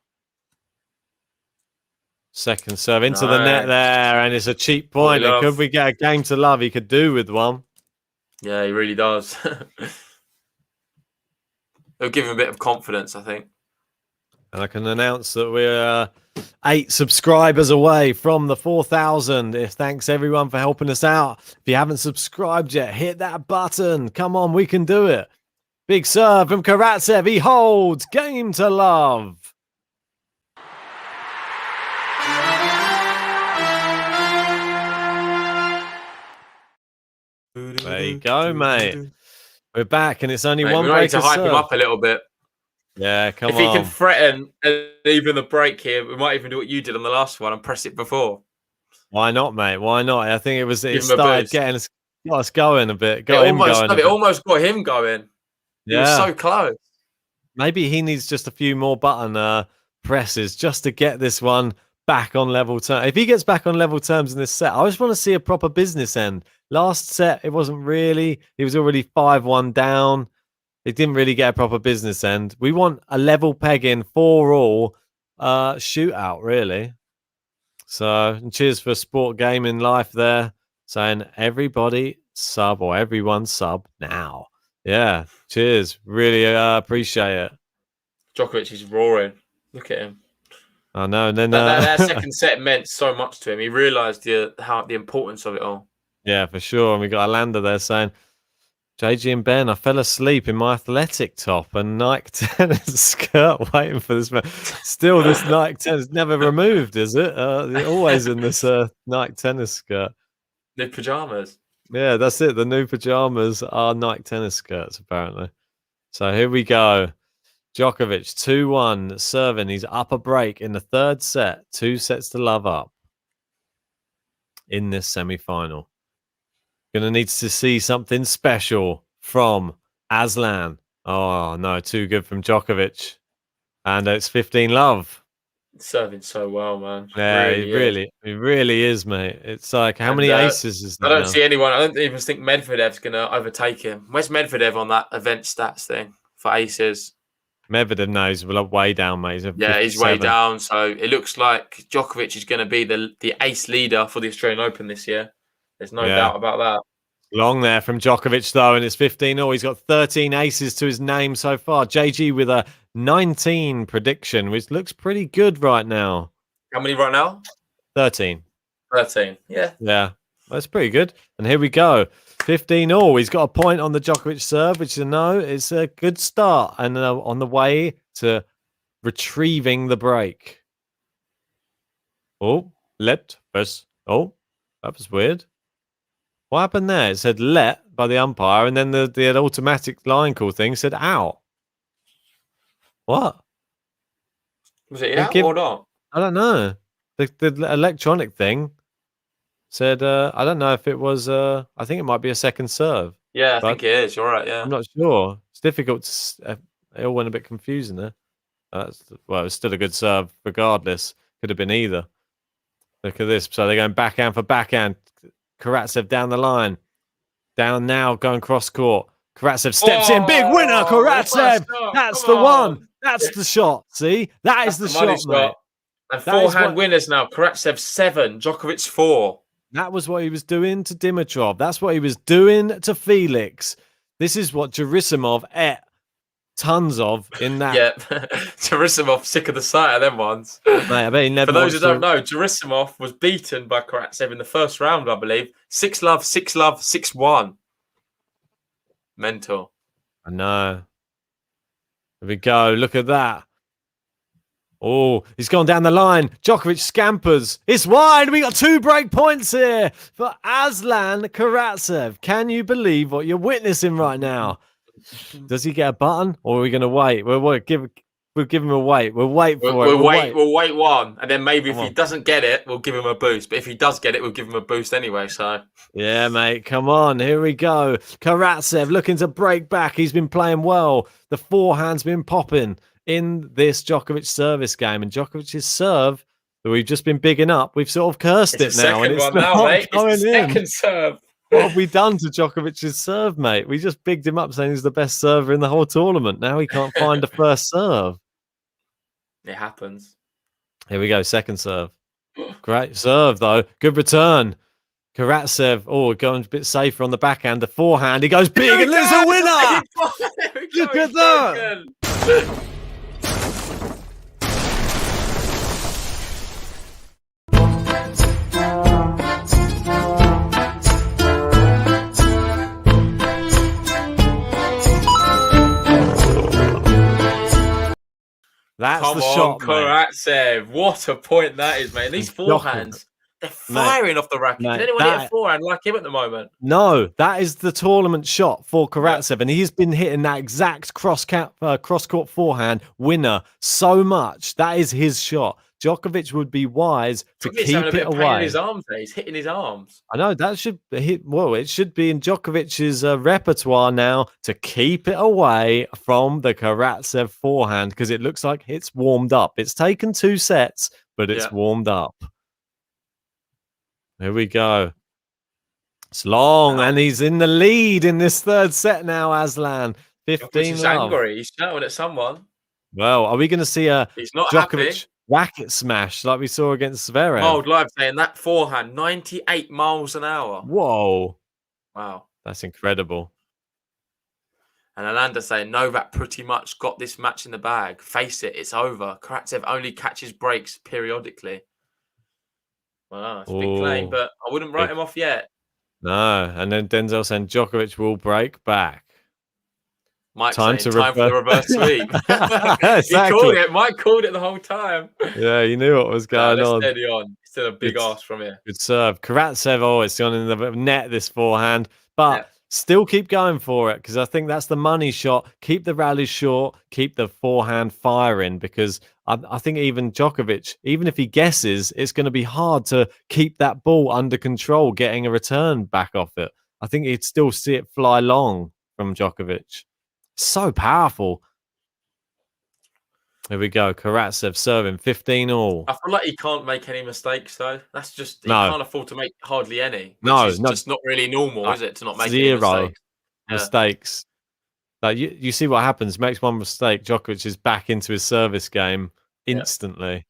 Second serve into the net there, and it's a cheap point. And could we get a game to love? He could do with one.
Yeah, he really does. It'll give him a bit of confidence, I think.
And I can announce that we're 8 subscribers away from the 4,000. Thanks everyone for helping us out. If you haven't subscribed yet, hit that button. Come on, we can do it. Big serve from Karatsev. He holds. Game to love. There you go, mate. We're back, and it's only
Mate,
one
we might need
break
to hype him up a little bit.
Yeah, come
if
on.
If he can threaten even the break here, we might even do what you did on the last one and press it before.
Why not, mate? Why not? I think it
Give
started getting us going a bit. It
almost got him going. He was so close.
Maybe he needs just a few more button presses just to get this one back on level terms. If he gets back on level terms in this set, I just want to see a proper business end. Last set, it wasn't really. He was already 5-1 down. It didn't really get a proper business end. We want a level pegging 4-all shootout, really. So, cheers for Sport Gaming Life there, saying everybody sub or everyone sub now. Yeah, cheers. Really appreciate it.
Djokovic is roaring. Look at him.
I know. And then
that second set meant so much to him. He realised the importance of it all.
Yeah, for sure. And we got Alanda there saying, JG and Ben, I fell asleep in my athletic top and Nike tennis skirt waiting for this. Still, this Nike tennis never removed, is it? Always in this Nike tennis skirt.
New pajamas.
Yeah, that's it. The new pajamas are Nike tennis skirts, apparently. So here we go. Djokovic, 2-1, serving. He's up a break in the third set. 2 sets to love up in this semi-final. Gonna need to see something special from Aslan. Oh, no, too good from Djokovic. And it's 15-love.
Serving so well, man.
Yeah, he really is, mate. It's like, how many aces is there?
I don't see anyone. I don't even think Medvedev's going to overtake him. Where's Medvedev on that event stats thing for aces?
Medvedev knows we're way down, mate.
He's way down. So it looks like Djokovic is going to be the ace leader for the Australian Open this year. There's no doubt about that.
Long there from Djokovic, though, and it's 15-all. He's got 13 aces to his name so far. JG with a 19 prediction, which looks pretty good right now.
How many right now?
13.
13, yeah.
Yeah, that's pretty good. And here we go. 15-all. He's got a point on the Djokovic serve, which you know is a good start. And on the way to retrieving the break. Oh, let first. Oh, that was weird. What happened there? It said let by the umpire, and then the automatic line call thing said out. What?
Was it out or not?
I don't know. The electronic thing said, I don't know if it was, I think it might be a second serve.
Yeah, I think it is. You're right, yeah.
I'm not sure. It's difficult. It all went a bit confusing there. Well, it was still a good serve regardless. Could have been either. Look at this. So they're going backhand for backhand. Karatsev down the line. Down now, going cross court. Karatsev steps in. Big winner, Karatsev. That's the one. That's the shot. See? That's the shot, mate.
And forehand winners now. Karatsev 7, Djokovic 4.
That was what he was doing to Dimitrov. That's what he was doing to Felix. This is what Gerasimov ate tons of in that.
Yeah, Gerasimov sick of the sight of them ones.
Mate, I bet he never.
For those who don't know, Gerasimov was beaten by Karatsev in the first round, I believe. 6-love, 6-love, 6-1. Mental.
I know. Here we go. Look at that. Oh, he's gone down the line. Djokovic scampers. It's wide. We got 2 break points here for Aslan Karatsev. Can you believe what you're witnessing right now? Does he get a button, or are we going to wait? We'll give him a wait. We'll wait for it.
We'll wait one, and then maybe if he doesn't get it, we'll give him a boost. But if he does get it, we'll give him a boost anyway. So
yeah, mate, come on. Here we go. Karatsev looking to break back. He's been playing well. The forehand's been popping in this Djokovic service game, and Djokovic's serve that we've just been bigging up, we've sort of cursed it now, and it's not
mate. It's the second serve.
What have we done to Djokovic's serve, mate? We just bigged him up saying he's the best server in the whole tournament. Now he can't find a first serve.
It happens.
Here we go, second serve. Great serve, though. Good return. Karatsev, going a bit safer on the backhand. The forehand, he goes big, and there's a winner! Look at that! That's
Come
the
on,
shot,
Karatsev. What a point that is, mate. These forehands, They're firing off the racket. Can anyone hit a forehand like him at the moment?
No, that is the tournament shot for Karatsev, and he's been hitting that exact cross-court forehand winner so much. That is his shot. Djokovic would be wise to keep it away.
His arms there. He's hitting his arms.
I know that should hit. Well, it should be in Djokovic's repertoire now to keep it away from the Karatsev forehand because it looks like it's warmed up. It's taken 2 sets, but it's warmed up. Here we go. It's long, and he's in the lead in this 3rd set now, Aslan. 15
He's angry. He's shouting at someone.
Well, are we going to see a Djokovic
happy.
Racket smash like we saw against Zverev?
Mold Live saying that forehand, 98 miles an hour.
Whoa.
Wow.
That's incredible.
And Alanda saying Novak pretty much got this match in the bag. Face it, it's over. Karatsev only catches breaks periodically. Wow, it's a big claim, but I wouldn't write him off yet.
No, and then Denzel saying Djokovic will break back.
Mike time for the reverse sweep. Exactly. He called it. Mike called it the whole time.
Yeah, you knew what was going on.
Steady on. Still a big ass from here.
Good serve. Karatsev, it's gone in the net, this forehand. But still keep going for it because I think that's the money shot. Keep the rally short. Keep the forehand firing because I think even Djokovic, even if he guesses, it's going to be hard to keep that ball under control, getting a return back off it. I think he'd still see it fly long from Djokovic. So powerful. Here we go. Karatsev serving 15-all.
I feel like he can't make any mistakes, though. That's just he can't afford to make hardly any. Which is just not really normal, is it? To not make any
mistakes. Like you see what happens. Makes one mistake, Djokovic is back into his service game instantly.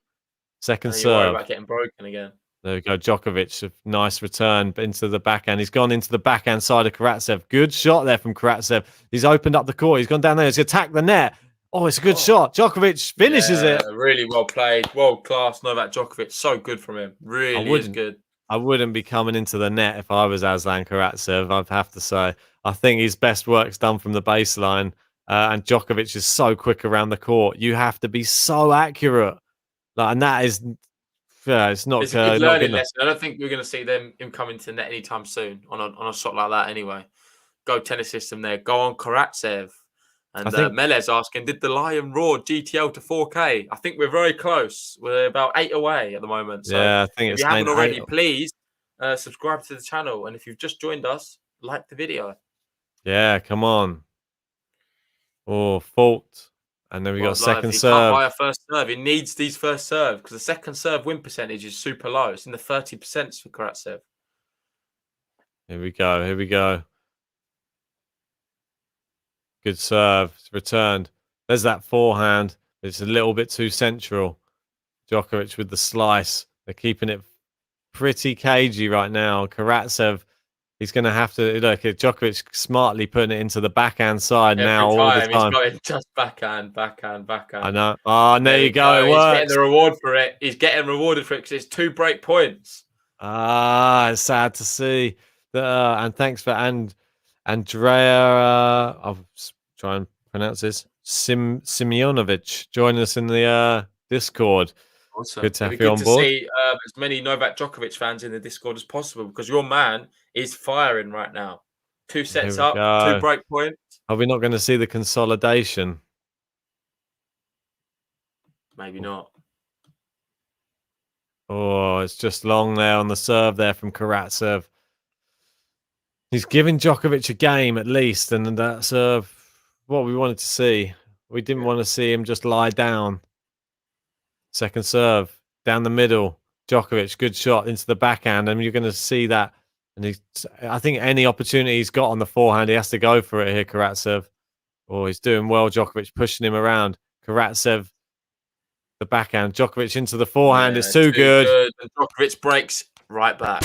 Second serve.
Worry about getting broken again.
There we go. Djokovic, a nice return into the backhand. He's gone into the backhand side of Karatsev. Good shot there from Karatsev. He's opened up the court. He's gone down there. He's attacked the net. Oh, it's a good shot. Djokovic finishes it.
Really well played. World class Novak Djokovic. So good from him. Really is good.
I wouldn't be coming into the net if I was Aslan Karatsev, I'd have to say. I think his best work's done from the baseline. And Djokovic is so quick around the court. You have to be so accurate. And that is... Yeah, it's not.
It's a good learning lesson. I don't think we're going to see him coming to the net anytime soon on a shot like that. Anyway, go tennis system there. Go on Karatsev. And Melez asking, did the Lion roar GTL to 4K? I think we're very close. We're about 8 away at the moment. So
yeah, I think
if you haven't already, please subscribe to the channel. And if you've just joined us, like the video.
Yeah, come on. Oh, fault. And then we got second serve.
He can't buy a first serve. He needs these first serve because the second serve win percentage is super low. It's in the 30% for Karatsev.
Here we go. Here we go. Good serve. It's returned. There's that forehand. It's a little bit too central. Djokovic with the slice. They're keeping it pretty cagey right now. Karatsev, he's going to have to look at Djokovic smartly putting it into the backhand side now all the time.
He's got it just backhand.
I know. Oh, and there you go. It works.
He's getting the reward for it. He's getting rewarded for it because it's 2 break points.
It's sad to see. And thanks for Andrea. I'll try and pronounce this. Simionovic joining us in the Discord.
Awesome.
Good to have you on board.
To see as many Novak Djokovic fans in the Discord as possible because your man is firing right now. 2 sets up, 2 break points.
Are we not going to see the consolidation?
Maybe not.
Oh, it's just long there on the serve there from Karatsev. He's giving Djokovic a game at least, and that's what we wanted to see. We didn't want to see him just lie down. Second serve, down the middle. Djokovic, good shot into the backhand, and you're going to see that. And I think any opportunity he's got on the forehand, he has to go for it here, Karatsev. Oh, he's doing well, Djokovic, pushing him around. Karatsev, the backhand. Djokovic into the forehand. It's too good.
And Djokovic breaks right back.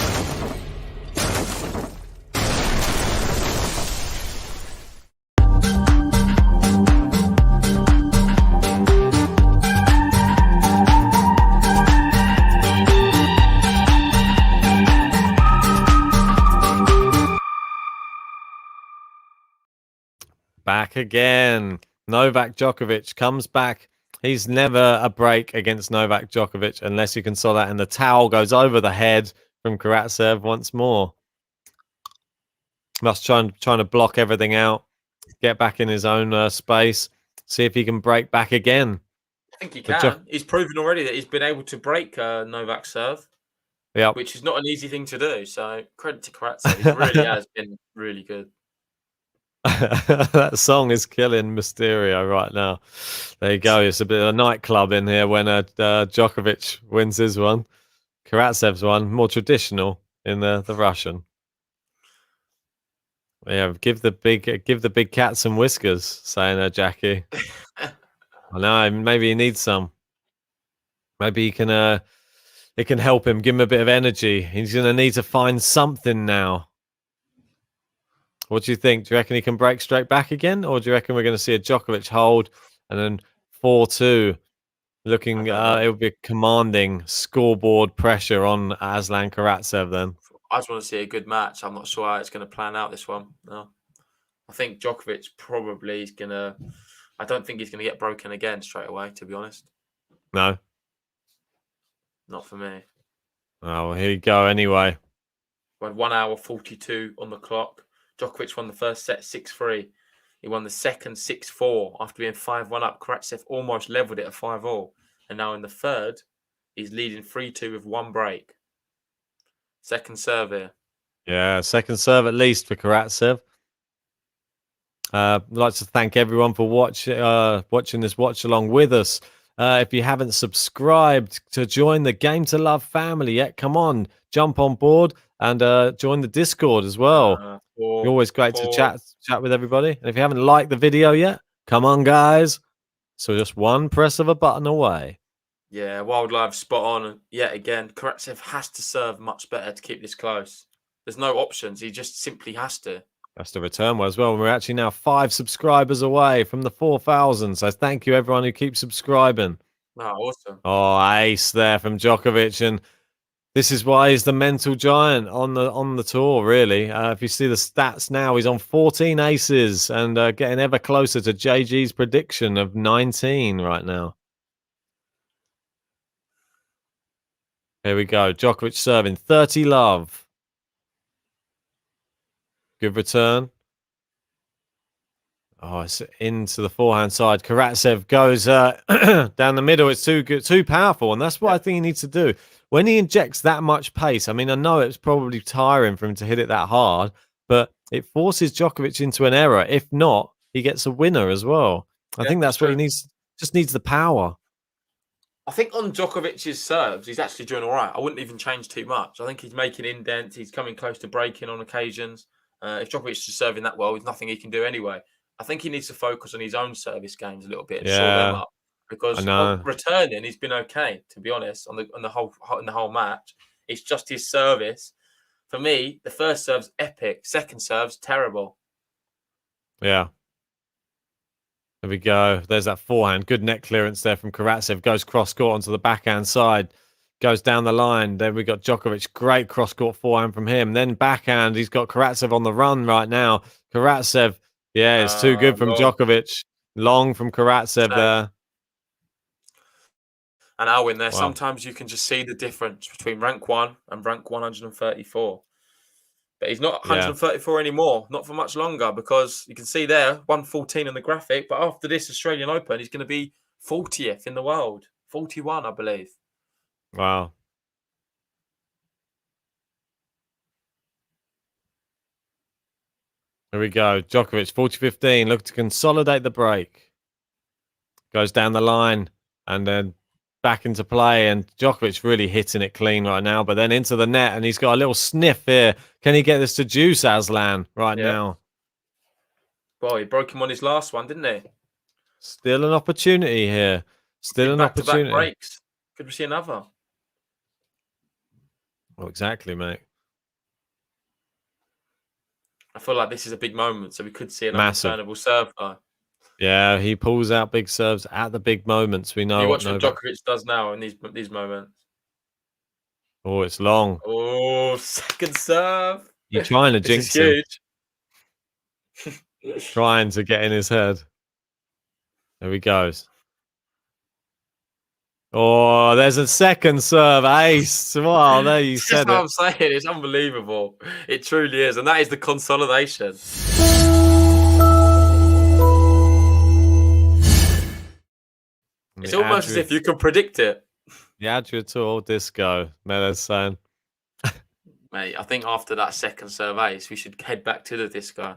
Back again. Novak Djokovic comes back He's never a break against Novak Djokovic unless you can saw that. And the towel goes over the head from Karatsev once more. Must trying to block everything out, get back in his own space, see if he can break back again.
I think he can. He's proven already that he's been able to break Novak's serve, which is not an easy thing to do. So credit to Karatsev. He really has been really good.
That song is killing Mysterio right now. There you go. It's a bit of a nightclub in here when Djokovic wins his one. Karatsev's one, more traditional in the Russian. Yeah, give the big cat some whiskers, saying Jackie. I know, maybe he needs some. Maybe he can it can help him, give him a bit of energy. He's gonna need to find something now. What do you think? Do you reckon he can break straight back again? Or do you reckon we're gonna see a Djokovic hold and then 4-2? Looking it would be commanding scoreboard pressure on Aslan Karatsev then.
I just want to see a good match. I'm not sure how it's going to plan out this one. No. I think Djokovic probably is going to... I don't think he's going to get broken again straight away, to be honest.
No.
Not for me.
Oh, well, here you go anyway.
We had 1 hour 42 on the clock. Djokovic won the first set 6-3. He won the second 6-4 after being 5-1 up. Karatsev almost levelled it at 5-all. And now in the third, he's leading 3-2 with one break. Second serve here.
Yeah, second serve at least for Karatsev. I'd like to thank everyone for watching this watch along with us. If you haven't subscribed to join the Game to Love family yet, come on, jump on board and join the Discord as well. Always great to chat with everybody. And if you haven't liked the video yet, come on, guys. So just one press of a button away.
Yeah, Wild Live spot on yet again. Karatsev has to serve much better to keep this close. There's no options. He just simply has to.
That's the return well as well. We're actually now 5 subscribers away from the 4,000. So thank you everyone who keeps subscribing.
Oh, awesome.
Oh, ace there from Djokovic. And this is why he's the mental giant on the tour, really. If you see the stats now, he's on 14 aces and getting ever closer to JG's prediction of 19 right now. Here we go. Djokovic serving 30 love. Good return. Oh, it's into the forehand side. Karatsev goes down the middle. It's too good, too powerful. And that's what I think he needs to do. When he injects that much pace, I mean, I know it's probably tiring for him to hit it that hard, but it forces Djokovic into an error. If not, he gets a winner as well. I think that's what he needs. Just needs the power.
I think on Djokovic's serves, he's actually doing all right. I wouldn't even change too much. I think he's making indents. He's coming close to breaking on occasions. If Djokovic is serving that well, there's nothing he can do anyway. I think he needs to focus on his own service games a little bit and shore them up. Because returning, he's been okay, to be honest, in the whole match. It's just his service. For me, the first serve's epic. Second serve's terrible.
Yeah. There we go. There's that forehand. Good net clearance there from Karatsev. Goes cross-court onto the backhand side. Goes down the line. Then we got Djokovic. Great cross-court forehand from him. Then backhand. He's got Karatsev on the run right now. Karatsev, yeah, it's too good from Djokovic. Long from Karatsev there.
And Alwyn there, sometimes you can just see the difference between rank 1 and rank 134. But he's not 134 anymore, not for much longer, because you can see there, 114 on the graphic. But after this Australian Open, he's going to be 40th in the world. 41, I believe.
Wow. Here we go. Djokovic, 40-15. Look to consolidate the break. Goes down the line and then back into play. And Djokovic really hitting it clean right now. But then into the net. And he's got a little sniff here. Can he get this to juice, Aslan, right now?
Well, he broke him on his last one, didn't he?
Still an opportunity here. Still an opportunity.
Back-to-back breaks. Could we see another?
Well, exactly, mate.
I feel like this is a big moment, so we could see another turnable serve though.
Yeah, he pulls out big serves at the big moments. We know.
You watch what Djokovic does now in these moments.
Oh, it's long.
Oh, second serve.
You're trying to jinx him.
Huge.
Trying to get in his head. There he goes. Oh, there's a second serve ace. Wow, there you
That's
said
what
it.
I'm saying. It's unbelievable. It truly is. And that is the consolidation. It's almost as if you can predict it.
The Adjutor disco, Melo's saying.
Mate, I think after that second serve ace, we should head back to the disco.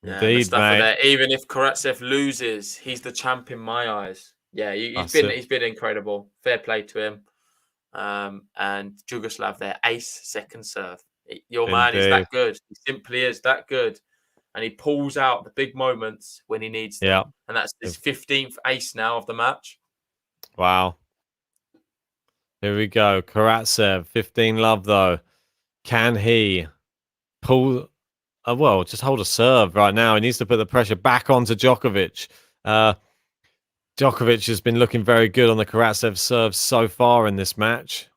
Indeed,
Mustafa
mate.
there. Even if Karatsev loses, he's the champ in my eyes. Yeah, he's been incredible. Fair play to him. And Jugoslav there, ace second serve. Your man is that good. He simply is that good. And he pulls out the big moments when he needs them.
Yeah.
And that's his 15th ace now of the match.
Wow. Here we go. Karatsev, 15 love though. Can he pull? Well, just hold a serve right now. He needs to put the pressure back onto Djokovic. Djokovic has been looking very good on the Karatsev serve so far in this match.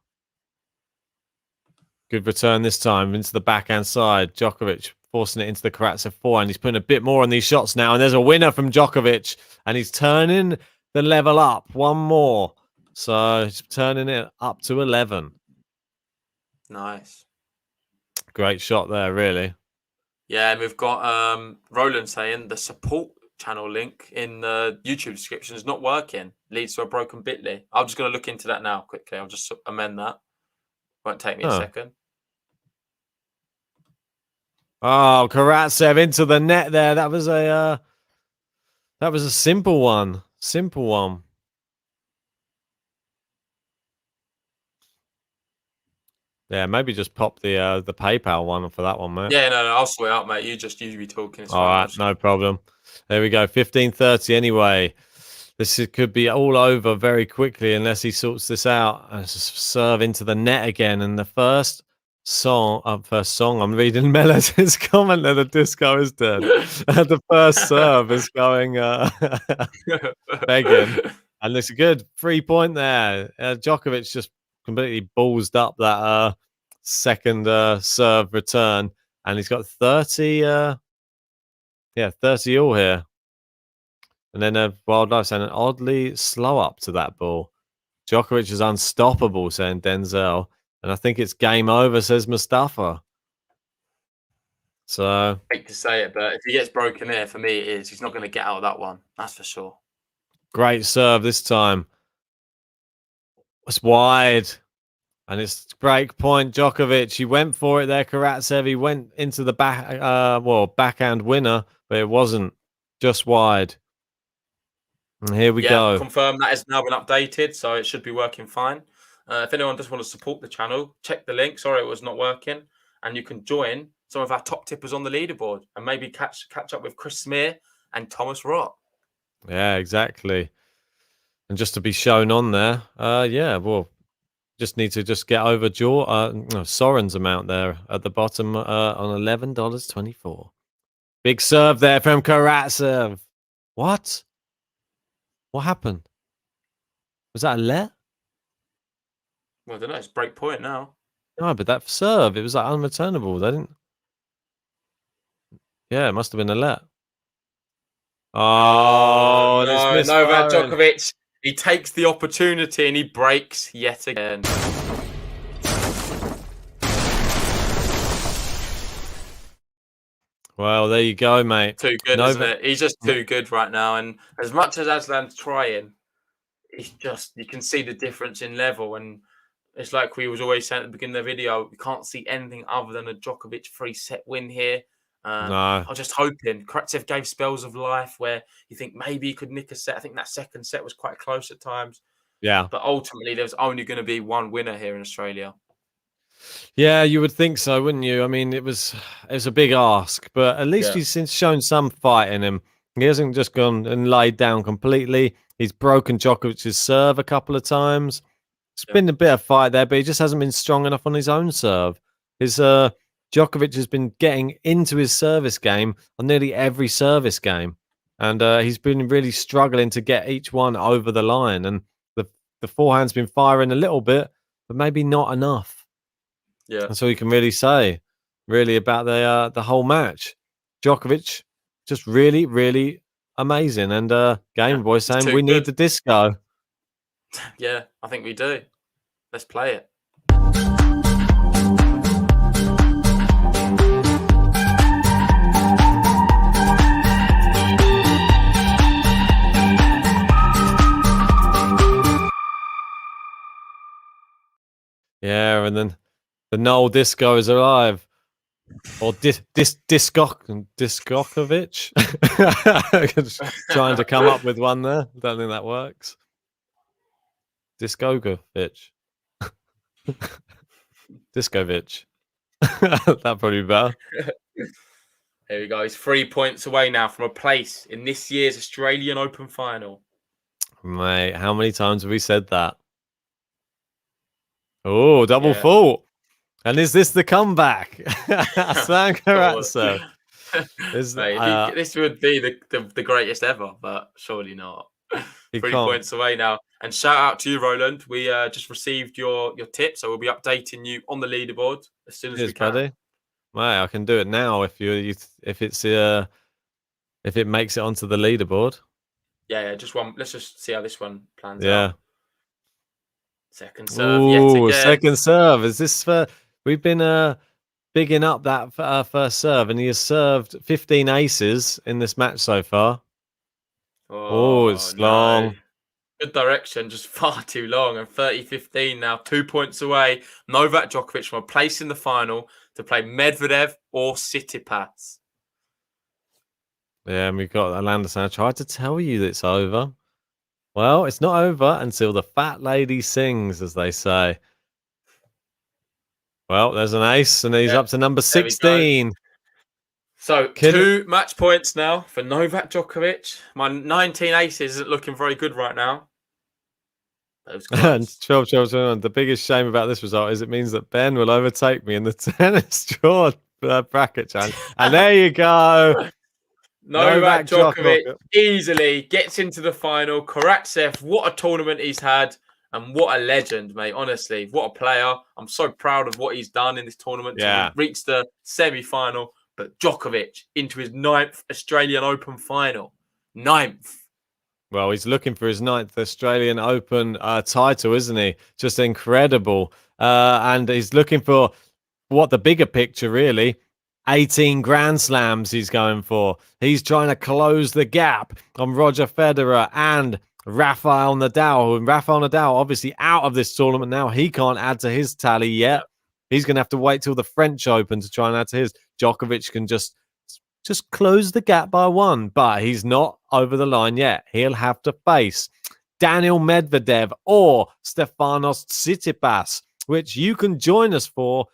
Good return this time into the backhand side. Djokovic forcing it into the Karatsev forehand. He's putting a bit more on these shots now. And there's a winner from Djokovic. And he's turning the level up. One more. So he's turning it up to 11.
Nice.
Great shot there, really.
Yeah, and we've got Roland saying the support channel link in the YouTube description is not working. Leads to a broken bit.ly. I'm just going to look into that now quickly. I'll just amend that. Won't take me a second.
Oh, Karatsev into the net there. That was a simple one. Simple one. Yeah, maybe just pop the PayPal one for that one, mate.
Yeah, no, I'll sort it out, mate. You be talking. It's
all right, no problem. There we go. 15:30 anyway. This could be all over very quickly unless he sorts this out. And just serve into the net again. And the first song, I'm reading Melis's comment there. The disco is dead. The first serve is going begging. And it's a good 3-point there. Djokovic just completely ballsed up that second serve return. And he's got 30, 30 all here. And then Wildlife saying an oddly slow up to that ball. Djokovic is unstoppable, saying Denzel. And I think it's game over, says Mustafa. So
I hate to say it, but if he gets broken here, for me it is. He's not going to get out of that one. That's for sure.
Great serve this time. It's wide. And it's break point. Djokovic, he went for it there. Karatsev, he went into the backhand winner, but it wasn't. Just wide. And here we go.
Confirm that has now been updated, so it should be working fine. If anyone does want to support the channel, check the link. Sorry, it was not working. And you can join some of our top tippers on the leaderboard and maybe catch up with Chris Smear and Thomas Rott.
Yeah, exactly. And just to be shown on there, just need to get over Soren's amount there at the bottom on $11.24. Big serve there from Karatsev. What? What happened? Was that a let?
Well, I don't know. It's break point now.
No, but that serve, it was like unreturnable. They didn't. Yeah, it must have been a let. Oh,
no, Novak Djokovic. He takes the opportunity and he breaks yet again.
Well, there you go, mate.
Too good, isn't it? He's just too good right now. And as much as Aslan's trying, you can see the difference in level. And it's like we was always saying at the beginning of the video, we can't see anything other than a Djokovic 3-set win here.
No.
I was just hoping. Karatsev gave spells of life where you think maybe he could nick a set. I think that second set was quite close at times.
Yeah.
But ultimately, there's only going to be one winner here in Australia.
Yeah, you would think so, wouldn't you? I mean, it was a big ask, but at least he's shown some fight in him. He hasn't just gone and laid down completely. He's broken Djokovic's serve a couple of times. It's been a bit of fight there, but he just hasn't been strong enough on his own serve. His Djokovic has been getting into his service game on nearly every service game. And he's been really struggling to get each one over the line. And the forehand's been firing a little bit, but maybe not enough.
Yeah.
That's all you can really say, really, about the whole match. Djokovic, just really, really amazing. And Game Boy saying we need the disco.
Yeah, I think we do. Let's play it.
Yeah, and then the Noel Disco is alive. Or Diskokovic. Trying to come up with one there. Don't think that works. Diskokovic. Diskovic. That'd probably be better.
There we go. He's 3 points away now from a place in this year's Australian Open final.
Mate, how many times have we said that? Oh, double fault. And is this the comeback? Aslan Karatsev.
This would be the greatest ever, but surely not. 3 points away now. And shout out to you, Roland. We just received your tip, so we'll be updating you on the leaderboard as soon as we can.
Buddy. Mate, I can do it now if it makes it onto the leaderboard.
Yeah, just one. Let's just see how this one plans out. Second serve.
Ooh,
yet again.
Second serve. Is this for? We've been bigging up that first serve, and he has served 15 aces in this match so far. Oh, it's long.
Good direction, just far too long. And 30-15 now, 2 points away. Novak Djokovic from a place in the final to play Medvedev or Tsitsipas.
Yeah, and we've got Landis. I tried to tell you that it's over. Well, it's not over until the fat lady sings, as they say. Well, there's an ace, and he's up to number 16.
So 2 match points now for Novak Djokovic. My 19 aces isn't looking very good right now.
And 12. The biggest shame about this result is it means that Ben will overtake me in the tennis draw bracket challenge. And there you go.
Novak Djokovic easily gets into the final. Karatsev, what a tournament he's had. And what a legend, mate. Honestly, what a player. I'm so proud of what he's done in this tournament to reach the semi-final. But Djokovic into his 9th Australian Open final. 9th.
Well, he's looking for his 9th Australian Open title, isn't he? Just incredible. And he's looking for what the bigger picture, really. 18 Grand Slams he's going for. He's trying to close the gap on Roger Federer and Rafael Nadal. And Rafael Nadal, obviously, out of this tournament now. He can't add to his tally yet. He's going to have to wait till the French Open to try and add to his. Djokovic can just close the gap by 1, but he's not over the line yet. He'll have to face Daniel Medvedev or Stefanos Tsitsipas, which you can join us for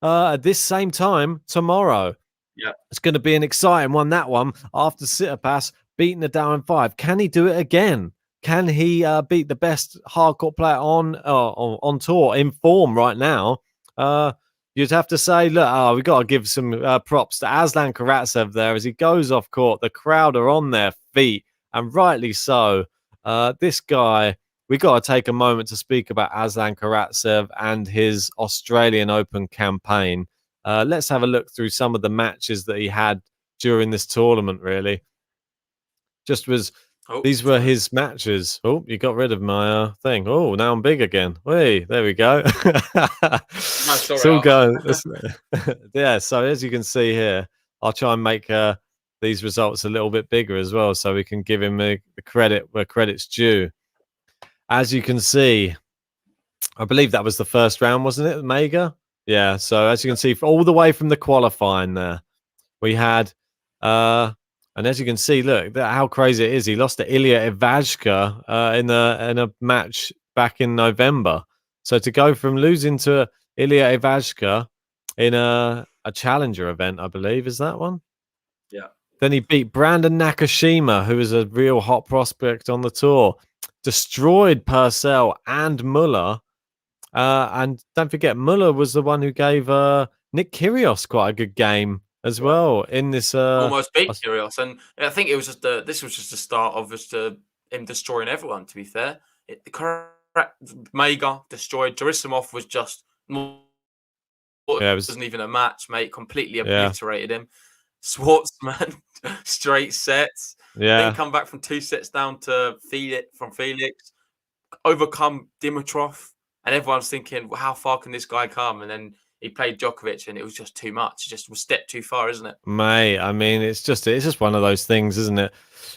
at this same time tomorrow.
Yeah,
it's going to be an exciting one, that one, after Tsitsipas beating Nadal in 5. Can he do it again? Can he beat the best hardcourt player on tour in form right now? You'd have to say, look, we've got to give some props to Aslan Karatsev there as he goes off court. The crowd are on their feet, and rightly so. This guy, we've got to take a moment to speak about Aslan Karatsev and his Australian Open campaign. Let's have a look through some of the matches that he had during this tournament, really. These were his matches. Oh, you got rid of my thing. Oh, now I'm big again. Wait, there we go. It's all going. Yeah, so as you can see here, I'll try and make these results a little bit bigger as well so we can give him the credit where credit's due. As you can see, I believe that was the first round, wasn't it, Mega? Yeah, so as you can see, all the way from the qualifying there, we had... and as you can see, look how crazy it is. He lost to Ilya Ivashka in a match back in November. So to go from losing to Ilya Ivashka in a challenger event, I believe, is that one?
Yeah.
Then he beat Brandon Nakashima, who is a real hot prospect on the tour. Destroyed Purcell and Muller. And don't forget, Muller was the one who gave Nick Kyrgios quite a good game as well in this
almost beat Kyrgios, and I think it was just this was just the start of him destroying everyone. To be fair, Karatsev Mega destroyed. Gerasimov was just
it
wasn't even a match, mate. Completely
Yeah.
obliterated him. Schwartzman, straight sets. Then
Yeah.
come back from 2 sets down to Felix. Overcome Dimitrov, and everyone's thinking, well, how far can this guy come? And then he played Djokovic, and it was just too much. It just was step too far, isn't it?
Mate, I mean, it's just one of those things, isn't it?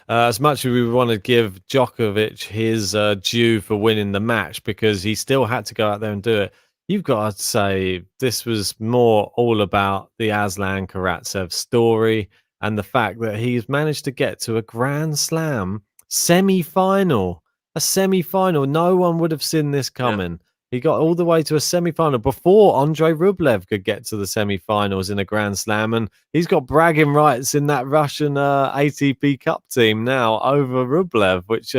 As much as we want to give Djokovic his due for winning the match, because he still had to go out there and do it, you've got to say this was more all about the Aslan Karatsev story and the fact that he's managed to get to a Grand Slam semi-final. A semi-final. No one would have seen this coming. Yeah. He got all the way to a semi-final before Andrei Rublev could get to the semi-finals in a Grand Slam, and he's got bragging rights in that Russian ATP Cup team now over Rublev, which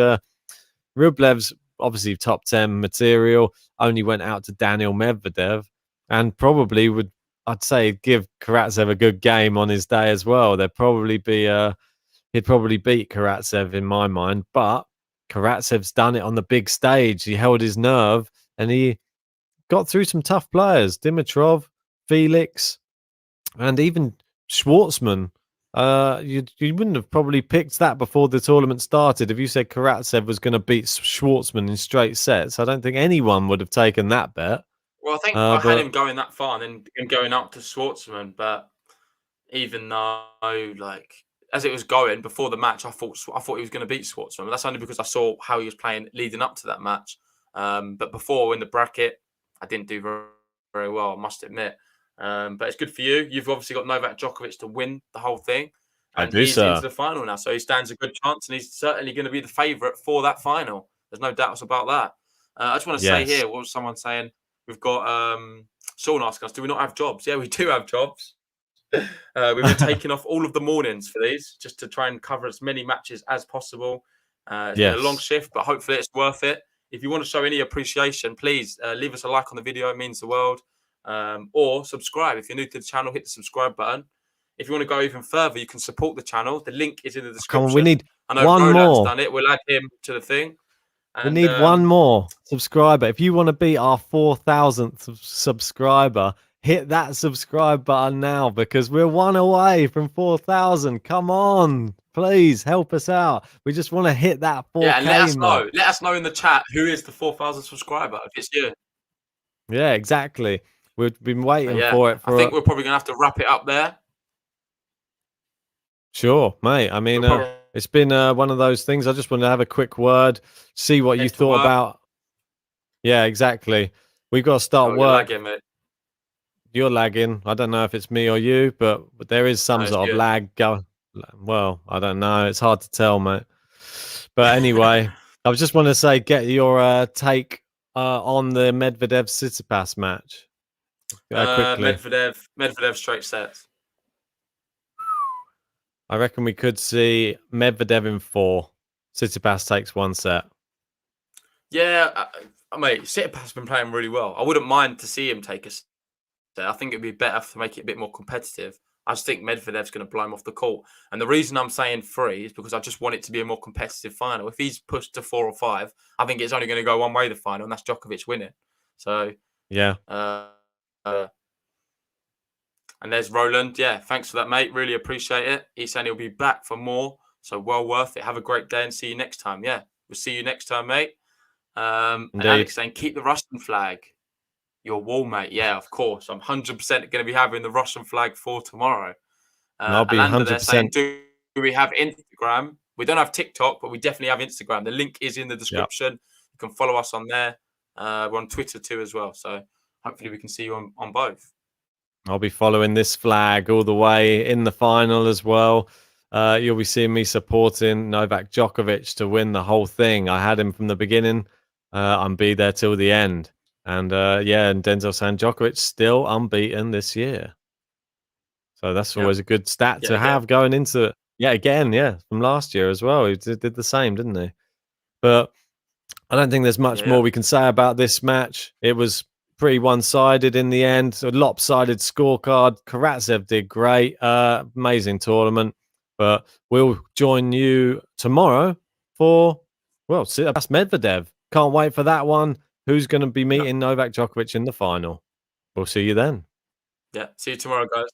Rublev's obviously top 10 material, only went out to Daniil Medvedev, and probably would, I'd say, give Karatsev a good game on his day as well. There'd probably be he'd probably beat Karatsev in my mind, but Karatsev's done it on the big stage. He held his nerve and he got through some tough players. Dimitrov, Felix, and even Schwartzman. You wouldn't have probably picked that before the tournament started. If you said Karatsev was going to beat Schwartzman in straight sets, I don't think anyone would have taken that bet.
Well, I think I had him going that far and then him going up to Schwartzman, but even though, like, as it was going before the match, I thought he was going to beat Schwartzman. But that's only because I saw how he was playing leading up to that match. But before in the bracket, I didn't do very, very well, I must admit. But it's good for you. You've obviously got Novak Djokovic to win the whole thing. And he's into the final now. So he stands a good chance and he's certainly going to be the favourite for that final. There's no doubts about that. I just want to say here, what was someone saying? We've got Sean asking us, do we not have jobs? Yeah, we do have jobs. We've been taking off all of the mornings for these just to try and cover as many matches as possible. It's been a long shift, but hopefully it's worth it. If you want to show any appreciation, please leave us a like on the video. It means the world. Or subscribe. If you're new to the channel, hit the subscribe button. If you want to go even further, you can support the channel. The link is in the description.
Come on, we need
I know
one
Roland's
more.
done it. We'll add him to the thing.
And, we need one more subscriber. If you want to be our 4,000th subscriber, hit that subscribe button now, because we're one away from 4,000. Come on, please help us out. We just want to hit that 4K.
Yeah, and let us know. Let us know in the chat who is the 4,000 subscriber. If it's you.
Yeah, exactly. We've been waiting for it.
I think we're probably gonna have to wrap it up there.
Sure, mate. I mean, it's been one of those things. I just want to have a quick word, see what you thought about. Yeah, exactly. We've got to start work.
You're lagging, mate.
You're lagging. I don't know if it's me or you, but there is some sort of lag going. Well, I don't know. It's hard to tell, mate. But anyway, I was just want to say, get your take on the Medvedev-Tsitsipas match. Quickly.
Medvedev straight sets.
I reckon we could see Medvedev in 4. Tsitsipas takes 1 set.
Yeah, mate, Tsitsipas has been playing really well. I wouldn't mind to see him take a set. I think it'd be better to make it a bit more competitive. I just think Medvedev's going to blow him off the court. And the reason I'm saying 3 is because I just want it to be a more competitive final. If he's pushed to 4 or 5, I think it's only going to go one way, the final, and that's Djokovic winning. So,
yeah.
And there's Roland. Yeah, thanks for that, mate. Really appreciate it. He's saying he'll be back for more. So well worth it. Have a great day and see you next time. Yeah, we'll see you next time, mate. And Alex saying, keep the Russian flag. Your wall, mate. Yeah, of course. I'm 100% going to be having the Russian flag for tomorrow.
I'll be 100%.
Saying, do we have Instagram? We don't have TikTok, but we definitely have Instagram. The link is in the description. Yep. You can follow us on there. We're on Twitter too as well. So hopefully we can see you on both.
I'll be following this flag all the way in the final as well. You'll be seeing me supporting Novak Djokovic to win the whole thing. I had him from the beginning. I'm be there till the end. And and Denzel saying Djokovic still unbeaten this year. So that's always a good stat to have going into it. Yeah, from last year as well. He did the same, didn't he? But I don't think there's much more we can say about this match. It was pretty one-sided in the end. A lopsided scorecard. Karatsev did great. Amazing tournament. But we'll join you tomorrow for, Tsitsipas Medvedev. Can't wait for that one. Who's going to be meeting Novak Djokovic in the final? We'll see you then.
Yeah. See you tomorrow, guys.